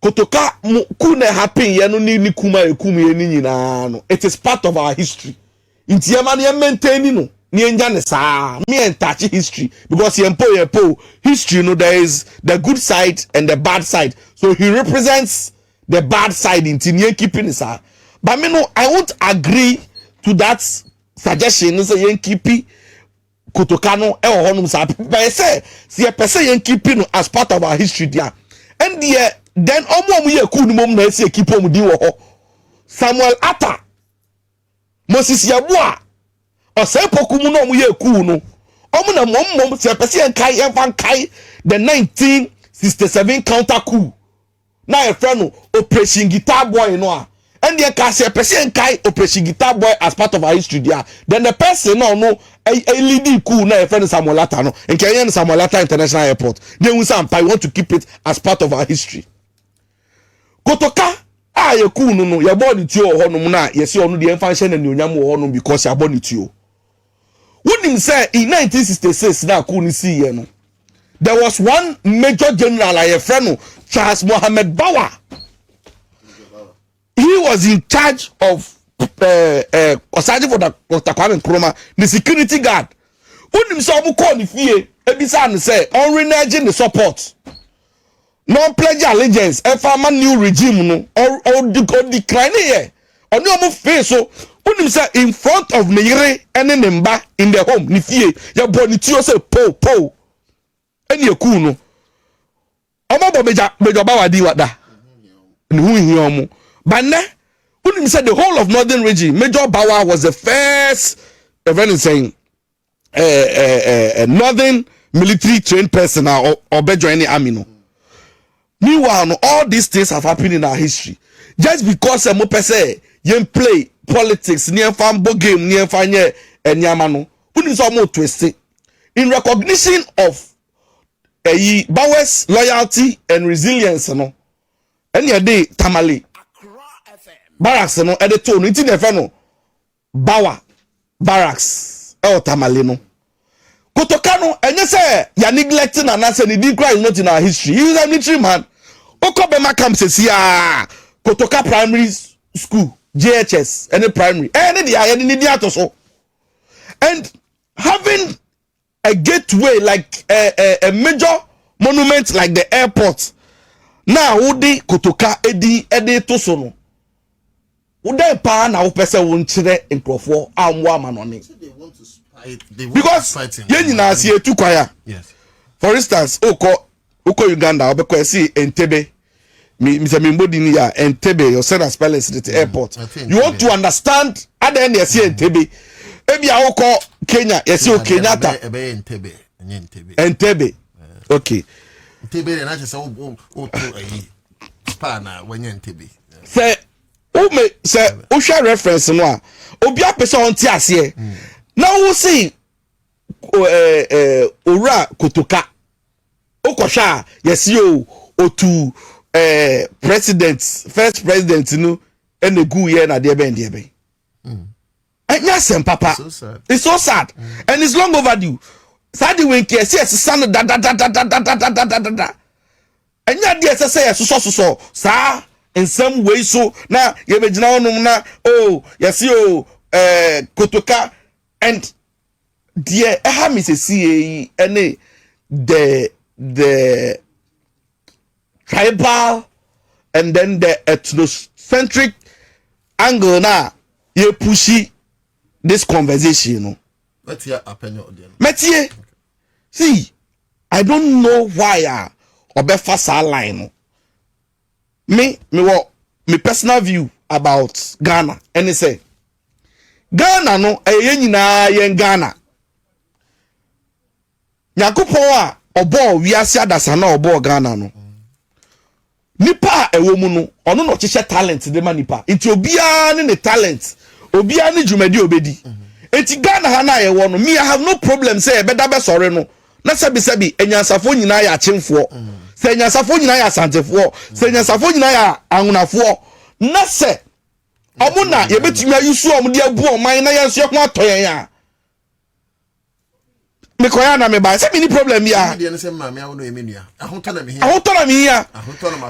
[SPEAKER 6] kotoka ku na happen ye no ni kuma ekum ye ni nyina no it is part of our history. Nti e ma ne maintain no ni enja ne saa me en touch history because yempo history no there is the good side and the bad side, so he represents the bad side in ni keeping it saa. But me no I won't agree to that suggestion no say yen keep kotoka no e ho no saa but say si e pese yen keep no as part of our history there and then omo ye ku no mom na say keep omo din wo ho Samuel Atta Moses Yabua osai pokumu no mu ye ku no omu na mom se pese en kai the 1967 counter coup na e friend no Operation Guitar Boy no a and the ka se pese en kai Operation Guitar Boy as part of our history there then the person no a leading coup na e friend Samuel Atta no en Kenya Samuel Atta International Airport they want to keep it as part of our history. Kotoka ye ku no ye body tio ho no na ye se onu de function na nyonyam ho no because ya body tio. Wouldn't say in 1966 na ku ni see no there was one major general a friend Charles Mohammed Bawa. He was in charge of Osaji for the Kwame Nkrumah the security guard. Wouldn't say obu call ni fie ebisa no say on reneging the support no pledge allegiance e farmer new regime no or decline here oni omo face so unim say in front of Neyere and Nemba in the home ni fie ya boni tio say po eni eku no omo bo meja Bawa di wada ni hu hi omo but na unim say the whole of northern region Major Bawa was the first event saying northern military trained person or be join the army no. Meanwhile, no, all these things have happened in our history. Just because a person yen play politics, near fan bo game, near fan ye and yamano, who is almost twisted. In recognition of Bawa's loyalty and resilience, no, and your day Tamale Barracks, no, at the tone, it's in the feno Bawa Barracks, El Tamale, no. Kotokano, and you say you're neglecting and answer the decry is not in our history. He is a military man. Kwabena comes says yeah, Kotoka Primary School, JHS, any primary, any so. And having a gateway like a major monument like the airport. Now udi Kotoka edi tosono. Uda pa na upese wonchire nkrofo amwa manone. Because yen na see etu kwaya.
[SPEAKER 4] Yes.
[SPEAKER 6] For instance, Uko Uganda, obeko see Entebbe. Mr. Mimbodi ni ya Entebbe, your son as palace at the airport. You want to understand at the end you see Entebbe. Ebi a uko Kenya, you see Kenyatta. Entebbe. Okay.
[SPEAKER 4] Entebbe na just pana when Entebbe.
[SPEAKER 6] Say o share reference no obi apese on ti ase. Now we see ora Kotoka okosha yes yo otu first president no enegu ye na de ben enya papa so sad. It's so sad and it's long overdue. Sadi when ke yes san da enya de say so sa in some way so na ye be gina onum na oh yes yo Kotoka and dear me say see any the tribal and then the ethnocentric angle na ye pushy this conversation, you know.
[SPEAKER 4] Let's hear opinion.
[SPEAKER 6] Metier, see, I don't know why obefa sa line. me personal view about Ghana and say Ghana no nyina yen Ghana Nyankopon a obo wiase adasa na obo Ghana no nipa ewo mu no ono no chehye talent de ma nipa nti obia ne talent obia ne dwumadi obedi enti Ghana ha na ye wo no me I have no problem say e beda be sore no na sabi enyansafo nyina ya chemfo se enyansafo nyina ya santefo se enyansafo nyina ya anwunafo na se omo na ye betumi ayusu omo de abu oman na yenso ho atoyen ya me koya na me ba se me ni problem ya
[SPEAKER 4] de ne se ma me awono emenua ahoto na me
[SPEAKER 6] ya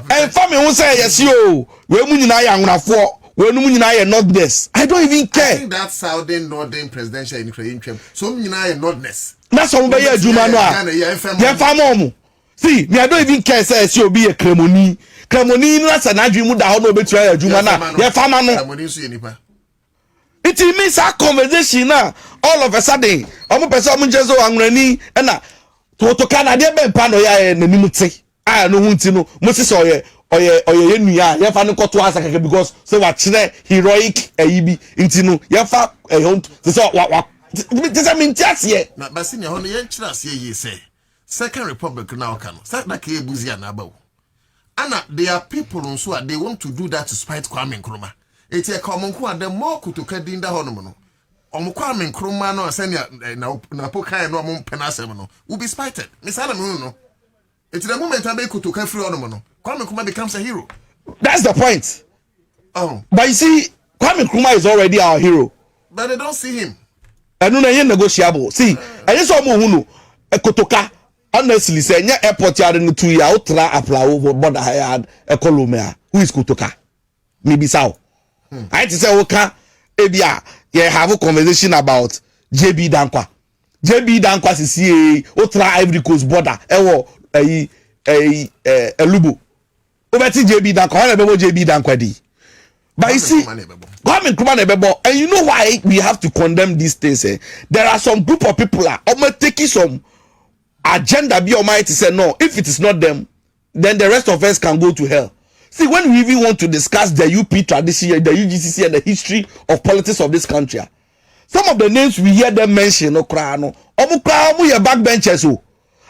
[SPEAKER 6] en fa me hu se yesi o we mu nyina ya anwunafo we nu mu nyina ya nordness I don't even care.
[SPEAKER 4] I think that northern presidential in Ukraine so mu nyina ya nordness
[SPEAKER 6] that's some be adwuma no a ye fa mo see me I don't even care say yesi obi ye kremoni na sa na adwi mu da ho na obetu ya adwuma na ye fa ma no
[SPEAKER 4] kremoni so ye nipa.
[SPEAKER 6] It means our conversation now all of a sudden omo person omo njezo anwrani na to Canada be mpa no ya nanim te a no hunti no mo se oye nua ye fa no koto asa keke because say wa kire heroic ayibi nti no ye fa so wa this mean just here
[SPEAKER 4] na basi ne ho no ye kire ase ye say second republic now can say na ke ebuzi na abawo ana there are people also they want to do that to spite Kwame Nkrumah. It's a common one. The more kutuka dinda honomono. Kwame Nkrumah no send na poka no mum penasem will be spited. Misala no. It's the moment I make kutuka free honomono. Kwame Nkrumah becomes a hero.
[SPEAKER 6] That's the point.
[SPEAKER 4] Oh.
[SPEAKER 6] But you see, Kwame Nkrumah is already our hero.
[SPEAKER 4] But they don't see him.
[SPEAKER 6] And no negotiable. See, I just saw hunu kutuka. Honestly, say nya airport yard in 2 years outra apply over border had a column. Who is kutuka? Maybe sao. I to say okay ebia you have a conversation about JB Dankwa is outra Ivory Coast border ewo elubo obeti JB Dankwa na bebo JB Dankwa di but you see Kwame Nkrumah na bebo and you know why we have to condemn these things there are some group of people taking some agenda be almighty say no if it is not them then the rest of us can go to hell. See, when we even want to discuss the UP tradition, the UGCC, and the history of politics of this country, some of the names we hear them mention, no crano, backbenchers.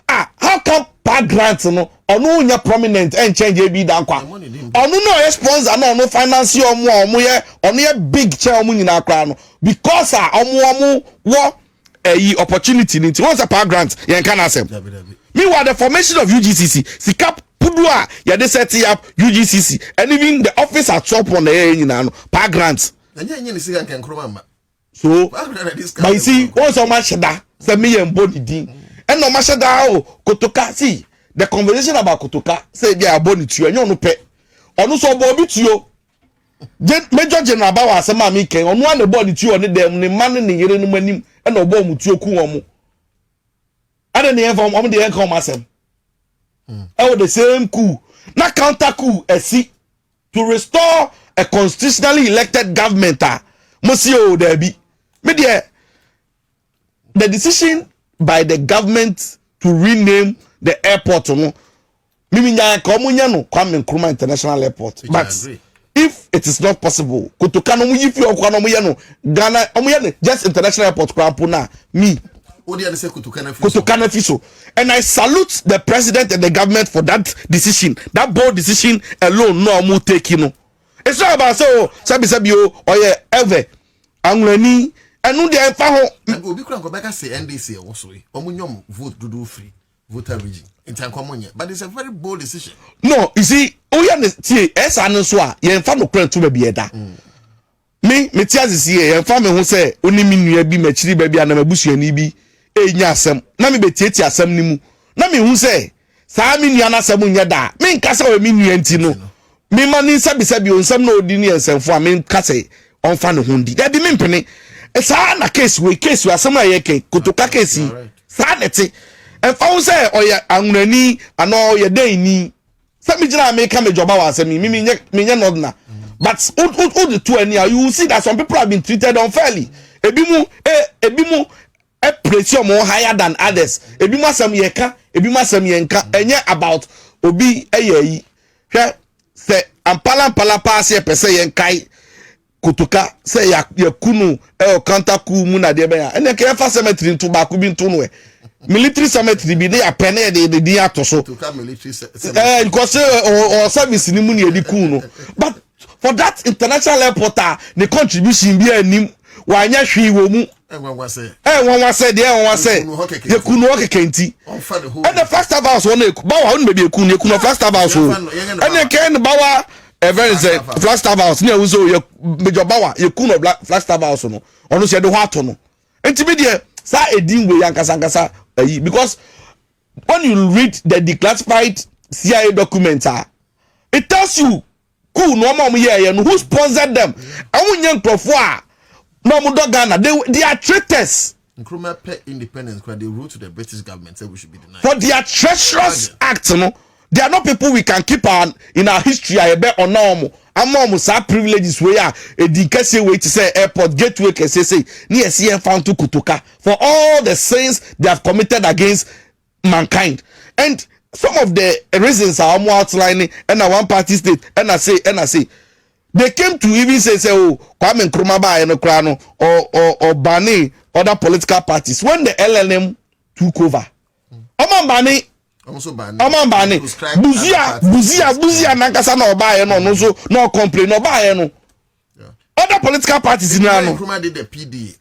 [SPEAKER 6] How come Park Grants, no, or no, prominent and change AB Dankwa, or no sponsor, no finance, or more, big chair in our crown, because war a opportunity. Once a Park Grant, meanwhile, the formation of UGCC, SICAP. Pudua ya de set up UGCC and even the office at top on the air per grants. So but you see also mashada say me and body din and no mashada kotoka see the conversation about kotoka say they are body to you no pe onu so Bobie to you Major General Bawa asema mi ken onu an body to you on them ne man ne yere no manim and obo mu tuo ku omo ade ne inform omo de come asem the same coup, not counter coup, to restore a constitutionally elected government. Monsieur Debi, media, the decision by the government to rename the airport, Kwame Nkrumah International Airport. But if it is not possible, Ghana, just international airport, me. And I salute the president and the government for that decision. That bold decision alone, no more taking. It's not about so Sabio or ever. Anglani and no de faho.
[SPEAKER 4] Obi kura nkobeka say NDC also. Omunyom vote do free voter region. But it's a very bold decision.
[SPEAKER 6] No, you see, SNSWA, Yenfa no kura to be eda. Me tiazi see Yenfa me who say only me nua bi machiri ba bi anamabusuani bi. Enya asem na me betieti asem ni mu na me hu se saa me nua na asem nya da me nkasa we me nua nti no me mani sabi onsem na odi ni ensemfo a me nkasa onfa ne hundi da bi me mpene saa na case we asem a yeke kotoka case saa neti enfa hu se oya anwurani ana oya dan ni sa me gina me ka me joba wa asem me nya not na but all the two and you see that some people have been treated unfairly ebimu a pressure more higher than others. Ebi masam yenka, ebi masam yenka. Enye about obi eyeyi. Say ampala pass ye pese yen kai Kutuka say ya kunu counter ku mu na de be ya ene ke fa cemetery nto ba ku bi nto no military cemetery bi ne apene de di atoso
[SPEAKER 4] Kutuka military cemetery
[SPEAKER 6] because or service ni mu ne edi ku no but for that international airport the contribution bi anim wa anya hwi wo mu
[SPEAKER 4] one was say
[SPEAKER 6] the kunu okekenti and the first house one bawa on be kunu first house and ken bawa very first house near uzo ye major bawa ye kunu first house no ono se de ho ato no enti be there sa edin we yankasa because when you read the declassified CIA document it tells you who no mom here who sponsored them awunye nkrofo no Ghana, they are traitors.
[SPEAKER 4] Nkrumah pet independence because they wrote to the British government said we should be denied.
[SPEAKER 6] For their treacherous act, no, they are not people we can keep on in our history. I bet on normal. I'm almost our privileges where a decay way to say airport gateway can say near CM found to Kutuka for all the sins they have committed against mankind. And some of the reasons are more outlining and a one party state and I say. They came to even say oh Kwame Nkrumah ba no kra no or banning other political parties when the LNM took over. Oman banning Buzia nankasa na oba no so no complain no ba no. Other political parties in no.
[SPEAKER 4] Nkrumah did the PDA.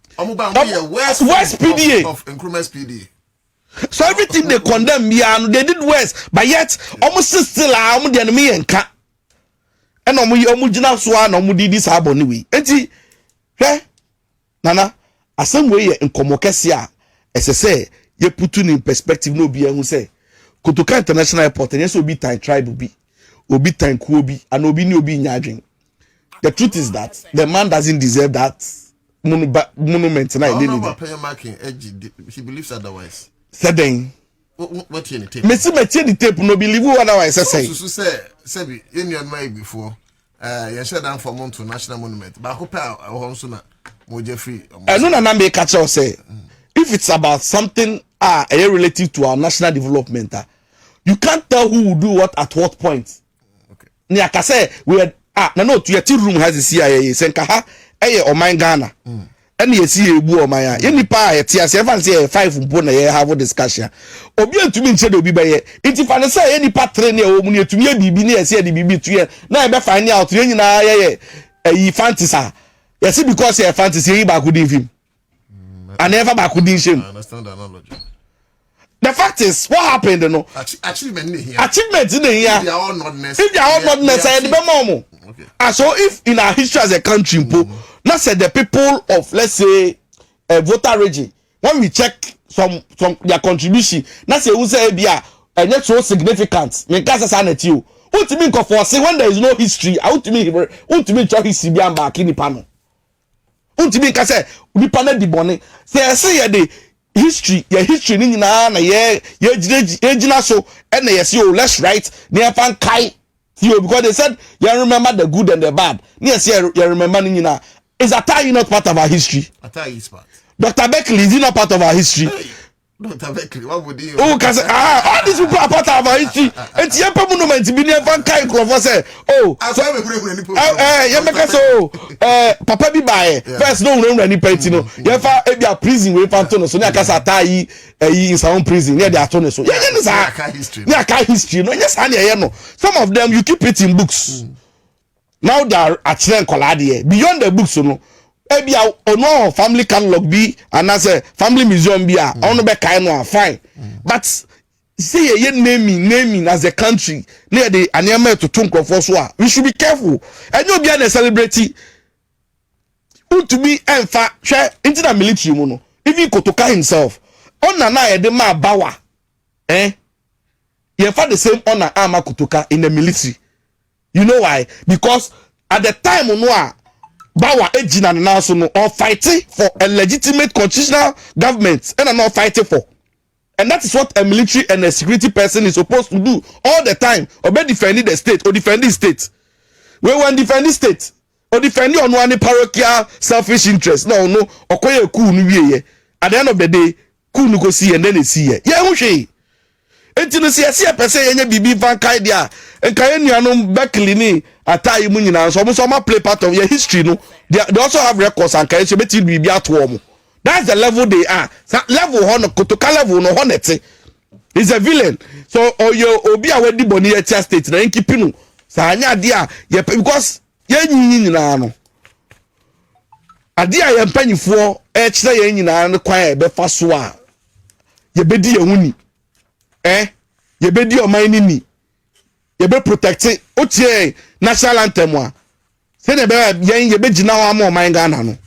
[SPEAKER 6] West PDA
[SPEAKER 4] of Nkrumah's PDA.
[SPEAKER 6] So everything they condemn me and they did worse, but yet almost still am the enemy enka. And omujina so na omudidi sabo ni we enti nana asem we ye nkomokese a esese ye putu ni perspective no bi ehun say Kutuka International Airport and yes obi time tribe obi time ku obi and obi ni obi nyadwen. The truth is that the man doesn't deserve that monument na
[SPEAKER 4] he believes otherwise.
[SPEAKER 6] Said then
[SPEAKER 4] what here the tape?
[SPEAKER 6] Messi the tape no believe otherwise say.
[SPEAKER 4] Say in your mind before you shut down for month to national monument. But I hope I na moje free.
[SPEAKER 6] No na make catch us say if it's about something relative to our national development, you can't tell who will do what at what point.
[SPEAKER 4] Okay.
[SPEAKER 6] Ni akase we no to your room has the CIA senka ha o man Ghana. And you see a boo my any pa etias ever say 5 mpo na ye have discussion obi antumi nche de obi baye enti fa ne say any part train e o mu ne atumi bibi ne ye de bibi tu ye na e be find out ye nyina ye yi fantasy yes because ye fantasy ye ba kudin film and never ba kudin shame.
[SPEAKER 4] I understand the analogy.
[SPEAKER 6] The fact is what happened no
[SPEAKER 4] achievement in here
[SPEAKER 6] if
[SPEAKER 4] they are all not
[SPEAKER 6] necessary be more.
[SPEAKER 4] Okay.
[SPEAKER 6] And so if in our history as a country now say the people of let's say a voter region when we check some their contribution now say who say bia and yet so significant me can say na ti o what mean for say when there is no history what mean cho history bia back in pano what mean can say we panel di bone say the history ni nyina na ye gina so and na say oh let's write near fan kai because they said you remember the good and the bad yes you remember nyina. Is Atai not part of our history?
[SPEAKER 4] Atai is part.
[SPEAKER 6] Dr. Beckley is he not part of our history?
[SPEAKER 4] Hey, Dr. Beckley, what would you?
[SPEAKER 6] Oh, because all these people are part of our history. It's your monument to be near Van Kai say, oh, Papa be by first no any pentino. Yefa ebia prison we fantono so na kasa Atai in some prison near the atono so. Yeah,
[SPEAKER 4] history.
[SPEAKER 6] Yeah, history. No, yes, no. Some of them you keep it in books. Now they are at Kolade beyond the books, no. Maybe no family catalog be and as a family museum be on the back fine. But see ye naming as a country near the Anyama to Tunko for we should be careful. And you'll be a celebrity who to be and share into the military mono. Even Kutuka himself on na the ma bawa you find the same honor Ama Kutuka in the military. You know why? Because at the time Unwa Bawa Ejina Nasono or fighting for a legitimate constitutional government and are not fighting for. And that is what a military and a security person is supposed to do all the time. Or be defending the state or defending state. We want defending state or defending on one parochial selfish interest. No, okoye ku nu wie. At the end of the day, ku nu go see and then they see ye. Yeah, who enti no se a person yenye bibi van kai dia enka enuanom Beckley ni atai mu nyina so mo play part of your history no they also have records and can say beti bi ato mo. That's the level they are. Level hono kotoka level no honete. He's a villain. So obi a wedi boni etia state na nkipinu sa anya dia because ye nyina no ade a ye mpanyifo e kire ye nyina no kwan e be fa so a ye bedi ye huni ye bedi oman ni ye be protect otie national anthem a se ne be ye be gina wa ma oman Ghana no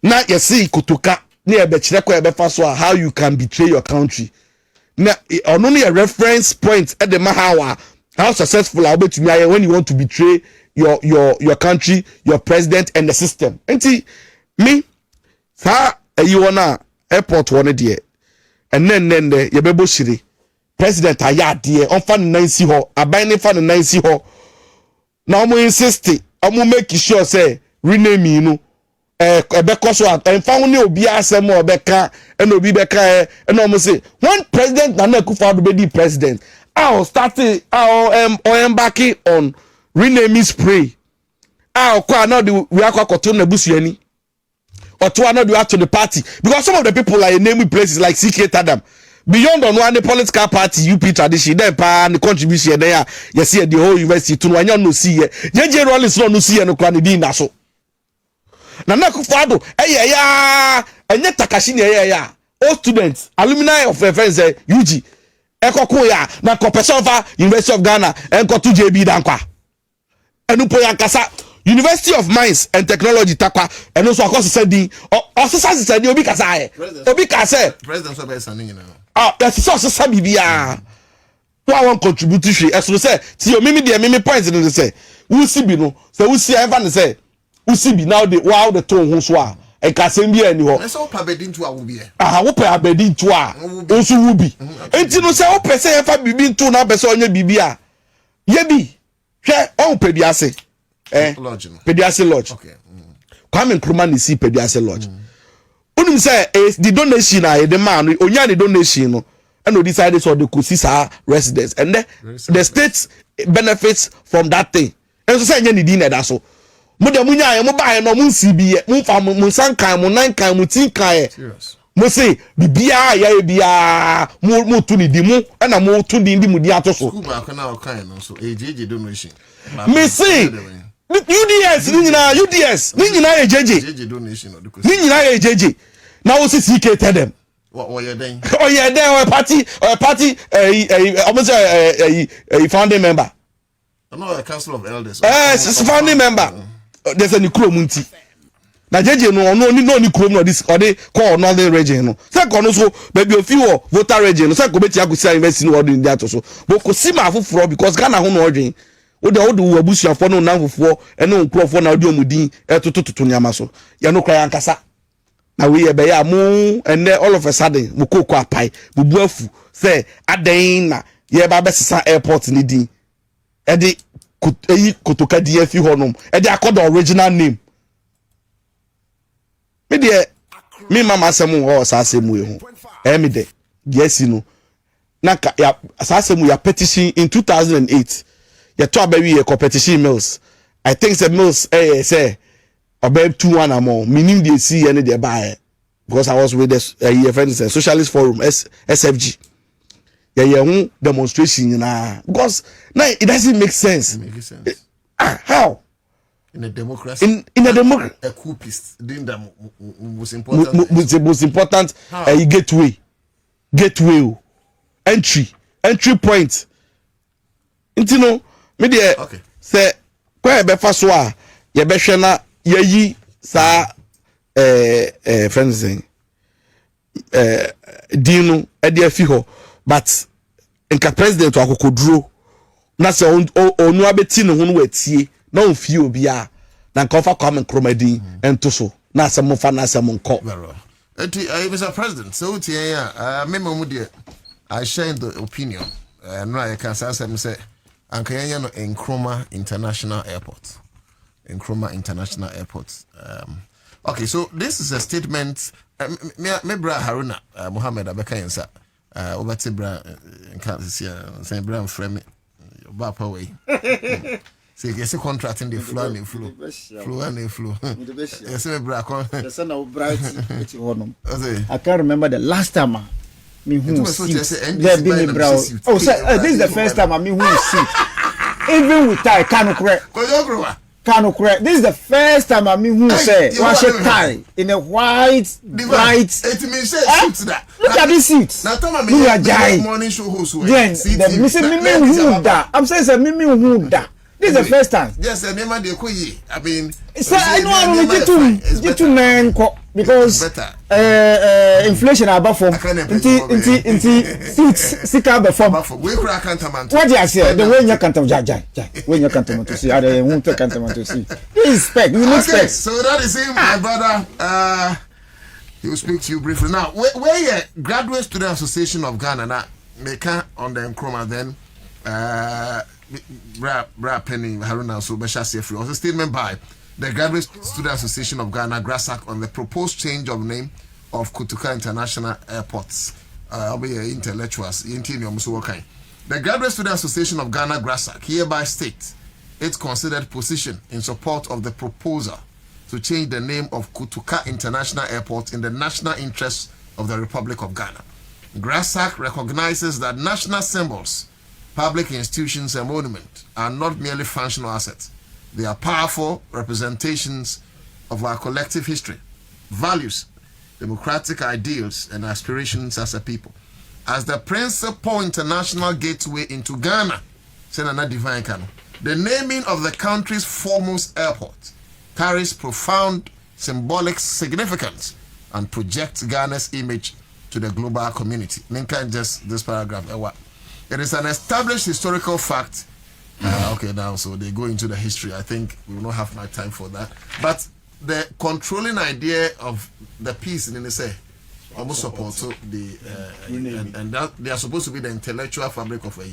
[SPEAKER 6] na ye see kutuka na ye be kire kwa ye be fa so a how you can betray your country na ono no reference point at the mahawa how successful are betumi aye when you want to betray your country, your president and the system. Enti me sa you wanna airport one there and then the yebebo shiri president aya there on fan nancy ho aban fan nancy ho na omo insist omo make sure say rename you know ebeko so and fan ni obi asem obeka and obi beka and omo say when president Nana Akufo-Addo be the president I'll start embarking on rename spray. Kwa now we are to na busuani. Or to another to the party. Because some of the people are naming places like CK Tadam. Beyond on one the political party UP tradition, then pa the contribution there. You see the whole university to no see it. JJ Rollins no see no kwani na so. Nana Akufo-Addo enya Takashi ya. All students, alumni of friends UG. Ekoko ya na Kopesova University of Ghana enko 2JB dankwa. Enu po yankasa University of Mines and Technology takwa enu so akoso sedi osesa sedi obi kasa e obi kasa
[SPEAKER 4] president so be sanin na
[SPEAKER 6] yes so osesa bibia won contribute hwe eso say ti o mimi de mimi point no say wusi bi no say wusi ever no say wusi bi now the wow the tone ho so a ekasem bi ani ho
[SPEAKER 4] so pa bedi ntu a wo bi e
[SPEAKER 6] wo pa abedi ntu a osu wo bi enti no say wo pese efa bibi ntu na pese onye bibi a ye bi hwe on pediase Pediase Lodge.
[SPEAKER 4] Okay.
[SPEAKER 6] Kwame Nkrumah ni si Pediase Lodge. Unim say the donation the man onya the donation no and decided so the kusisa residents and the state benefits from that thing. And so say nya ni di na da so. Mo de munya mo ba no mo si bi mo fa mo sankan mo nankan mo tinkan
[SPEAKER 4] Serious.
[SPEAKER 6] Mo say bibia ya bia mo tu ni di mo na mo tu di mu di atoso.
[SPEAKER 4] School ba kana o kan no so AJJ donation.
[SPEAKER 6] Me say UDS ni nyina AJJ
[SPEAKER 4] donation no because
[SPEAKER 6] ni nyina AJJ na wo si CK tell them
[SPEAKER 4] what you den
[SPEAKER 6] party almost a founding member
[SPEAKER 4] no a council of elders
[SPEAKER 6] it's founding member there's a nikromunti na JJ no ni krom no this or they call northern region no say ko no so baby ofi wo voter region no say ko beti agusi university no ordin that so but ko si ma afoforo because Ghana ho no ordin wo de wabusuafo no nanfofo ene nkrofo na odi omudin etotototo nyama so ya no kra yankasa na we be ya mu ene all of a sudden mu kokọ apai bubu afu say adan na ye ba besesa airport ni din e de kotoka di afi honom e de akọ the original name me de me mama asem ho asasemu ho me de yes no na ya asasemu ya petition in 2008 ya to abawi competition mills I think the mills say about 2-1 or more meaning they see any they buy because I was with the friends socialist forum SFG yeah demonstration because now it doesn't make sense. How
[SPEAKER 4] in a democracy
[SPEAKER 6] in a democracy
[SPEAKER 4] a coupist doing the most important
[SPEAKER 6] gateway entry point you know me dey say kwa be fa so a ye be hwe na yayi sa friends dinu e dey afi ho but nka president akokoduro na se onu abeti ne ho no watie na onfie obi a na nka fa Kwame Nkrumah din ento so na asem fa na asem nko
[SPEAKER 4] enti Mr. President so tie ya me mu dey I share the opinion no I can say say Ankayanya no Nkrumah International Airport. Okay, so this is a statement. Mebra Haruna Muhammad Abeka Ansah. Obati bra nka sia say bra frame bapa way. say yes contracting the flow and the flow and the flow yes me bra kon
[SPEAKER 7] yes na bright it honum I can't remember the last time me who there be me bra oh sir this is the first time me who see even with tie can correct this is the first time I mean who say wash a tie in a white bright
[SPEAKER 4] it means suit that
[SPEAKER 7] look at this suit
[SPEAKER 4] now tell me the morning show host
[SPEAKER 7] then the missing me who that I'm saying say me who that this is the first time
[SPEAKER 4] yes the name they call ye I mean
[SPEAKER 7] so I know I'm get to man because inflation above from inti suits sika above from
[SPEAKER 4] we crack cantaman
[SPEAKER 7] what you say the way you cantam jai when you cantam to see I won't take cantam to see respect you need respect
[SPEAKER 4] so that is him my brother he will speak to you briefly now where your graduate student association of Ghana now make on the Nkrumah then Bra Penny Haruna so Besha Sefri was a statement by the Graduate Student Association of Ghana GRASAC on the proposed change of name of Kutuka International Airports. Intellectuals the Graduate Student Association of Ghana GRASAC hereby states its considered position in support of the proposal to change the name of Kutuka International Airport in the national interest of the Republic of Ghana. GRASAC recognizes that national symbols, public institutions and monuments are not merely functional assets. They are powerful representations of our collective history, values, democratic ideals, and aspirations as a people. As the principal international gateway into Ghana, the naming of the country's foremost airport carries profound symbolic significance and projects Ghana's image to the global community. Ninka just this paragraph. It is an established historical fact. Okay, now, so they go into the history. I think we will not have my time for that. But the controlling idea of the piece in the say, almost support the and that they are supposed to be the intellectual fabric of a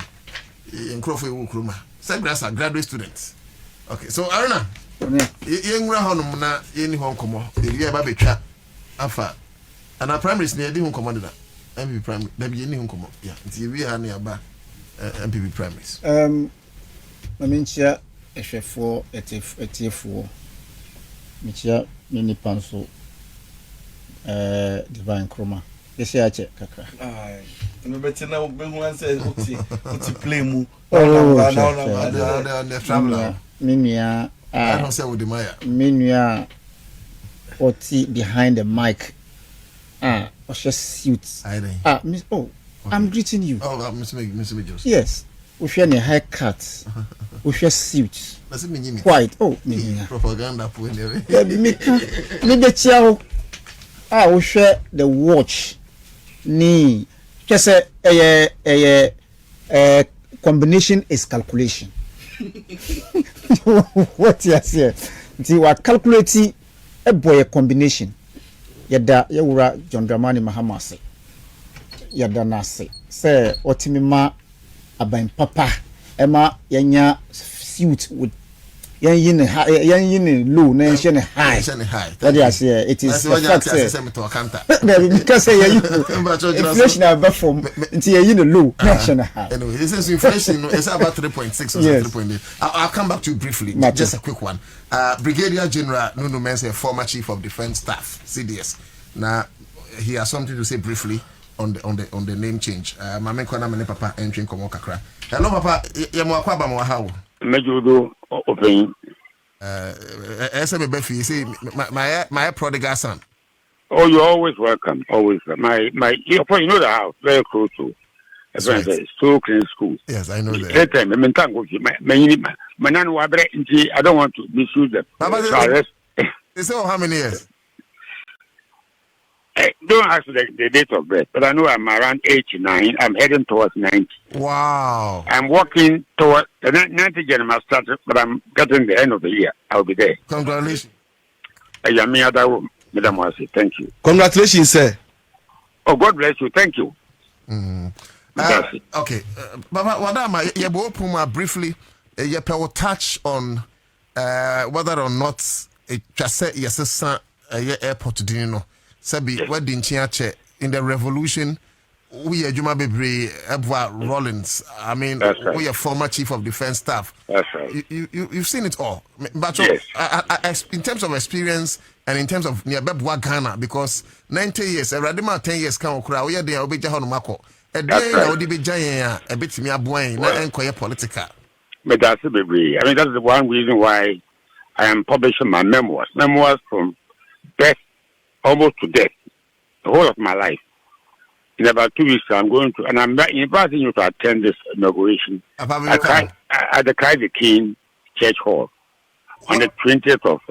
[SPEAKER 4] Nkrumah. Several are graduate students. Okay, so Aruna, yengra honum na yeni hon komo. Ebi eba betwa afa. And our primary is near the hon komo da. MPP primary. There be yeni hon komo. Yeah, nti we ha na aba MPP primaries.
[SPEAKER 7] Maminchia ehwefo etiefo. Michia mini panso divine Nkrumah. Yesi ache kakra.
[SPEAKER 6] No better now be one say uti play mu.
[SPEAKER 7] The traveler. Minia
[SPEAKER 4] I don't say with the Maya.
[SPEAKER 7] Minia oti behind the mic. Or just suits. Miss I'm greeting you.
[SPEAKER 4] Oh, Miss Joseph.
[SPEAKER 7] Yes. We share a haircut. We share suits. Quite. Oh,
[SPEAKER 4] propaganda.
[SPEAKER 7] Me chow. We share the watch. Ni. Just a combination is calculation. What you say? You are calculating a boy a combination. Yada yawura John Dramani Mahama say. Yada nase. Say otimima aban papa ema yanya suit with yan low na yan high that is it is the fact because inflation above from until yin low na high
[SPEAKER 4] anyway this is inflation it's about 3.6 or 3.8 I'll come back to you briefly just a quick one. Brigadier General Nunu Mensah, former Chief of Defence Staff CDS, now he has something to say briefly on the name change. Mame kwana mane papa entering komo kakra. Hello papa, ye mo akwa ba mo ha wo.
[SPEAKER 8] Mejudo open.
[SPEAKER 4] Ese me befi say my prodigal son.
[SPEAKER 8] Oh, you're always welcome. Always. My you know the house very close to so clean school.
[SPEAKER 4] Yes, I know that.
[SPEAKER 8] That time my nan wabre nti I don't want to misuse them.
[SPEAKER 4] They say how many years?
[SPEAKER 8] Don't ask the date of birth, but I know I'm around 89. I'm heading towards 90.
[SPEAKER 4] Wow.
[SPEAKER 8] I'm walking towards the 90 January started, but I'm getting the end of the year. I'll be there.
[SPEAKER 4] Congratulations.
[SPEAKER 8] Madam Wasi, thank you.
[SPEAKER 6] Congratulations, sir.
[SPEAKER 8] Oh, God bless you. Thank you.
[SPEAKER 4] Okay. Baba Wadama, you will briefly, you will touch on whether or not it just said yes, airport, do you know? Sabi, what didn't you in the revolution? we are Juma Bebre, Ebwa Rollins. I mean,
[SPEAKER 8] Right.
[SPEAKER 4] we are former chief of defense staff.
[SPEAKER 8] That's right.
[SPEAKER 4] You've seen it all. But
[SPEAKER 8] Yes.
[SPEAKER 4] in terms of experience and in terms of Bebwa Ghana, because 90 years, Radima 10 years, can okra, we are there, Obeja Honumako. A day now, the Bijaya, a bit me a boy, not enquire political.
[SPEAKER 8] But that's the baby. I mean, that's the one reason why I am publishing my memoirs. Memoirs from death, almost to death, the whole of my life. In about 2 weeks, I'm going to, and I'm inviting you to attend this inauguration at the Christ King Church Hall on the 20th of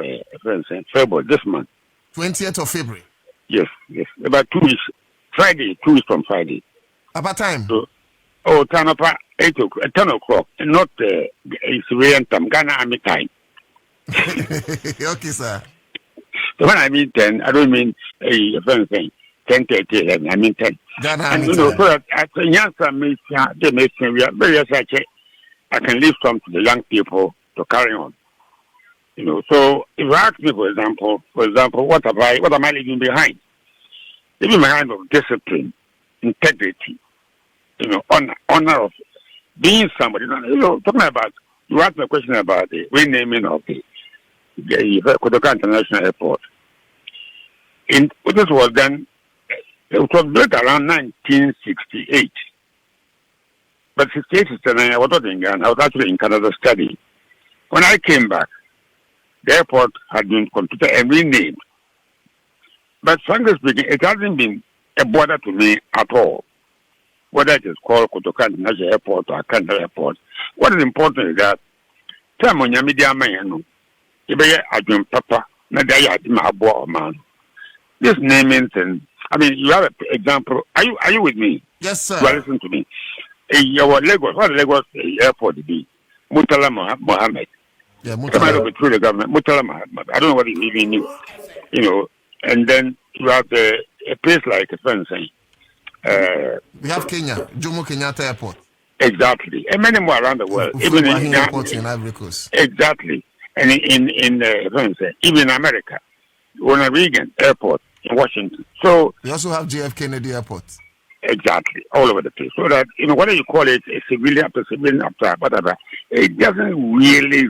[SPEAKER 8] February, this month.
[SPEAKER 4] 20th of February?
[SPEAKER 8] Yes. About 2 weeks. Friday, 2 weeks from Friday.
[SPEAKER 4] About time?
[SPEAKER 8] So, 10 o'clock, not civilian time, Ghana Army time.
[SPEAKER 4] Okay, sir.
[SPEAKER 8] So when I mean 10, I don't mean 10:30, I mean 10. And you know, so that at the Ansah they make we are very excited. I can leave some to the young people to carry on. You know, so if you ask me, for example, what am I leaving behind? Leaving behind of discipline, integrity, you know, honor of being somebody. You know, talking about, you asked me a question about the renaming of the Kotoka International Airport. This was done, it was built around 1968. But 68, 69, I was not in Ghana. I was actually in Canada studying. When I came back, the airport had been completed and renamed. But frankly speaking, it hasn't been a bother to me at all, whether it is called Kotoka International Airport or Canada Airport. What is important is that time on your media man, Papa, this naming thing. I mean, you have an example. Are you with me?
[SPEAKER 4] Yes, sir.
[SPEAKER 8] You are listening to me. Your Lagos, what Lagos airport be? Murtala Mohammed.
[SPEAKER 4] Yeah,
[SPEAKER 8] Murtala. Through the government. Murtala Mohammed. I don't know what he even knew. You know, and then you have a place like a friend saying.
[SPEAKER 4] We have Kenya, Jomo Kenyatta Airport.
[SPEAKER 8] Exactly, and many more around the world.
[SPEAKER 4] Even in airports in Ivory Coast.
[SPEAKER 8] Exactly, and in even in America, Ronald Reagan Airport in Washington. So
[SPEAKER 4] we also have JF Kennedy Airport.
[SPEAKER 8] Exactly, all over the place. So that, you know, whether you call it a civilian after whatever, it doesn't really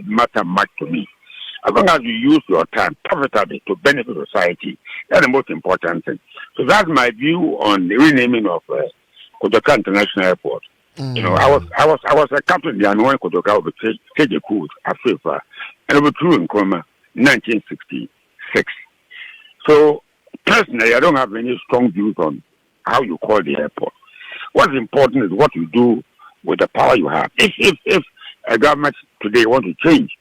[SPEAKER 8] matter much to me. As long as you use your time profitably to benefit society, that's the most important thing. So that's my view on the renaming of Kotoka International Airport. You know, I was a captain there, and when Kotoka over take a cruise Africa, and it was true in Nkrumah, 1966. So personally, I don't have any strong views on how you call the airport. What's important is what you do with the power you have. If a government today want to change,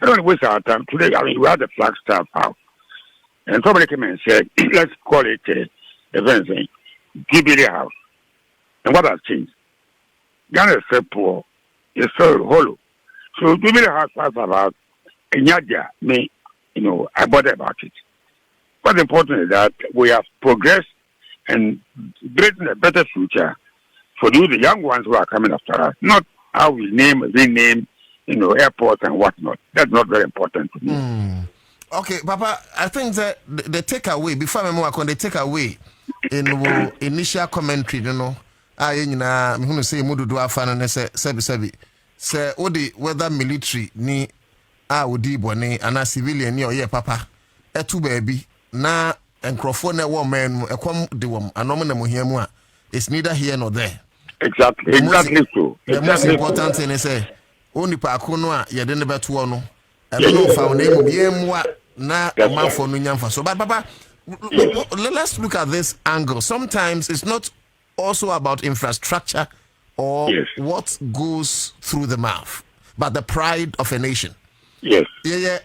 [SPEAKER 8] I don't waste our time. Today, I mean, we have the Flagstaff House. And somebody came and said, let's call it Jubilee House. And what has changed? Ghana is so poor. It's so hollow. So Jubilee House has about a Nyadia, me, you know, I bother about it. What's important is that we have progressed and building a better future for the young ones who are coming after us. Not how we rename, you know, airports and whatnot. That's not very important to me.
[SPEAKER 4] Okay, Papa, I think that the takeaway, before I move on, the takeaway in the initial commentary, you know, I'm going to say, Mudu Afan and say, whether military ni Udi Bone and civilian, yeah, Papa, etu baby, na nkrofo na wo man mu ekom de wom anom na mohiamu a it's neither here nor there.
[SPEAKER 8] Exactly so.
[SPEAKER 4] The most important thing is say oni pa akono a ye de ne beto no e no fa na emu biemwa na manfo no nyamfa so but Papa, let's look at this angle. Sometimes it's not also about infrastructure or what goes through the mouth, but the pride of a nation.
[SPEAKER 8] Yes.
[SPEAKER 4] Yeah.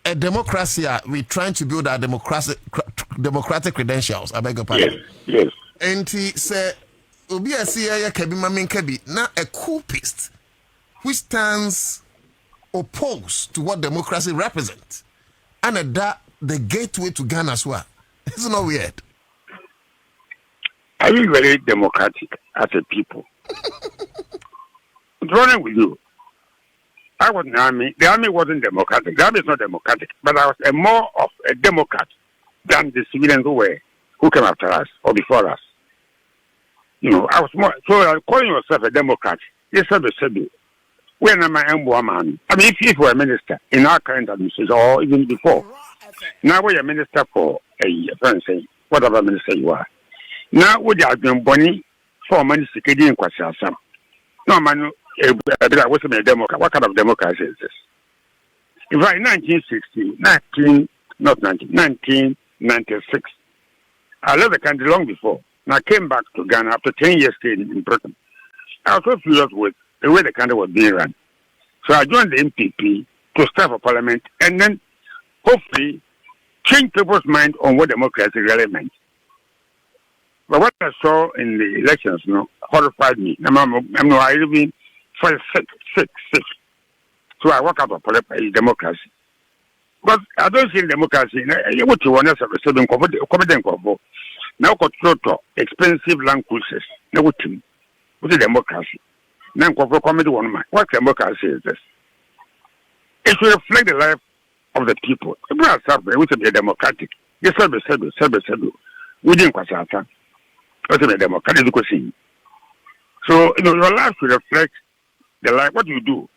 [SPEAKER 4] A democracy, we're trying to build our democratic credentials. I beg your pardon.
[SPEAKER 8] Yes.
[SPEAKER 4] And he said, Obi Asiya Kabi Mamin Kabi, now a coupist which stands opposed to what democracy represents. And that the gateway to Ghana as well. It's not weird.
[SPEAKER 8] Are we very democratic as a people? What's wrong with you? I was in the army. The army wasn't democratic. The army is not democratic. But I was more of a Democrat than the civilians who came after us or before us. I was more so calling yourself a Democrat. Yes, sir, when am I man? I mean, if you were a minister in our current administration or even before, now we're a minister for whatever minister you are. Now we are doing bonny for money security in Kwasiasam. No man, I was a Democrat. What kind of democracy is this? In fact, 1996, I left the country long before. And I came back to Ghana after 10 years staying in Britain. I was so furious with the way the country was being run. So I joined the MPP to start for parliament and then hopefully change people's mind on what democracy really meant. But what I saw in the elections, horrified me. I even felt sick. So I walk out of democracy. But I don't see democracy. What you want to say, competent. Now, expensive land cruises. Now, what is democracy? Now, what democracy is this? It should reflect the life of the people. People are suffering. We should be democratic. Yes, sir. We didn't Kwasiasam. We should be democratic. So, your life should reflect the life. What you do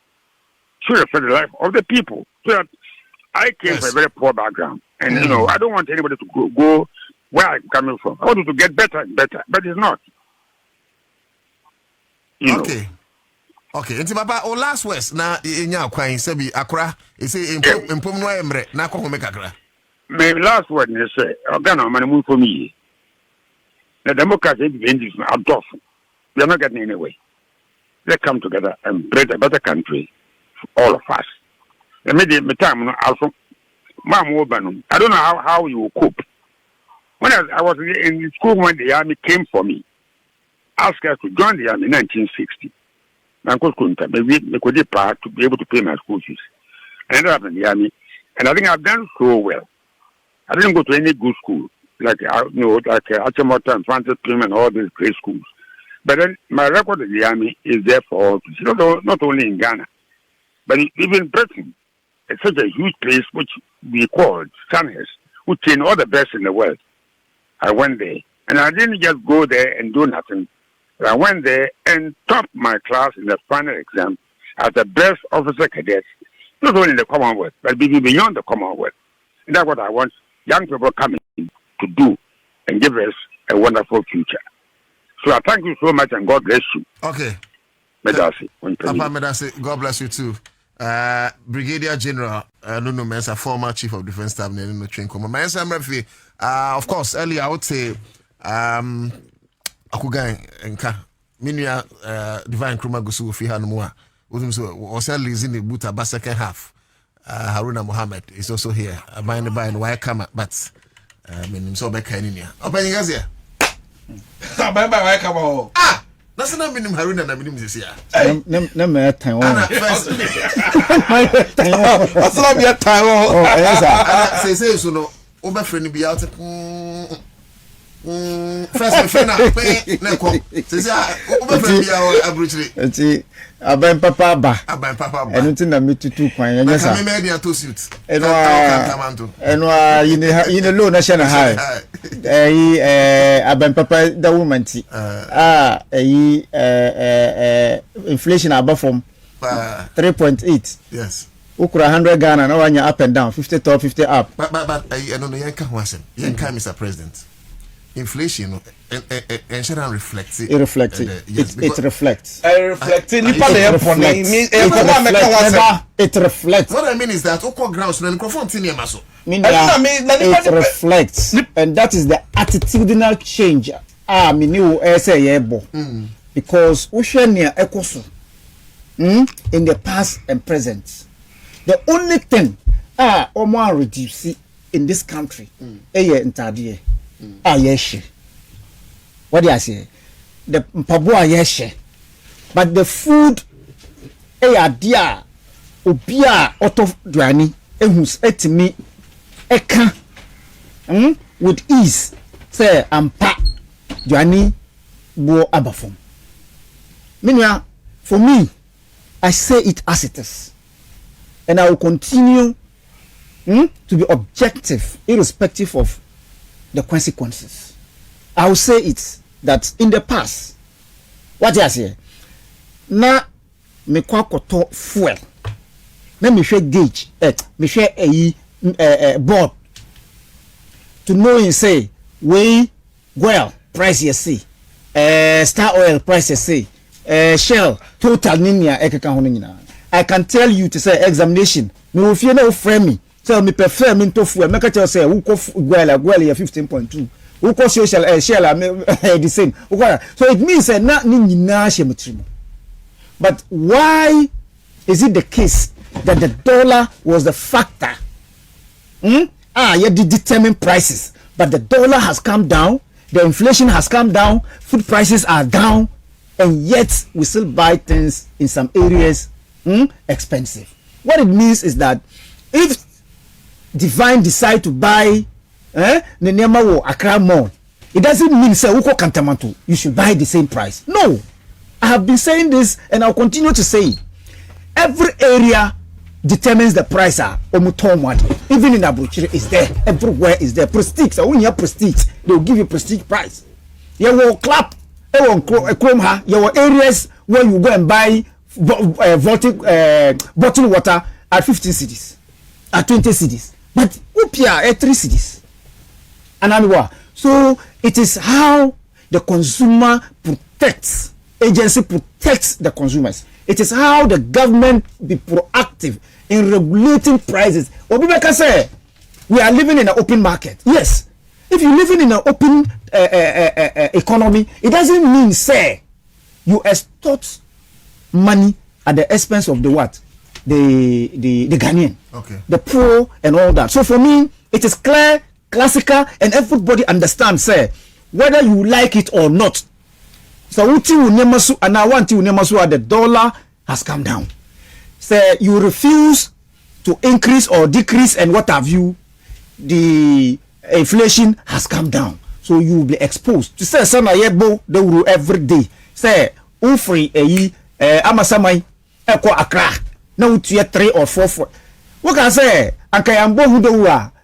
[SPEAKER 8] should reflect the life of the people. So that I came from a very poor background. And, I don't want anybody to go where I'm coming from. I want you to get better and better, but it's not.
[SPEAKER 4] Okay. Nti papa o last words na nya kwan se bi akora e say impom no emre na akọ home kakra.
[SPEAKER 8] My last word is say Ghana man mu for me. The democracy is adolf. We are not getting anywhere. Let's come together and build a better country for all of us. The time also I don't know how you will cope. When I was in school when the army came for me, asked us to join the army in 1960. I could part to be able to pay my school fees. I ended up in the army, and I think I've done so well. I didn't go to any good school, like Achimota and Francis Prim and all these great schools. But then my record in the army is there for all, not only in Ghana, but even Britain. It's such a huge place which we call Sandhurst, which train all the best in the world. I went there, and I didn't just go there and do nothing. I went there and topped my class in the final exam as the best officer cadet, not only in the Commonwealth, but beyond the Commonwealth. And that's what I want young people coming to do and give us a wonderful future. So I thank you so much and God bless you.
[SPEAKER 4] Okay.
[SPEAKER 8] Medasi.
[SPEAKER 4] Papa Medasi, God bless you too. Brigadier General Nuno Mensah, former Chief of Defense Staff, Nuno Chinko. Mensah, of course, earlier I would say, Akugan Nka, Minia Divine Kruma Gusu Fihanumua, was in the Buta second half. Haruna Mohammed is also here. By and why come but meaning so back in here. Open your ears. Ah! That's not meaning Haruna and meaning this year.
[SPEAKER 7] No matter time.
[SPEAKER 4] First,
[SPEAKER 6] That's not your time.
[SPEAKER 7] Oh, yes,
[SPEAKER 4] say so no. Over friend be out. First, my friend, says, over friend be out abruptly.
[SPEAKER 7] Aban papa ba. Enu ti na metu tu kwan enya sa.
[SPEAKER 4] Me media to suit.
[SPEAKER 7] Enu you know national high. Aban papa da woman ti. Inflation above from 3.8.
[SPEAKER 4] Yes.
[SPEAKER 7] Ukura 100 Ghana na wanya up and down 50 top 50 up.
[SPEAKER 4] But no yanka ho asem. Yanka Mr. President. Inflation and reflects it.
[SPEAKER 7] It reflects it. It reflects. It reflects.
[SPEAKER 4] What I mean is that Oko grounds no microphone tinny maso.
[SPEAKER 7] It reflects. And that is the attitudinal change. Because Ushania Ekosu in the past and present. The only thing Omar reduce in this country entire yes. What do I say? The Pabua yes. But the food dear Obia Otto Duani who's etimi eka with ease say ampa Duani bo abafom. Meanwhile, for me, I say it as it is. And I will continue to be objective, irrespective of the consequences. I will say it that in the past, what you say? Na me kwakoto fuel. Na me share gauge, me share a board to know and say we well price you see, Star Oil price you see, Shell total ninia ekeka hono nyina. I can tell you to say examination. Me will fear no frame me. So me prefer me to fuel. Make tell say who go well ya 15.2. Who go social Shell the same. So it means that na ni nyina shemetrimo. But why is it the case that the dollar was the factor? You determine prices, but the dollar has come down, the inflation has come down, food prices are down, and yet we still buy things in some areas expensive. What it means is that if Divine decide to buy Nenema wo Accra Mall, it doesn't mean say Uko Kantamanto you should buy the same price. No, I have been saying this and I'll continue to say it. Every area determines the price. Even in Abuchiri is there. Everywhere is there. Prestige. So when you have prestige, they will give you prestige price. You will clap. You will areas where you go and buy bottled water at 15 cedis, at 20 cedis. But upia at 3 cedis. And so it is how the consumer protects. Agency protects the consumers. It is how the government be proactive in regulating prices. Obibeka say we are living in an open market. Yes, if you're living in an open economy, it doesn't mean say you extort money at the expense of the what, the Ghanaian, the poor and all that. So for me, it is clear, classical, and everybody understands. Say whether you like it or not. So the dollar has come down. Say you refuse to increase or decrease and what have you, the inflation has come down. So you will be exposed. To say some ayebo they will every day. Say free amasamai eko Accra. Now to 3 or 4. What can I say? Ankayambo who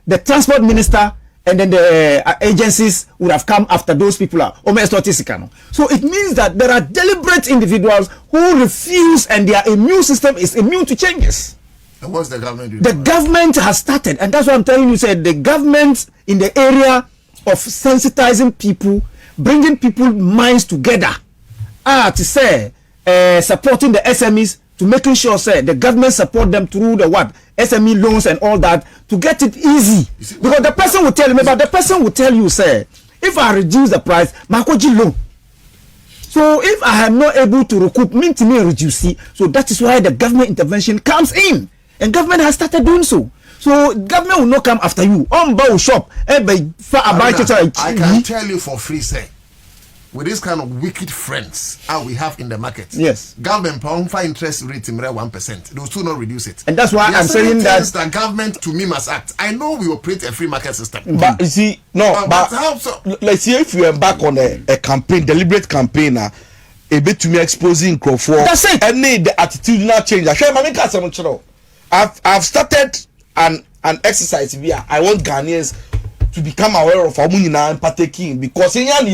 [SPEAKER 7] the transport minister and then the agencies would have come after those people. So it means that there are deliberate individuals who refuse and their immune system is immune to changes.
[SPEAKER 4] And what's the government doing?
[SPEAKER 7] The government has started, and that's what I'm telling you. Said the government in the area of sensitizing people, bringing people's minds together, to say supporting the SMEs, to making sure say the government support them through the what SME loans and all that to get it easy. Because the person will tell me, but the person will tell you say, if I reduce the price, makoji loan. So if I am not able to recoup, mean to me reduce it. So that is why the government intervention comes in, and government has started doing so. So government will not come after you. On shop, I
[SPEAKER 4] can tell you for free, say. With this kind of wicked friends we have in the market,
[SPEAKER 7] yes,
[SPEAKER 4] government for interest rate 1%. They will still not reduce it,
[SPEAKER 7] and that's why I'm saying that
[SPEAKER 4] the government to me must act. I know we operate a free market system,
[SPEAKER 6] but you see, no, but how so? Let's see if you embark on a campaign, deliberate campaign, a bit to me exposing crowd for.
[SPEAKER 7] That's it.
[SPEAKER 6] And need the attitudinal change. I've started an exercise here. I want Ghanaians to become aware of Amunina and partaking because in Yan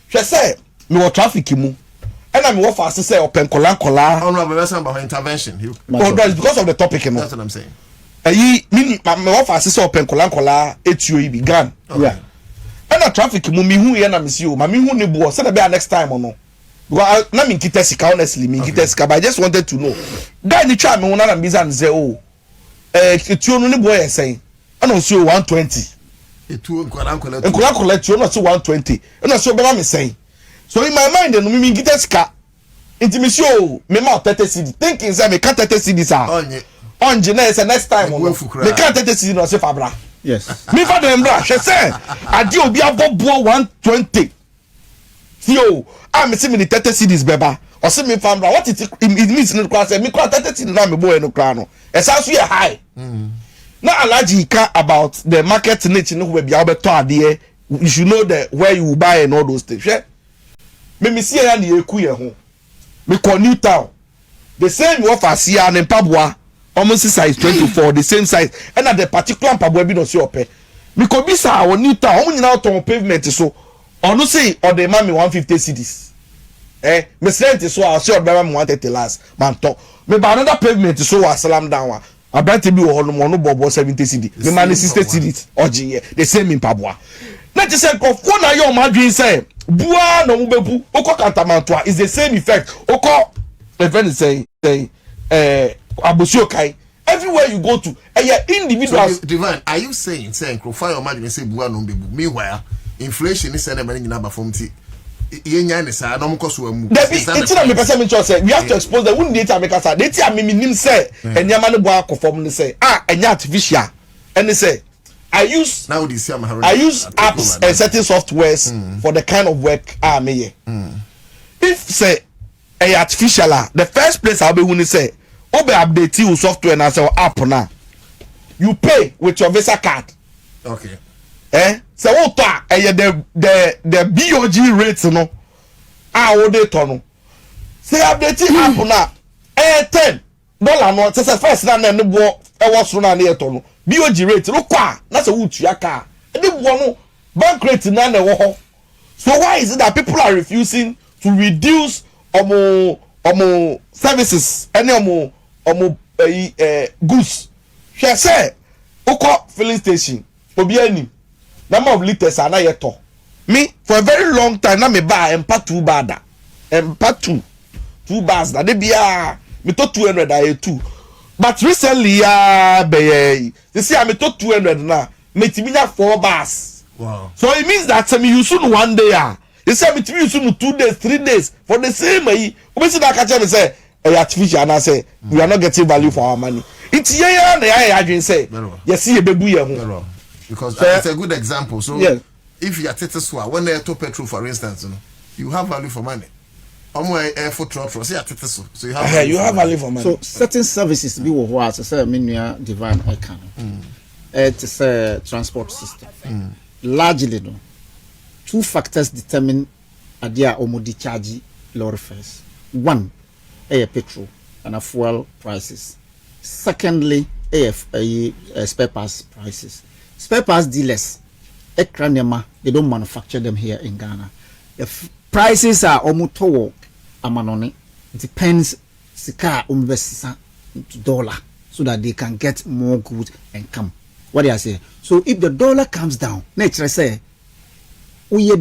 [SPEAKER 6] she say me wa traffic mu and I'm what fast say open kola
[SPEAKER 4] honorable person about intervention
[SPEAKER 6] because of the topic.
[SPEAKER 4] That's what I'm saying.
[SPEAKER 6] Me what fast say open kola etuo began.
[SPEAKER 7] Yeah.
[SPEAKER 6] And a traffic mu me hu ye na me see o ma me hu ne bo say be next time or no. Because na me nkita sika honestly me nkita sika, but I just wanted to know guy ni try me na bizan say oh etuo no ne bo ye say and on see 120
[SPEAKER 4] etuo nkola
[SPEAKER 6] you not 120 and I so be me say. So in my mind no me nkita sika intimacy o me ma 30 cedi thinking say me can 30 cedi sa onje na say next time me can 30 cedi no say fabra.
[SPEAKER 7] Yes.
[SPEAKER 6] Me for them bra she say ade obi abobo 120 yo I'm see me the 30 cedis beba or see me fambra what it means no class me class 30 cedis na me boy no class no e say so high. Now alaji ka about the market niche no we be abeto ade you should know the where you buy and all those things. Me see ya na eku ye ho me call New Town the same you offer see ya na Mpaboa almost size 24 the same size and at the particular Mpaboa bi no see ope me ko bi sa New Town omo nyina on pavement so Onu say or the man me 150 cedis. Me strength so I say or me 130 last man talk. Me ba another pavement so I slam down one. Abranti bi wo no no bobo 70 cedi. Me man 60 cedis. Oje the same in Pabua. Na ti say ko na your madwin say bua no mubebu oko kantamantoa is the same effect. Oko the friend say abusuokai everywhere you go to individuals.
[SPEAKER 4] So, Divine, are you saying Krofai or Madden say bua no bebu? Meanwhile, inflation is sending money number from T. We have to
[SPEAKER 6] expose the wouldn't data make us data minim say and yamane boa conform say and artificial and they say I use apps and certain softwares for the kind of work I may. If say a artificial the first place I'll be when you say obe update you software and say app now you pay with your Visa card.
[SPEAKER 4] Okay.
[SPEAKER 6] So what the BOG rates no what they turn say update app na $10 no say first na no bo was run na turn BOG rate no kwa na say wutua ka e dey no bank rate na wo ho. So why is it that people are refusing to reduce omo services any omo goods? She say uko filling station obi ani number of liters are not yet. Me for a very long time na me buy empa 2 bar empa 2 bars that they be me to 200 I 2 but recently they say I me to 200 now me timinya 4 bars.
[SPEAKER 4] Wow.
[SPEAKER 6] So it means that me use one day they say me timi use 2 days 3 days for the same we see that catch me say artificial and I say we are not getting value for our money. It's yeah na ya say you see bebu ye ho.
[SPEAKER 4] Because it's a good example. So if you are Teteswa, when they top petrol, for instance, you have value for money. So you
[SPEAKER 6] have value for money.
[SPEAKER 7] So certain services be what say mean divine icon. It's a transport system. Largely no. 2 factors determine adia omodi charge lorry fares. One, petrol and fuel prices. Secondly, spare parts prices. Spare parts dealers, they don't manufacture them here in Ghana. The prices are almost to amanone. It depends sika umvesa to dollar so that they can get more goods and come. What do I say? So if the dollar comes down, nature say, you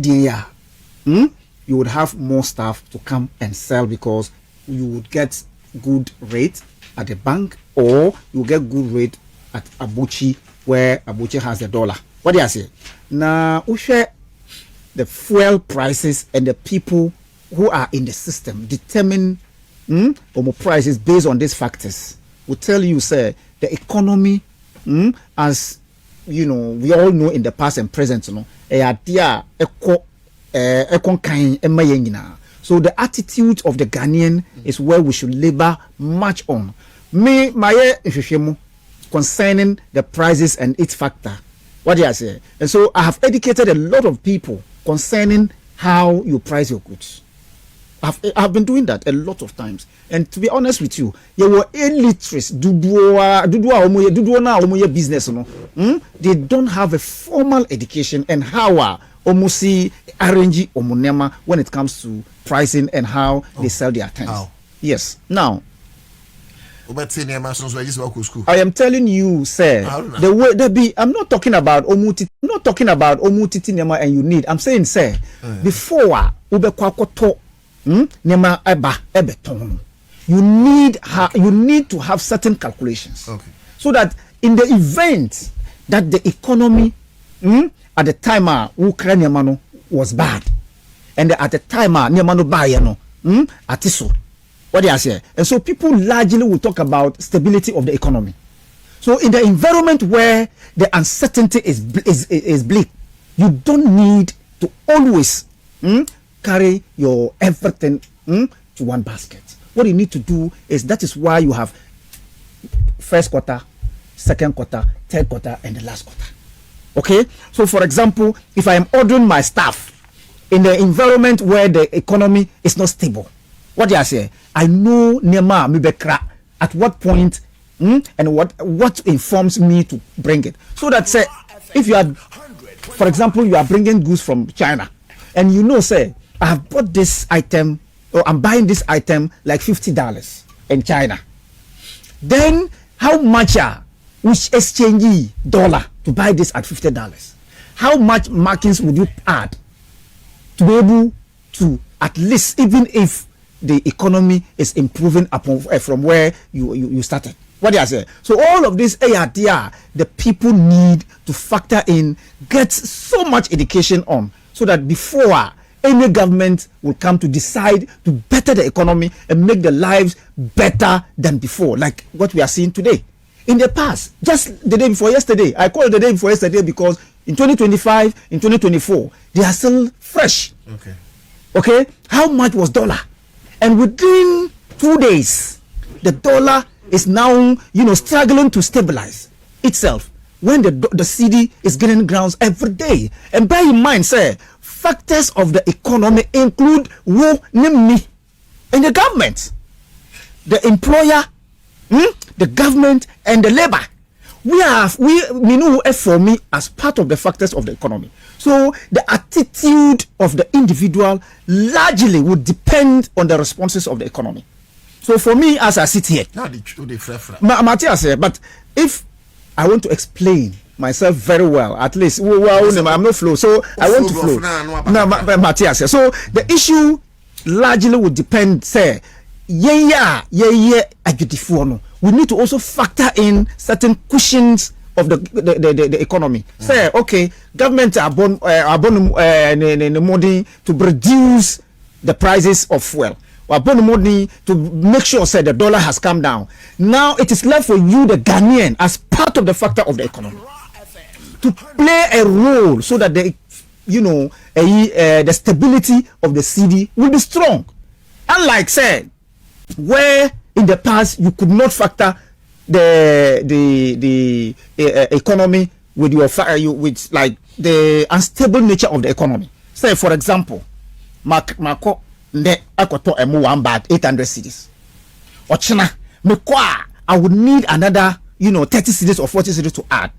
[SPEAKER 7] would have more staff to come and sell because you would get good rate at the bank or you will get good rate at Abuchi where Abuchi has the dollar. What do I say? Now, we share the fuel prices and the people who are in the system determine prices based on these factors. We tell you, sir, the economy, as you know, we all know in the past and present, so the attitude of the Ghanaian is where we should labor much on. Concerning the prices and its factor. What do I say? And so I have educated a lot of people concerning how you price your goods. I've been doing that a lot of times. And to be honest with you, you were illiterates, business, they don't have a formal education and how almost arrange when it comes to pricing and how they sell their things. Yes. Now, I am telling you, sir, the way there be. I'm not talking about omuti. I'm not talking about omutiti nema and you need. I'm saying, sir, before ube kwakoto nema ebe ton. You need to have certain calculations, so that in the event that the economy at the time Ukraine was bad, and at the time nemano bayano atiso. What do I say? And so people largely will talk about stability of the economy. So in the environment where the uncertainty is bleak, you don't need to always carry your everything to one basket. What you need to do is that is why you have first quarter, second quarter, third quarter, and the last quarter. Okay? So for example, if I am ordering my stuff in the environment where the economy is not stable, what do I say? I know Nema Mibekra at what point and what informs me to bring it. So that say, if you are, for example, you are bringing goods from China and you know, say, I have bought this item, or I'm buying this item like $50 in China. Then how much which exchange dollar to buy this at $50? How much markings would you add to be able to, at least, even if the economy is improving upon from where you started? What do I say? So all of this ARDR, the people need to factor in, get so much education on, so that before any government will come to decide to better the economy and make the lives better than before, like what we are seeing today. In the past, just the day before yesterday, I call it the day before yesterday because in 2025, in 2024, they are still fresh. Okay, how much was dollar? And within 2 days, the dollar is now, struggling to stabilize itself when the CD is getting grounds every day. And bear in mind, sir, factors of the economy include me and the government, the employer, the government, and the labor. We know for me as part of the factors of the economy. So the attitude of the individual largely would depend on the responses of the economy. So for me, as I sit here, Matthias, but if I want to explain myself very well, at least I'm not flow, so I want to flow. No, Matthias. So the issue largely would depend. Say, we need to also factor in certain cushions of the economy. Say, okay, government are money to reduce the prices of fuel. Money to make sure say the dollar has come down. Now it is left for you, the Ghanaian, as part of the factor of the economy, to play a role so that the stability of the CD will be strong. Unlike say where in the past you could not factor the economy with with like the unstable nature of the economy. Say for example, Marco ne akoto emu 1 bag 800 cedis. Ochina I would need another 30 cedis or 40 cedis to add.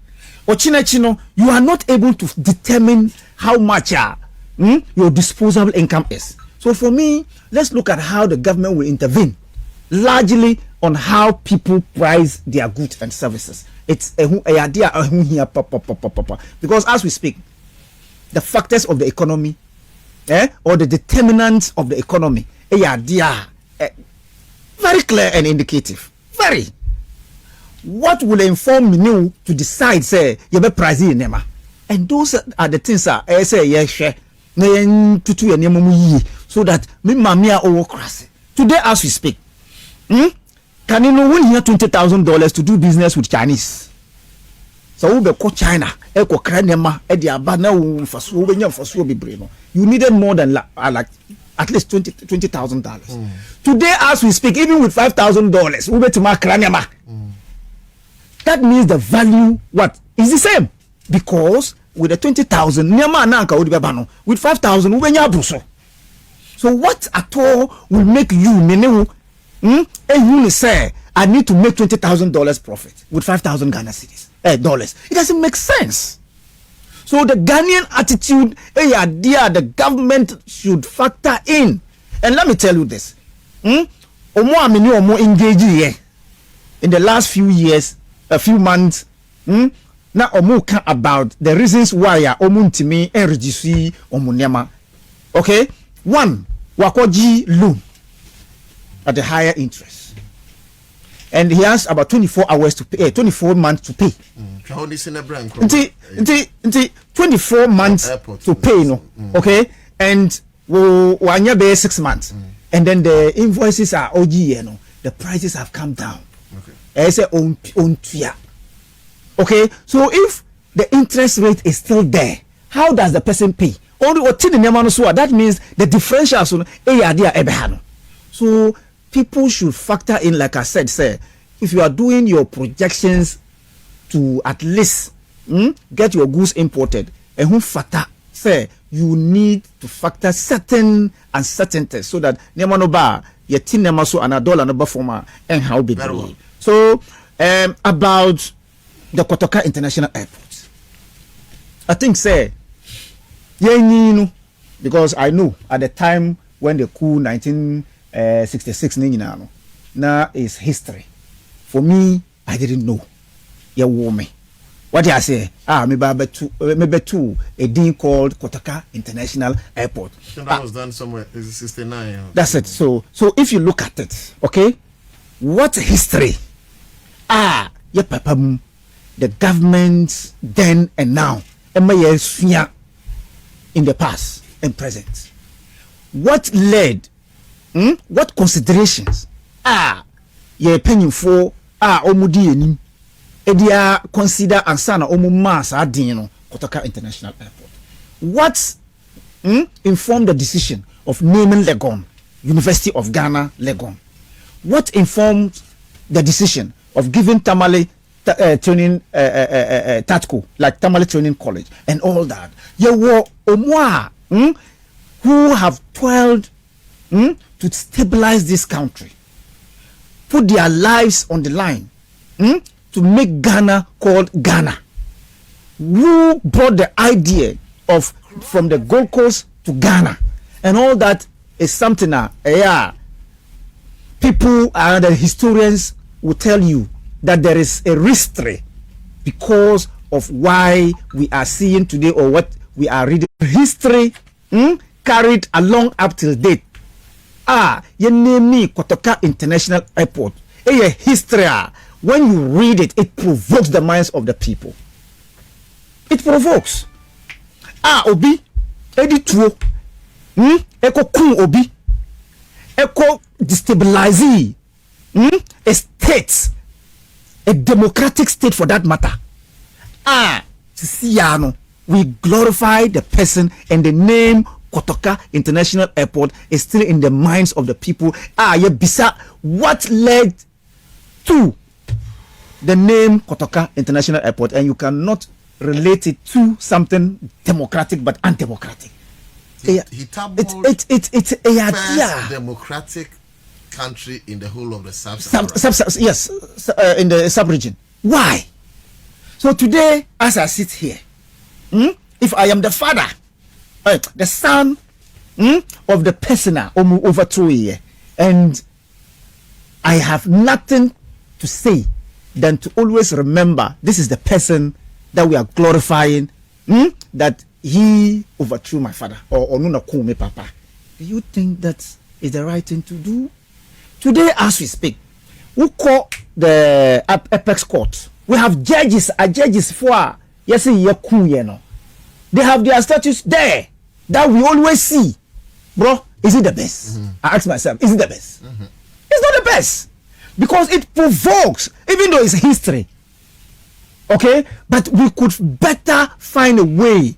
[SPEAKER 7] Ochina chino, you are not able to determine how much your disposable income is. So for me, let's look at how the government will intervene, largely on how people price their goods and services. It's a idea because as we speak, the factors of the economy or the determinants of the economy very clear and indicative. Very. What will inform me to decide say you be price in nema? And those are the things I say share so that me mamia overcross. Today as we speak, can you know when you have $20,000 to do business with Chinese? So we go China, eko kranema, na you needed more than like at least $20,000. Today, as we speak, even with $5,000, we to mark kranema. That means the value what is the same, because with the 20,000, with 5,000, we so what at all will make you say I need to make $20,000 profit with 5,000 Ghana cedis? Dollars. It doesn't make sense. So the Ghanaian attitude, the government should factor in. And let me tell you this. Engage in the last few years, a few months, now about the reasons why omuntimi and reduce omunyama. Okay? One, wakoji loan at the higher interest. And he has about 24 hours to pay, 24 months to pay. 24 months to pay, no? Okay? And one year be 6 months. And then the invoices are OG, the prices have come down. Okay? Okay? So if the interest rate is still there, how does the person pay? That means the differential. So people should factor in, like I said, say, if you are doing your projections to at least get your goods imported, and who factor, say, you need to factor certain uncertainties so that Nemanoba, your tin nemaso and a dollar number former and how big. So about the Kotoka International Airport, I think say, because I know at the time when the coup 1966 now is history. For me, I didn't know. You wore me. What do I say? Maybe to a dean called Kotoka International Airport.
[SPEAKER 4] That was done somewhere. It's 69.
[SPEAKER 7] That's it. So if you look at it, okay, what history? The government then and now, in the past and present. What led? What considerations? You're paying for omudi Edia consider Ansah na omu mass adino Kotoka International Airport. What informed the decision of naming Legon, University of Ghana Legon? What informed the decision of giving Tamale training TATCO, like Tamale Training College and all that? You were Omwa who have toiled to stabilize this country, put their lives on the line to make Ghana called Ghana. Who brought the idea of from the Gold Coast to Ghana, and all that is something people and the historians will tell you that there is a history because of why we are seeing today or what we are reading. History carried along up till date. You name me Kotoka International Airport. A history. When you read it, it provokes the minds of the people. It provokes. Obi, edi tuo, eko kun obi, eko destabilize, a state, a democratic state for that matter. Siyano, we glorify the person, and the name Kotoka International Airport is still in the minds of the people. Bisa, what led to the name Kotoka International Airport, and you cannot relate it to something democratic but undemocratic.
[SPEAKER 4] It's a democratic country in the whole of the
[SPEAKER 7] in the sub-region. Why? So today, as I sit here, if I am the father, the son of the person overthrow here, and I have nothing to say than to always remember this is the person that we are glorifying, that he overthrew my father or no me papa. Do you think that is the right thing to do? Today, as we speak, we call the apex court. We have judges for they have their status there that we always see. Bro, is it the best? I ask myself, is it the best? It's not the best. Because it provokes, even though it's history. Okay? But we could better find a way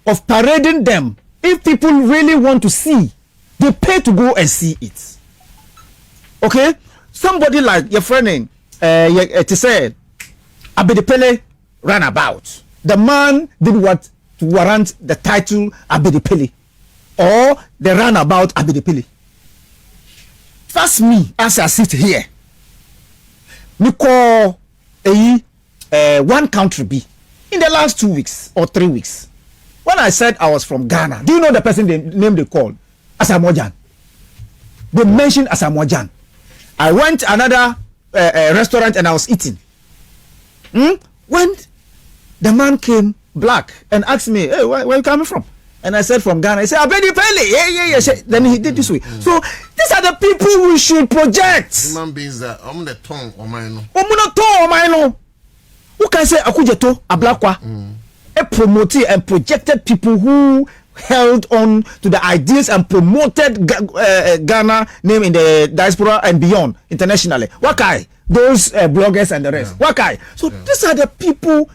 [SPEAKER 7] of parading them. If people really want to see, they pay to go and see it. Okay? Somebody like your friend, it said, Abedipele ran about. The man did what to warrant the title Abedipele, or the runabout Abedipele. First, me, as I sit here, me call one country B in the last 2 weeks or 3 weeks. When I said I was from Ghana, do you know the person name they called? Asamoah. They mentioned Asamoah. I went to another restaurant and I was eating. When the man came black and asked me, hey, where are you coming from? And I said from Ghana. He said, Abedi Pele. Yeah. Then he did this way. So these are the people we should project.
[SPEAKER 4] Human beings that the tongue or mine.
[SPEAKER 7] Who can say Akujeto Ablakwa? A promoted and projected people who held on to the ideas and promoted Ghana name in the diaspora and beyond internationally. Wakai, those bloggers and the rest. Wakai. So these are the people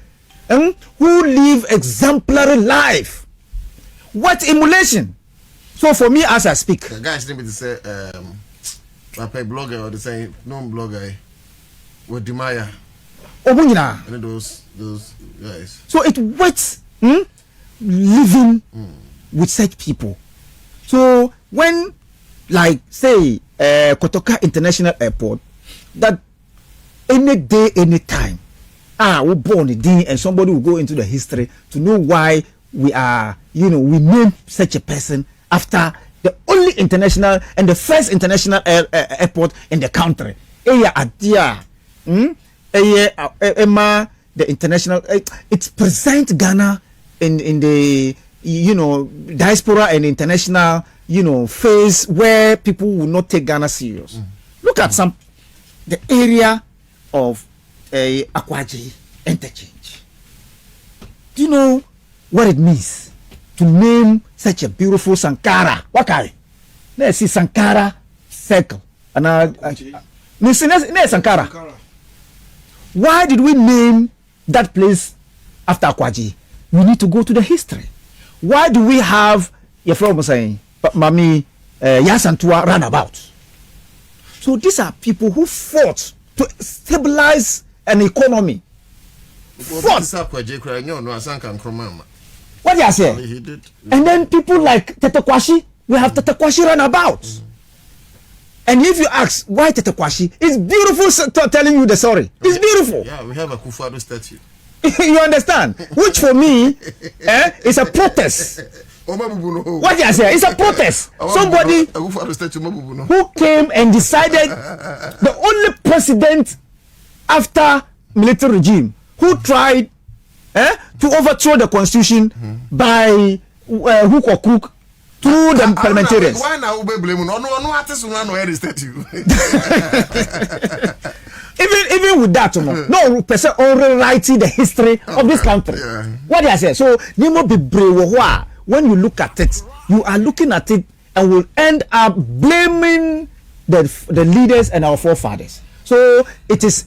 [SPEAKER 7] who live exemplary life. What emulation? So for me, as I speak,
[SPEAKER 4] the guys need to say, Papa blogger or the same non-blogger with Dimaya.
[SPEAKER 7] And
[SPEAKER 4] those guys.
[SPEAKER 7] So it works living with such people. So when, like, say, Kotoka International Airport, that any day, any time, we're born a day, and somebody will go into the history to know why we are we name such a person after the only international and the first international airport in the country. The international, it presents Ghana in the diaspora and international phase where people will not take Ghana serious. Look at the area of Akwaji interchange. Do you know what it means to name such a beautiful Sankara? Wakari. Let's see Sankara circle. And Sankara. Why did we name that place after Akwaji? We need to go to the history. Why do we have your friend saying, Mami Yasantua runabout? So these are people who fought to stabilize an economy. What do you say? And then people like Tetekwashi, we have Tetekwashi runabout. And if you ask why Tetekwashi, it's beautiful telling you the story. It's beautiful.
[SPEAKER 4] Yeah, we have a Kufuor statue.
[SPEAKER 7] You understand? Which for me is a protest. What do you say? It's a protest. Somebody who came and decided, the only president after military regime who tried to overthrow the constitution by hook or crook through the parliamentarians.
[SPEAKER 4] Why now we blame no artist no head statue.
[SPEAKER 7] Even with that, no person already writing the history of this country.
[SPEAKER 4] Yeah.
[SPEAKER 7] What do I say? So Nemo be brave. When you look at it, you are looking at it and will end up blaming the leaders and our forefathers. So it is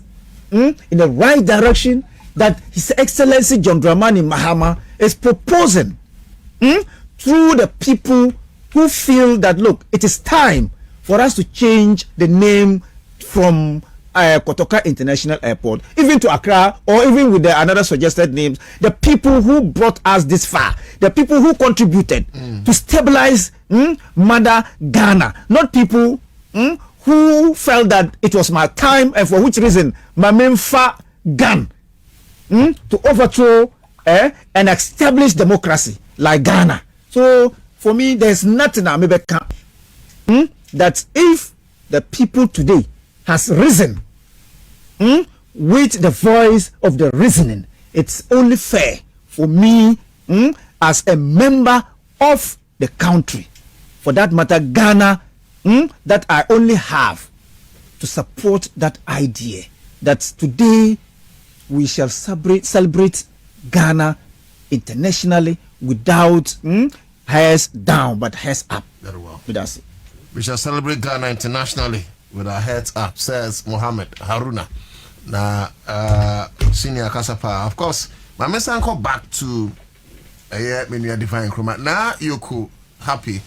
[SPEAKER 7] in the right direction that His Excellency John Dramani Mahama is proposing through the people who feel that, look, it is time for us to change the name from Kotoka International Airport, even to Accra, or even with another suggested names. The people who brought us this far, the people who contributed to stabilize Mother Ghana, not people who felt that it was my time and for which reason my main gun to overthrow and establish democracy like Ghana. So for me, there's nothing I maybe can that if the people today has risen with the voice of the reasoning, it's only fair for me as a member of the country, for that matter Ghana, that I only have to support that idea that today we shall celebrate Ghana internationally without heads down but heads up.
[SPEAKER 4] Very well.
[SPEAKER 7] That's it.
[SPEAKER 4] We shall celebrate Ghana internationally with our heads up, says Mohammed Haruna. Now, senior Kasapa, of course, my message go back to when you are defining chroma. Now you could happy.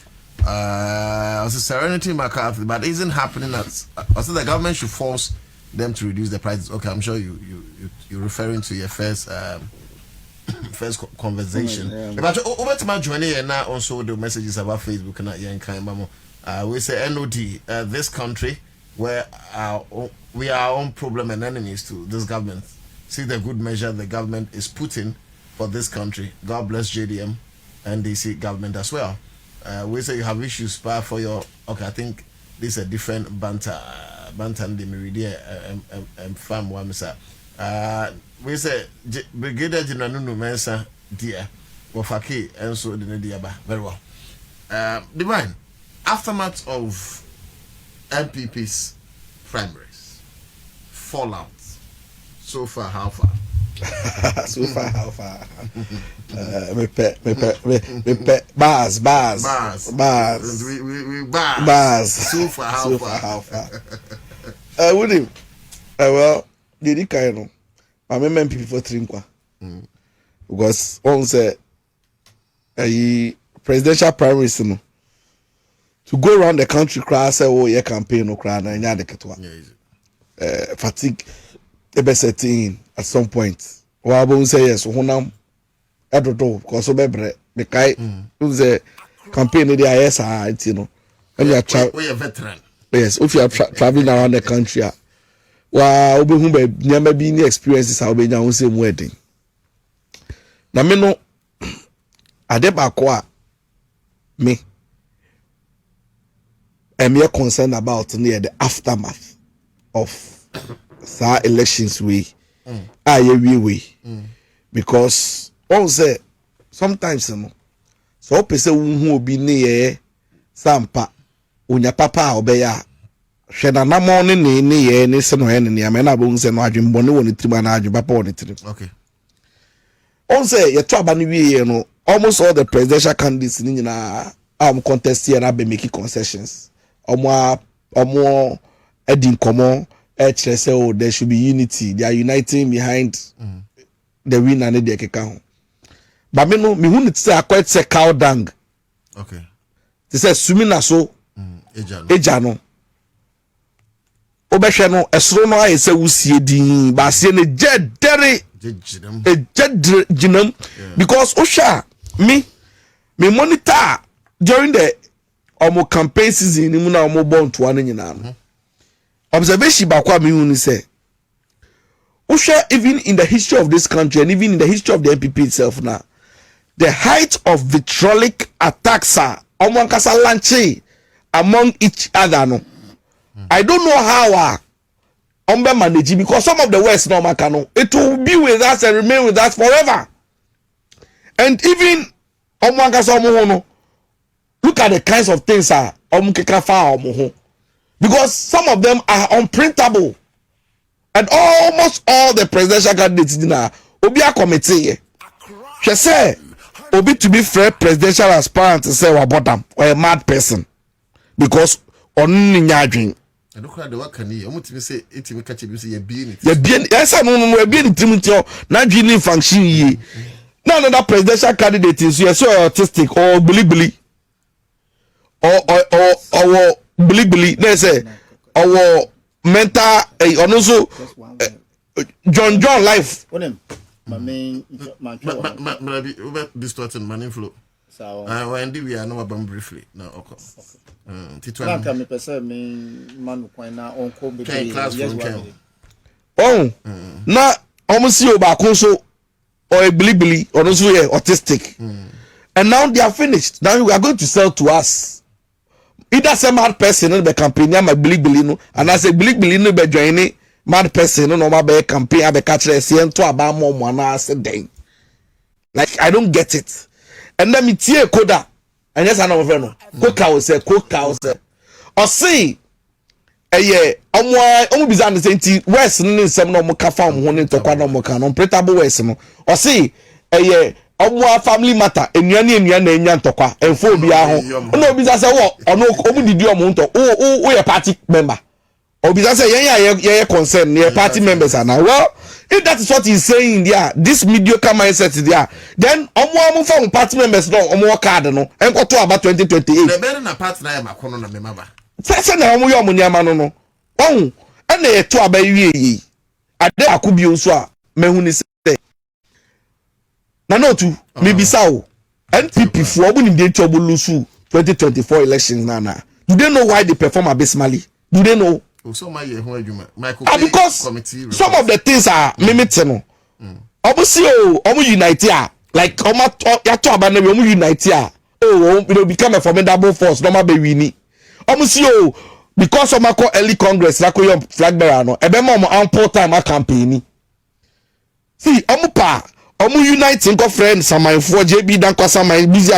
[SPEAKER 4] Also Serenity McCarthy, but isn't happening as also the government should force them to reduce the prices. Okay, I'm sure you're referring to your first conversation. But over to my journey and now also the messages about Facebook and we say NOD, this country where we are our own problem and enemies to this government. See the good measure the government is putting for this country. God bless JDM and DC government as well. We say you have issues for your okay. I think this is a different banter and the Meridia and farm one sir. We say Brigadier General Nunu Mensa dear Wafaki and so the Diaba very well. Divine aftermath of MPP's primaries fallout so far how far?
[SPEAKER 6] So far how far? Me bars.
[SPEAKER 4] We
[SPEAKER 6] bars.
[SPEAKER 4] So far how far?
[SPEAKER 6] Would well, did you kind of? I remember people for Trinkwa because on say a presidential primaries to go around the country, cry say oh yeah campaign no cry na nya de ketwa. Fatigue ebe setting at some point. Wa bo say yes honam edodo because so bebre me kai say campaign dey yes you know when you are
[SPEAKER 4] we a veteran.
[SPEAKER 6] Yes, if you are traveling around the country wa obi hu be nyama bi ni experiences how be nya hu say wedding na me no Adebakwa, me, am here concerned about near the aftermath of elections we because also sometimes so person who be near sampa unya papa obeya hwena na mo ne ye ne se no he ne am na bo se no adwembo ne woni triba na adweba pa woni tri
[SPEAKER 4] okay
[SPEAKER 6] on say ye to aba ne wie no almost all the presidential candidates ni nyina contest here na be make concessions omo edin komo say oh there should be unity, they are uniting behind the winner ne de keka ho but me no me hu it say quite say cow dung
[SPEAKER 4] okay
[SPEAKER 6] they say sumina so eja no obehwe no esoro no aye say wusie din ba se ne jedere jinam because osha me monitor during the campaign season ni mu na born to an nyina no observation bakwa me hu ni say osha even in the history of this country and even in the history of the MPP itself now the height of vitriolic attacks are omonkasa lanche among each other no I don't know how umbe manage because some of the West no makano it will be with us and remain with us forever and even omonkasa no look at the kinds of things omukeka fa omo because some of them are unprintable and almost all the presidential candidates na obi a committee she say obi to be fair presidential aspirant say wa bottom or a mad person because on nyadwen
[SPEAKER 4] I don't know what can you want to say it me catch you say you be
[SPEAKER 6] yes no we be in trimutio na dwini function yi na another presidential candidate is so autistic or bilibili or bilibili they say or mental also John life
[SPEAKER 7] my main
[SPEAKER 4] distorting money flow so when we are no briefly no okay
[SPEAKER 7] Titwa me pese me manu kwan na onko be
[SPEAKER 6] na omusi obakun so or a bilibili or also autistic and now they are finished now we are going to sell to us either some mad person in the campaign my bilibili no and I say bilibili no be join mad person no ma be campaign be catch the see to aba mo na say den like I don't get it and let me tie koda and yes I know no koka o say o see eye omo bizan say nti west no nsem no mo ka fa mo ho ne ntokwa no mo ka no printable west no o see eye omo family matter enua na enya ntokwa enfo obi a ho no obi say wo ono omo didi omo nto o ye party member obi say ye concern ne party members are now well if that is what he's saying there this mediocre mindset there then omo from party members no omo card no enko to about 2028
[SPEAKER 4] na be na party na makono na member
[SPEAKER 6] say na omo yo omo nyama no ohun na ye to aba wie yi ade akubio nso a mehu ni say na no tu me bisa o NPP for obo ni dey trouble lose 2024 elections na do they know why they perform abysmally do they know
[SPEAKER 4] so my year who Michael
[SPEAKER 6] because some of the things are mimicking no obviously unite like ya to aba na we unite we become a formidable force no ma be wini obviously because of my early congress like your flag bearer no ebe mo ample time campaign see unite nko friends samanfo JB dan kwasa man busy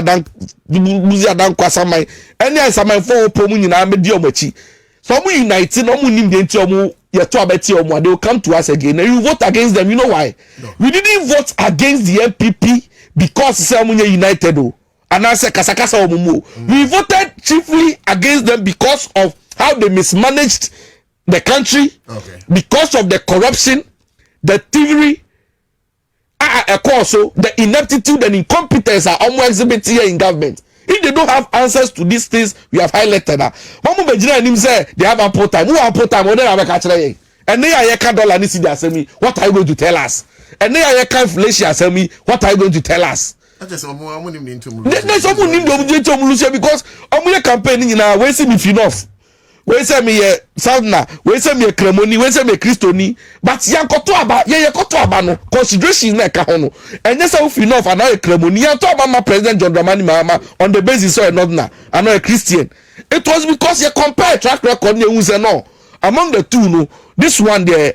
[SPEAKER 6] dan kwasa man any samanfo pomu nyina me di omachi so we unite no mu nim de nti omu ye to abeti omu they will come to us again and you vote against them. You know why? No. We didn't vote against the MPP because say omu united and I say kasakasa omu. We voted chiefly against them because of how they mismanaged the country, because of the corruption, the thievery, also the ineptitude and incompetence are omu exhibit here in government. If they don't have answers to these things, we have highlighted that. Mamu Bejina and him say they have ample time. Who ample time? What they have catch them? And they are $1 dollar. Ni see they say me. What are you going to tell us? And they are inflation. Say me. What are you going to tell us? There's someone named Lucia because omu campaign ni na we see me enough. we say me ye Southna, we say me Kremoni, we say me Christoni, but yan koto aba, ye koto aba no consideration na ka ho no. Enye say we enough and now a Kremoni, yan to aba ma President John Dramani Mahama on the basis of a Northerner and not a Christian. It was because you compare track record you say no. Among the two no, this one there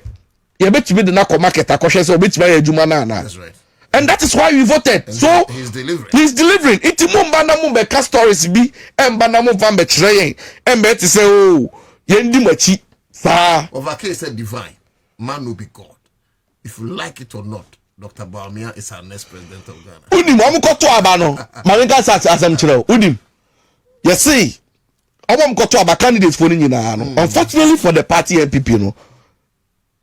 [SPEAKER 6] you bet me the na market akoshe so bet me ejuma na. That's right. And that is why we voted. And so
[SPEAKER 4] he's delivering.
[SPEAKER 6] He's delivering. Iti mumba na mumbe ka stories bi emba na mumba mbe chire embe ti say oh yendi machi sa.
[SPEAKER 4] Ovake said divine. Man will be God. If you like it or not, Dr. Bawumia is our next president of Ghana.
[SPEAKER 6] Udim omu koto aba no. Marinka sa asem chire. Udim. You see, omu koto aba candidates for ni nyina no. Unfortunately for the party NPP no.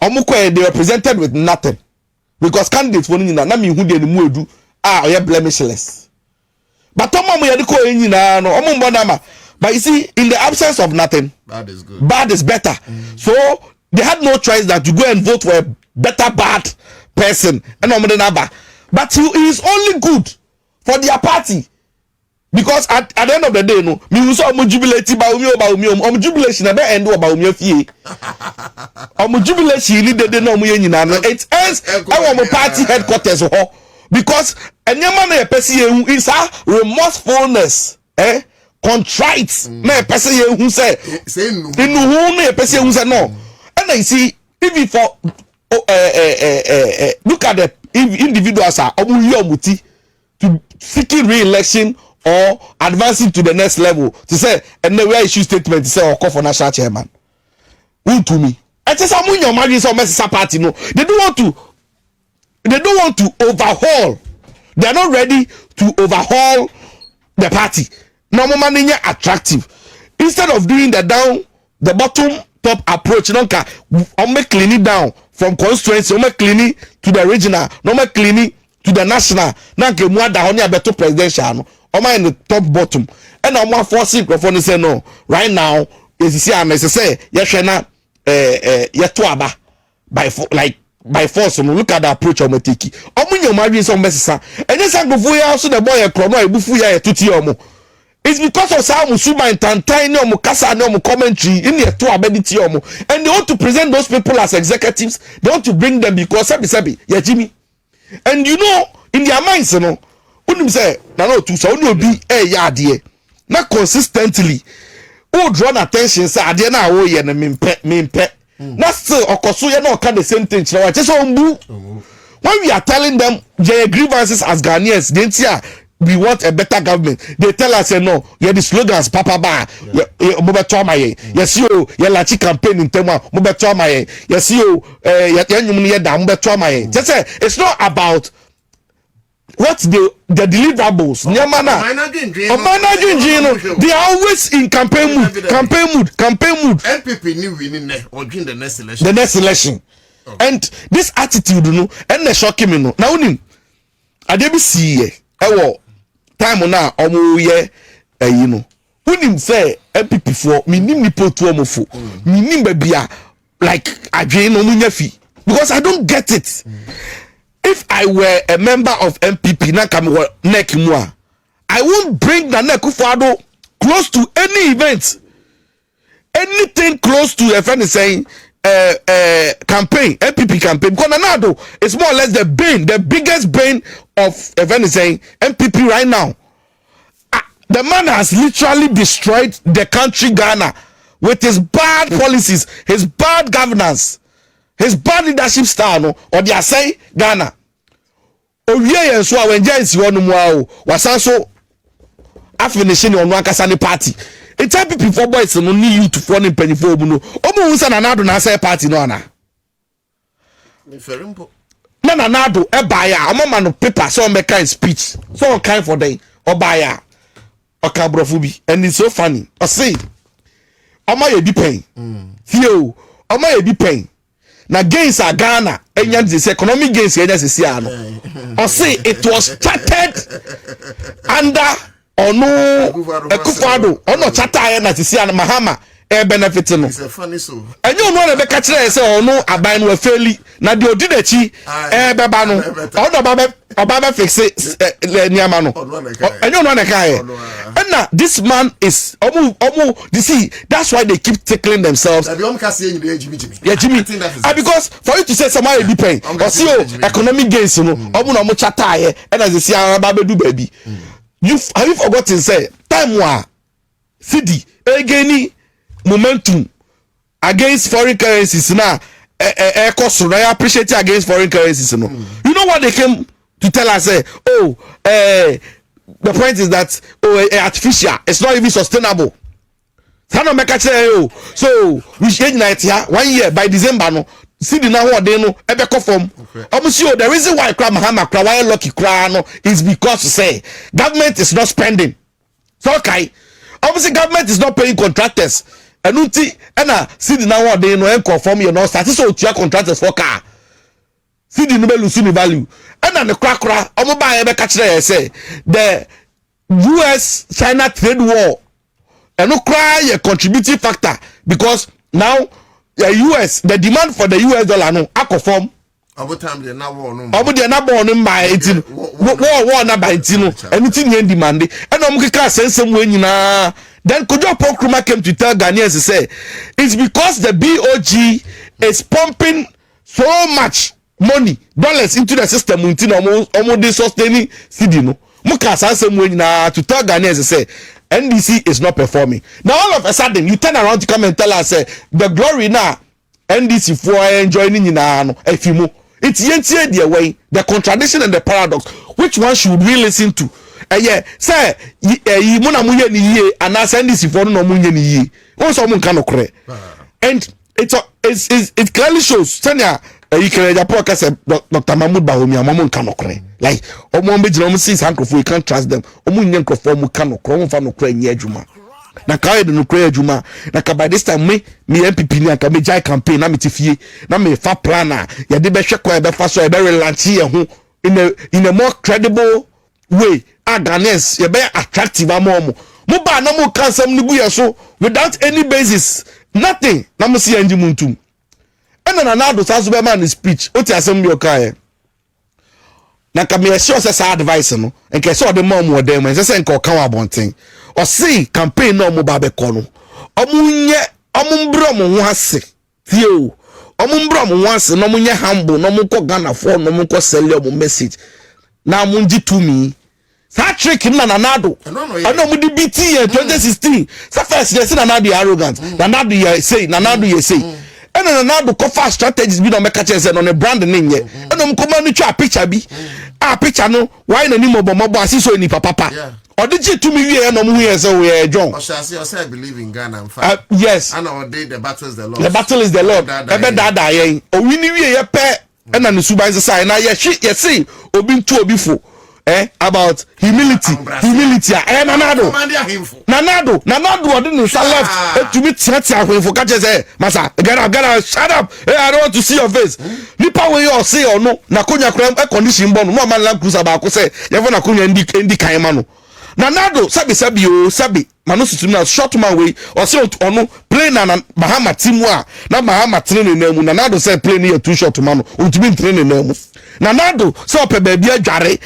[SPEAKER 6] Omu ko they represented with nothing. Because candidates for nyina na me hu de mu edu oye blemishless. But omo ye de ko nyina no omo mbo na ma. But you see, in the absence of nothing,
[SPEAKER 4] bad is good.
[SPEAKER 6] Bad is better. So they had no choice that to go and vote for a better bad person and but he is only good for their party. Because at the end of the day, no, me also jubilate Bawumia jubilation na be end Bawumia fie. Jubilation ni de no nyina no. It ends our party headquarters ho because enyama na person is a remorsefulness, contrite na person who say no who na person who say no. And I see even for look at the individuals are omuti to seeking re-election or advancing to the next level to say and then where issue statement to say or call for national chairman. Who to me? I just am your marriage or mess party. No, they don't want to overhaul. They are not ready to overhaul the party. No more money attractive. Instead of doing the bottom top approach, I'm make clean it down from constituency, I'm make clean it to the regional, no make clean it to the national. Now get more than only a better presidential. I'm in the top bottom, and I'm more forcing microphone say no. Right now, as you see, I'm say yes, na yetuaba by force. Look at the approach I'm taking. I'm in your marriage some message, and this I go for you also the boy a chrono, I bufu ya tuti omo. It's because of some Musuma and Tantai no Mukasa no commentary in the two ability omo, and they want to present those people as executives. They want to bring them because sabi yeah Jimmy, and you know in their minds you know. Unim say na no to so no be ya ade na consistently who draw attention say ade na wo ye na mempe na still okoso ye na oka the same thing chira just when we are telling them their grievances as Ghanaians we want a better government, they tell us no yeah the slogans papa ba mo beto amaye yes yo ye lachi campaign in tema mo beto amaye yes yo ya nyum ne da mo beto amaye just say it's not about what's the deliverables? They are always in campaign mood.
[SPEAKER 4] NPP new winning or during the next election.
[SPEAKER 6] The next election. Okay. And this attitude, you know, and the shocking, you know. Now, I didn't see time now, you know. When say NPP for me, ni put to omofu, me baby like I no munyafi because I don't get it. If I were a member of MPP, I won't bring the Nekufado close to any event. Anything close to a friend is saying campaign, MPP campaign. Because Nanado is more or less the biggest bane of a friend is saying MPP right now. The man has literally destroyed the country Ghana with his bad policies, his bad governance, his bad leadership style, or they are saying Ghana. Owie so when James wonu mu a wasanso afinishing on one kasani party. It's MPP for boys no need you to phone penifo mu no. Omo unsa na nado na say party no ana.
[SPEAKER 4] Referimpo.
[SPEAKER 6] Na nado e buy ya amama no paper so make kind speech. So on kind for day or buy ya. Okabrofo bi and it's so funny. I say Oma ye di pen. Fio Oma ye di pen. Na gains are Ghana and this economic gains I say it was charted under or no Ekufado or no charter na Mahama benefit no.
[SPEAKER 4] It's a funny so.
[SPEAKER 6] And you know the catcher say no aban we fairly na the odidachi beba no. Obaba fix it niama no. And you know the guy. And now this man is you see that's why they keep tickling themselves. Yeah, Jimmy. Because for you to say somebody depend or see economic gains no no chata and as you see Baba do baby. Have you forgotten say time wa CD again momentum against foreign currencies now cost I appreciate it against foreign currencies no. You know what they came to tell us the point is that artificial, it's not even sustainable. So we should unite here 1 year by December no see the now they no ebeko form almost you the reason why Mahama why lucky no is because say government is not spending. So okay, obviously government is not paying contractors and see the now they no conform you know start so to contractors for car see the no lose the value and the crack buy ebeka say the US China trade war and no cry a contributing factor because now the US the demand for the US dollar no conform
[SPEAKER 4] over time they now born
[SPEAKER 6] by 18 war na by 18 anything you demand and kika sense nyina then Kojo Pokruma came to tell Ghanaians to say it's because the BOG is pumping so much money dollars into the system until almost sustaining CD no muka sense nyina to tell Ghanaians to say NDC is not performing. Now all of a sudden you turn around to come and tell us the glory now NDC for enjoying in no it's yet the way the contradiction and the paradox. Which one should we listen to? Yeah, say you muna munye ni ye and I send this for no munye ni ye. Also mun kano kre. And it clearly shows senya you can Japan say Dr. Mahmoud Bahoumi amon kano kre. Like omo be jina see sankrofo you can't trust them. Omo nye nkrofo mu kano kre, omo fa no kre nye adwuma. Na kae de no kre adwuma. Na ka by this time me MPP ni aka me jai campaign na me tifie na me fa planner ya de be hwe kwa be fa so e be relaunch ye ho in a more credible way. Ghanaians you be attractive amomo mo ba na mo kan sam ni bu ye so without any basis nothing na mo see anji muntu ena na do saso be man speech o ti asem bi o kai na ka me sure say advice no enke so de mom wo dem say enke o kan wa bonten o see campaign no mo ba be ko no omunye omumbro mo ho ase tie o omumbro mo ho ase no mo nye humble no mo ko Ghana for no mo ko sell your message na mo nji to me that trick him Nanado. I know with the BT 2016. So first they say Nanado arrogant. Nanado you say, Nanado you say. And Nanado cover strategies be no make catch on a brand name yet. And come on to a picture be. Picture no. Why no ni mo asi so ni papa. Or did you to me here no mu here so we John.
[SPEAKER 4] I say I believe in Ghana in fact.
[SPEAKER 6] Yes.
[SPEAKER 4] And our day the battle is the Lord.
[SPEAKER 6] The battle is the Lord. Ebe dada yen. O wini we ye pe. And na suba say na ye see obi ntu obi fo. About humility Nanado didn't left to meet for catches massa gotta shut up. I don't want to see your face. Nipa we you say or no na konya kram condition bon no man land cruiser ba ko say you na konya ndi kan ma no Nanado sabi o sabi manu sutum na short man way or say ono play na Bahama team wa na Bahama training na mu Nanado say play near too short man ontumi training na mu Nanado so pe baby adware e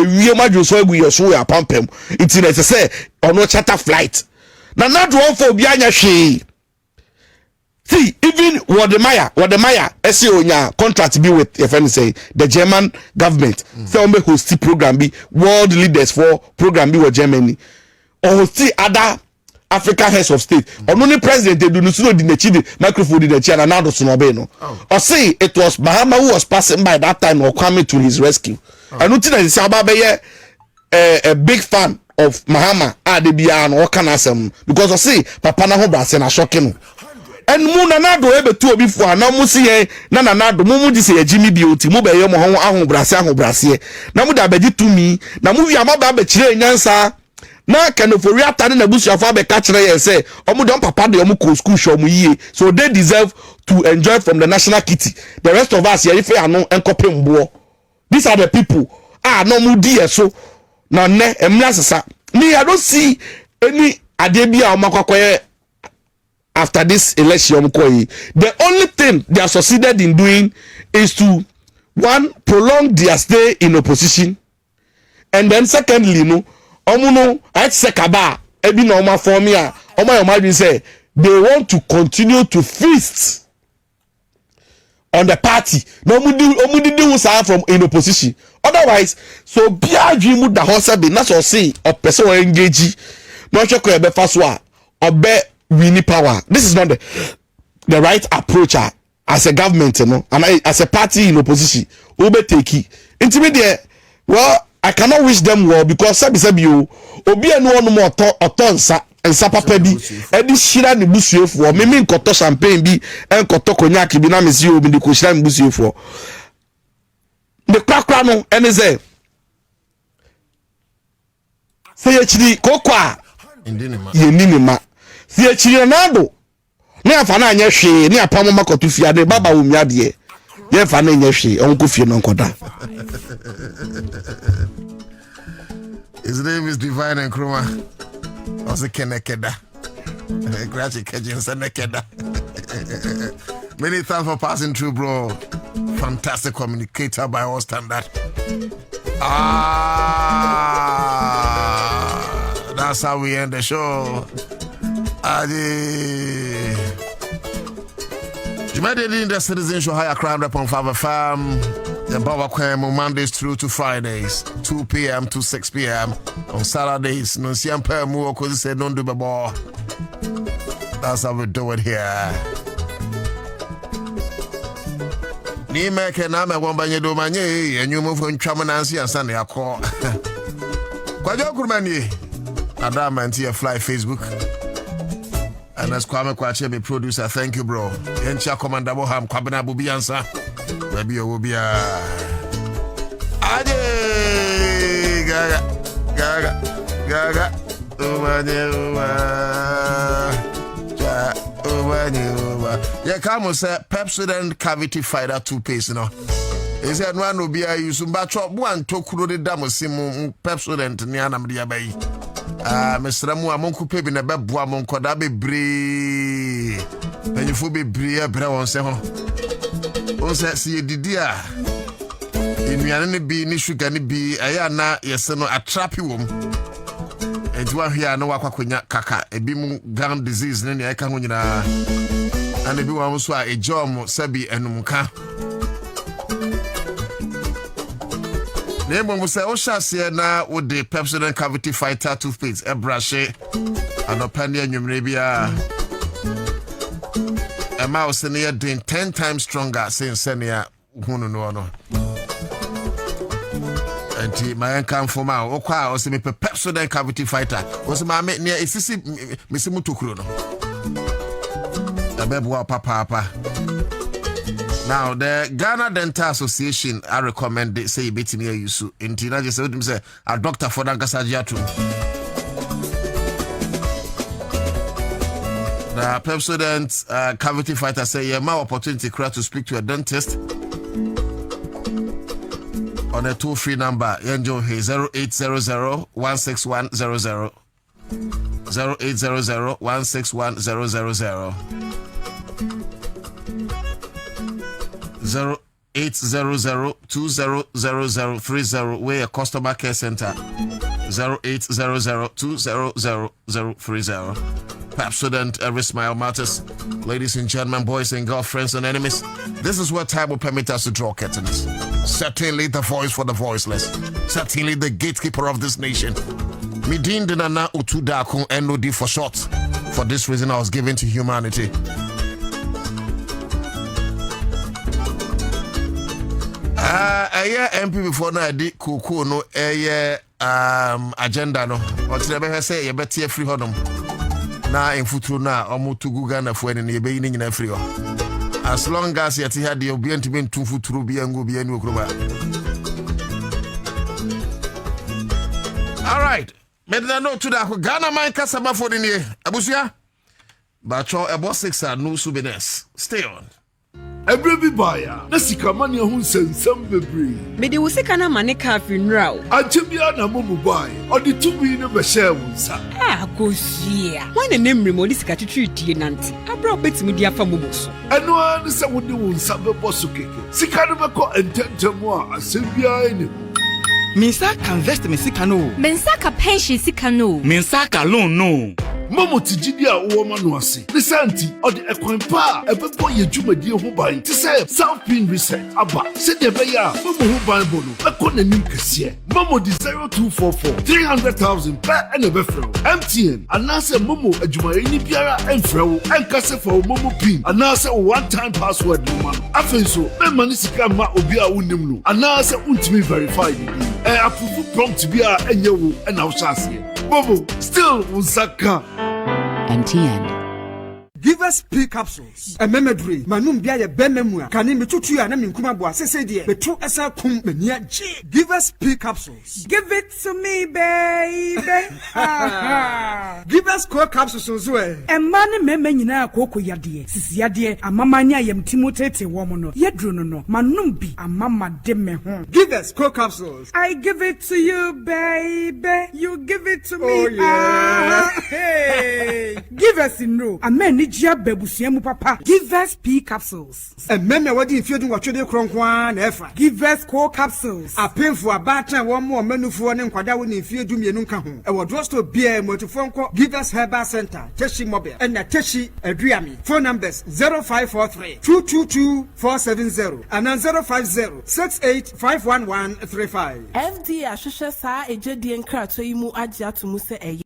[SPEAKER 6] wie madwo so agu yeso ya pampam it na say ono charter flight Nanado on for obi anya hwe. See, even Wademaya, SE onya contract be with your friend say the German government. So me host program be world leaders for program be with Germany. Or host other African heads of state. Or only president they do no di nechi microphone di nechi and now so no. Or say it was Mahama who was passing by that time or coming to his rescue. And nothing is about a big fan of Mahama Adebia and Okanasem because I say Papa na ho brase na shocking. And mu Nanado ebe tu obi fo na mu se na Nanado mu di se Jimmy Beauty mu be ye mo ho ahobrase na mu da beji tumi na mu wi amaba be kire nyansa na kanofori atane na busuafo abeka kire ye say omu don papa de omu ko school show mu yie so they deserve to enjoy from the national kitty. The rest of us here if anu enkopem bo. These are the people no mu di so na ne emla sesa me I don't see any adebia o makwakoye after this election, the only thing they are succeeded in doing is to, one, prolong their stay in opposition, and then secondly, no, at Sekaba, ebi na oma formia, oma say they want to continue to feast on the party. No, omudi from in opposition. Otherwise, so bia dream da hosa be na so say or person will engage. No check ebe faswa obe wini power. This is not the right approach as a government, you know, and as a party in opposition. Obe take it. Intermediate. Well, I cannot wish them well because sabi you obi anu onu mo otonsa ensa papa bi edi shira ne busuefo me nkoto champagne bi enkoto cognac bi na me si obi de ko shira ne busuefo the kwakwa no ene say ye chiri kokwa ye ninima se ye chiri na do ne afa na anya hwe ne apam makoto fiade baba wo miade ye fa na anya hwe onko fie no nkoda.
[SPEAKER 4] His name is Divine and Kruma. Also Kenekeda. Grachi Kejin Senekeda. Many thanks for passing through, bro. Fantastic communicator by all standard. That's how we end the show. Immediately in the Citizen Show Higher Crime Rep on 5 FM. The Baba Kwem Mondays through to Fridays, 2 p.m. to 6 p.m. On Saturdays, no siampe mu ko say don't do babo. That's how we do it here. Ni make na me won banye do manye enyu mu fo ntwam na anse ansa na yakọ. Kwajo kurmani. Adam anti fly Facebook. And as Kwame Kwache be producer, thank you bro. Encha Commander Boham Kwabena Bobie Ansah. Maybe you will be a Gaga yeah, come on, sir. Pepsodent cavity fighter toothpaste, you know. He said, one will be a use one to Kuro Damo Simu Pepsodent Niana Maria Bay. Mr. Ramu Amonku Peb in a Babua Monkodabe Bree. When you be Brea Brown Seho. Onse si didia enuane ne bi ni sugar ne bi aya na yese no atrapi wom enti wa hia na wakwakonya kaka ebi mu gum disease ne eka ho nyina and ebi wa so a ejom sabi enumka ne mo se o hyase na wo de Pepsodent cavity fighter toothpaste e brush anopane anwumre bia a mouse in here doing 10 times stronger since Senia Huno. And my income for my Oka or semi Pepsodent cavity fighter was my mate near Sissy Missimutukruno. A bebwa papa. Now, the Ghana Dental Association, I recommend they say bit me you so in Tina just say a doctor for Dangasajiatu. The Pepsodent cavity fighter say you have more opportunity to speak to a dentist on a toll-free number. Enjoy 0800 161 0800 161 0800 200030 where a customer care center 0800 200030. Pepsodent, every smile matters. Ladies and gentlemen, boys and girls, friends and enemies, this is what time will permit us to draw curtains. Certainly the voice for the voiceless. Certainly the gatekeeper of this nation. Midin Dinana Utudakun NOD for short. For this reason I was given to humanity. MP before now I did kuku no agenda no. What's the say you better free hodom. Na in futuro na omo to Ghana for any be yin nyina free. As long as you had the obedient to be to futuro bi ango bi anu okroba. All right. Medina no to da Ghana man kasaba for the near. Abusia. Bacho ebo 6 no souvenirs. Stay on.
[SPEAKER 9] Every buyer, na sika mani ahun sensem bebre.
[SPEAKER 10] Me de usika na mane ka funeral.
[SPEAKER 9] Achebia na momo buy, or the 2 million be share unsa.
[SPEAKER 10] Ah, gosia. Why na name remodi sika twitwi die nanti. Abra obetimi dia fa momo so.
[SPEAKER 9] Eno an se wodi unsa be boso keke. Sika no be ko ententemu a asebia eni.
[SPEAKER 11] Minsa ka invest me sika no.
[SPEAKER 12] Minsa ka pension sika no.
[SPEAKER 11] Minsa ka loan no.
[SPEAKER 9] Momo tijidi a uwoma no ase. Lisanti, or the ekwanpa, ebebo ye jumadi ho ban. Ti say South Pin Reset aba. Se de be ya, momo ho ban bono. Eko na nim kese. Momo di 0244 300,000 per ene be frɛ. MTN, anase momo adwumayeni biara emfrɛ wo. Enkase for momo pin. Anase one time password no man. Afen so, me mani sika ma obi a wonim no. Anase untimi verify ni. Approve prompt bia enye wo na wo hyase. Momo still unsaka.
[SPEAKER 13] MTN.
[SPEAKER 14] Give us P capsules. A memory. Manum bia ye benemu. Kani metutu ya na minkuma bo asese de. Betu asa kum menia G. Give us P capsules.
[SPEAKER 15] Give it to me, baby.
[SPEAKER 14] Give us core capsules so e.
[SPEAKER 15] Emma ne meme nyina akoko yade. Sisi yade amama nya yam timotete wo mo no. Yedru no no. Manum bi amama de me ho.
[SPEAKER 14] Give us core capsules.
[SPEAKER 15] I give it to you, baby. You give it to me.
[SPEAKER 14] Oh yeah.
[SPEAKER 15] Hey. Give us in no. Amen. Papa. Give us P capsules.
[SPEAKER 14] And men are waiting for you to watch the cronkwan ever.
[SPEAKER 15] Give us core capsules.
[SPEAKER 14] A pain for a batter, one more menu for an quadawin if you do me nunca home. I will draw to beer motophone. Give us Herbal Center, Teshi Mobile, and a Teshi Adriami. Phone numbers 0543 222 470 and 050 68
[SPEAKER 16] FD Ashusha Sa Ejedi Enkra Imu Aja to Muse Eye.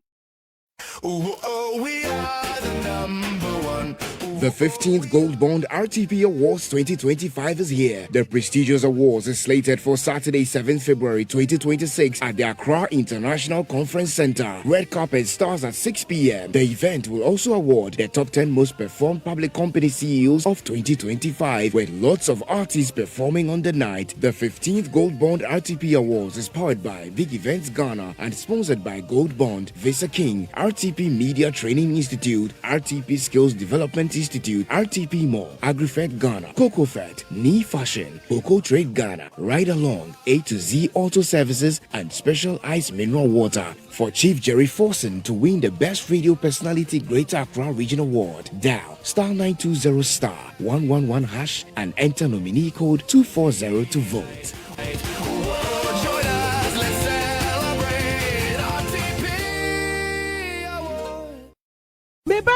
[SPEAKER 17] Oh, we are the number one.
[SPEAKER 18] The 15th Gold Bond RTP Awards 2025 is here. The prestigious awards is slated for Saturday, 7th February 2026 at the Accra International Conference Center. Red carpet starts at 6 p.m. The event will also award the top 10 most performed public company CEOs of 2025, with lots of artists performing on the night. The 15th Gold Bond RTP Awards is powered by Big Events Ghana and sponsored by Gold Bond, Visa King, RTP Media Training Institute, RTP Skills Development Institute, RTP Mall, AgriFed Ghana, CocoFed, Knee Fashion, Coco Trade Ghana, Ride Along, A to Z Auto Services, and Special Ice Mineral Water. For Chief Jerry Forson to win the Best Radio Personality Greater Accra Region Award, dial *920*111# and enter nominee code 240 to vote.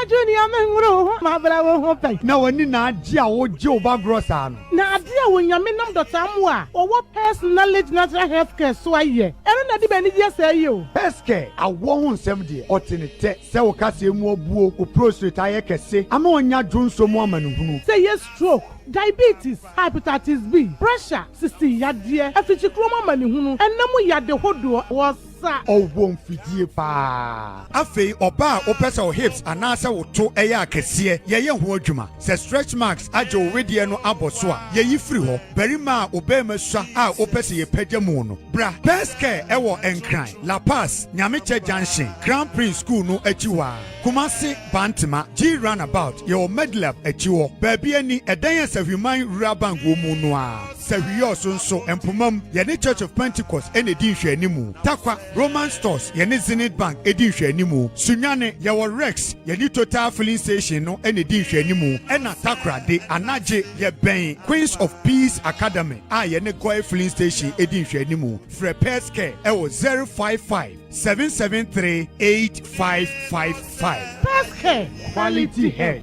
[SPEAKER 19] Junior Mengro, my brother, no one in Nadia or Joe Bagrosan. Nadia, when you mean them the Tamwa, or what personality natural health care so I hear. And not even just say you. Peske, I won't 70 or 10 so Cassie more boo, who prostrate I can say. I'm on your drone some woman who say yes, stroke. Diabetes, hepatitis B, pressure, 60 yadia, a future chroma money, and no more yard the whole door was. Oh, won't feed you pa. Afe oba opesa o hips anasa wo to eya akese ye ho adwuma. Se stretch marks aje o wedie no aboso a ye yifiri ho. Berima obema sua a opesa ye pagyamu no. Bra, best care e wo Enkran, La Paz, Nyameche Junction, Crown Prince School no achiwa. Kumasi Bantima, G Runabout, ye o Medlab achiwo. Baby ani edan Sahuman Rural wo mu no a. Sahuyo so empomam ye ne Church of Pentecost ene di hwe animu. Takwa Roman Stores, Yeni Zenith Bank, Edition Nimu, Sunyane, Yawa Rex, Yeni Total Filling Station, no, and Edition Nimu, and Atakra, de Anaje, Yebang, Queens of Peace Academy, Yeni Koi Filling Station, Edition Nimu, Frepeske, Ewo 055 773 8555. Peske, quality head.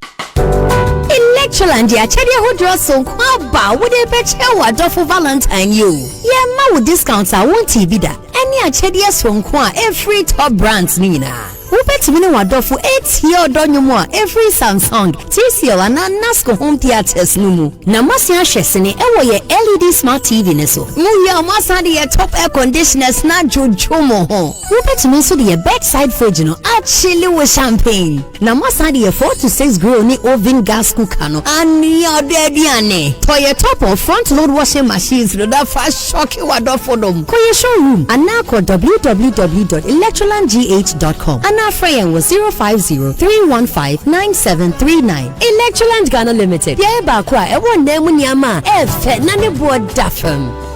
[SPEAKER 20] Electroland ya chedi ho draw so kwaba wo de be chewa do for Valentine you. Ye ma wo discounts a won TV da. Eni a chedi so nkwa every top brands nina. Wopetimi ne wadofo 8 year odonyomo a every Samsung, TCL and Nasco home theaters no mu. Na masia hwesene ewo ye LED smart TV ne so. Mu ya masa de ye top air conditioners na jojomo ho. Wopetimi so de ye bedside fridge no actually with champagne. Na masa de ye 4 to 6 grill ni oven gas cooker no. Ani odediane. To ye top of front load washing machines no da fast shock wadofo dom. Ko ye showroom anako www.electrolandgh.com. Mona Freyan was 050-315-9739. Electroland Ghana Limited. Yeah, bakwa. Ewo nemu niyama. Efe nane board dafem.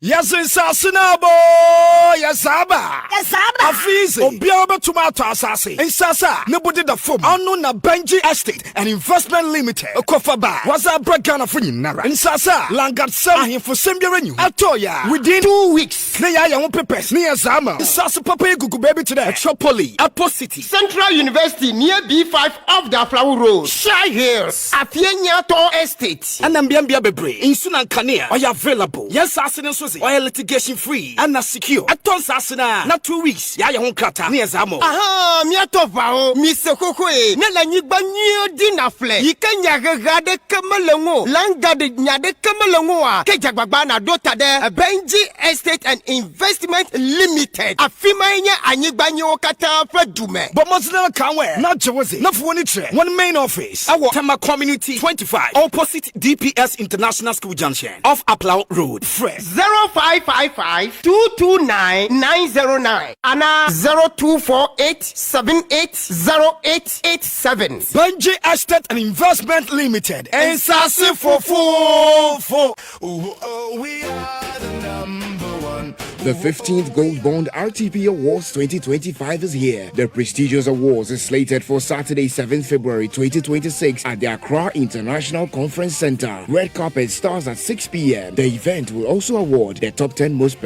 [SPEAKER 9] Yes, Sasinabo, Yasaba, Afiz, Obiaba Tomato Assassin, and Sasa, nobody the foam, unknown Benji Estate and Investment Limited, Okofaba, was a break Ghana for Nara, and Sasa, Langat Sam for Sambia Renew, Atoya, within 2 weeks, Naya Young Pepes, near Zama, Sasa Papa Gugu Baby today, Chopoli, Apo City,
[SPEAKER 21] Central University near B5 of the Flower Road, Shy Hills, Afienyato Estate,
[SPEAKER 9] and Ambiambia Bebre, in Sunan Kania, are available. Yes, Assassin. Oil litigation free and not secure. At Tonsasina, not 2 weeks. Ya won't cut near Zamo.
[SPEAKER 21] Aha, Miatova, Mr. Cocoe, Nelani Banyo Dinafle, Yikanya Gade Kamalongo, Langade Nyade Kamalongoa, Kejababana Dota de, a Benji Estate and Investment Limited, a Fimania Anibanyo Kata Dume.
[SPEAKER 9] But Muslim can't wear, not Jersey, not for one main office. Our Tama Community 25, opposite DPS International School Junction, off Aplau Road, Fresh.
[SPEAKER 21] 0555-229-909 Anna 0248-780887.
[SPEAKER 9] Benji Estate and Investment Limited. And Sassy for.
[SPEAKER 17] We are the number one.
[SPEAKER 18] The 15th Gold Bond RTP Awards 2025 is here. The prestigious awards is slated for Saturday, 7th February 2026 at the Accra International Conference Center. Red carpet starts at 6 p.m. The event will also award the top 10 most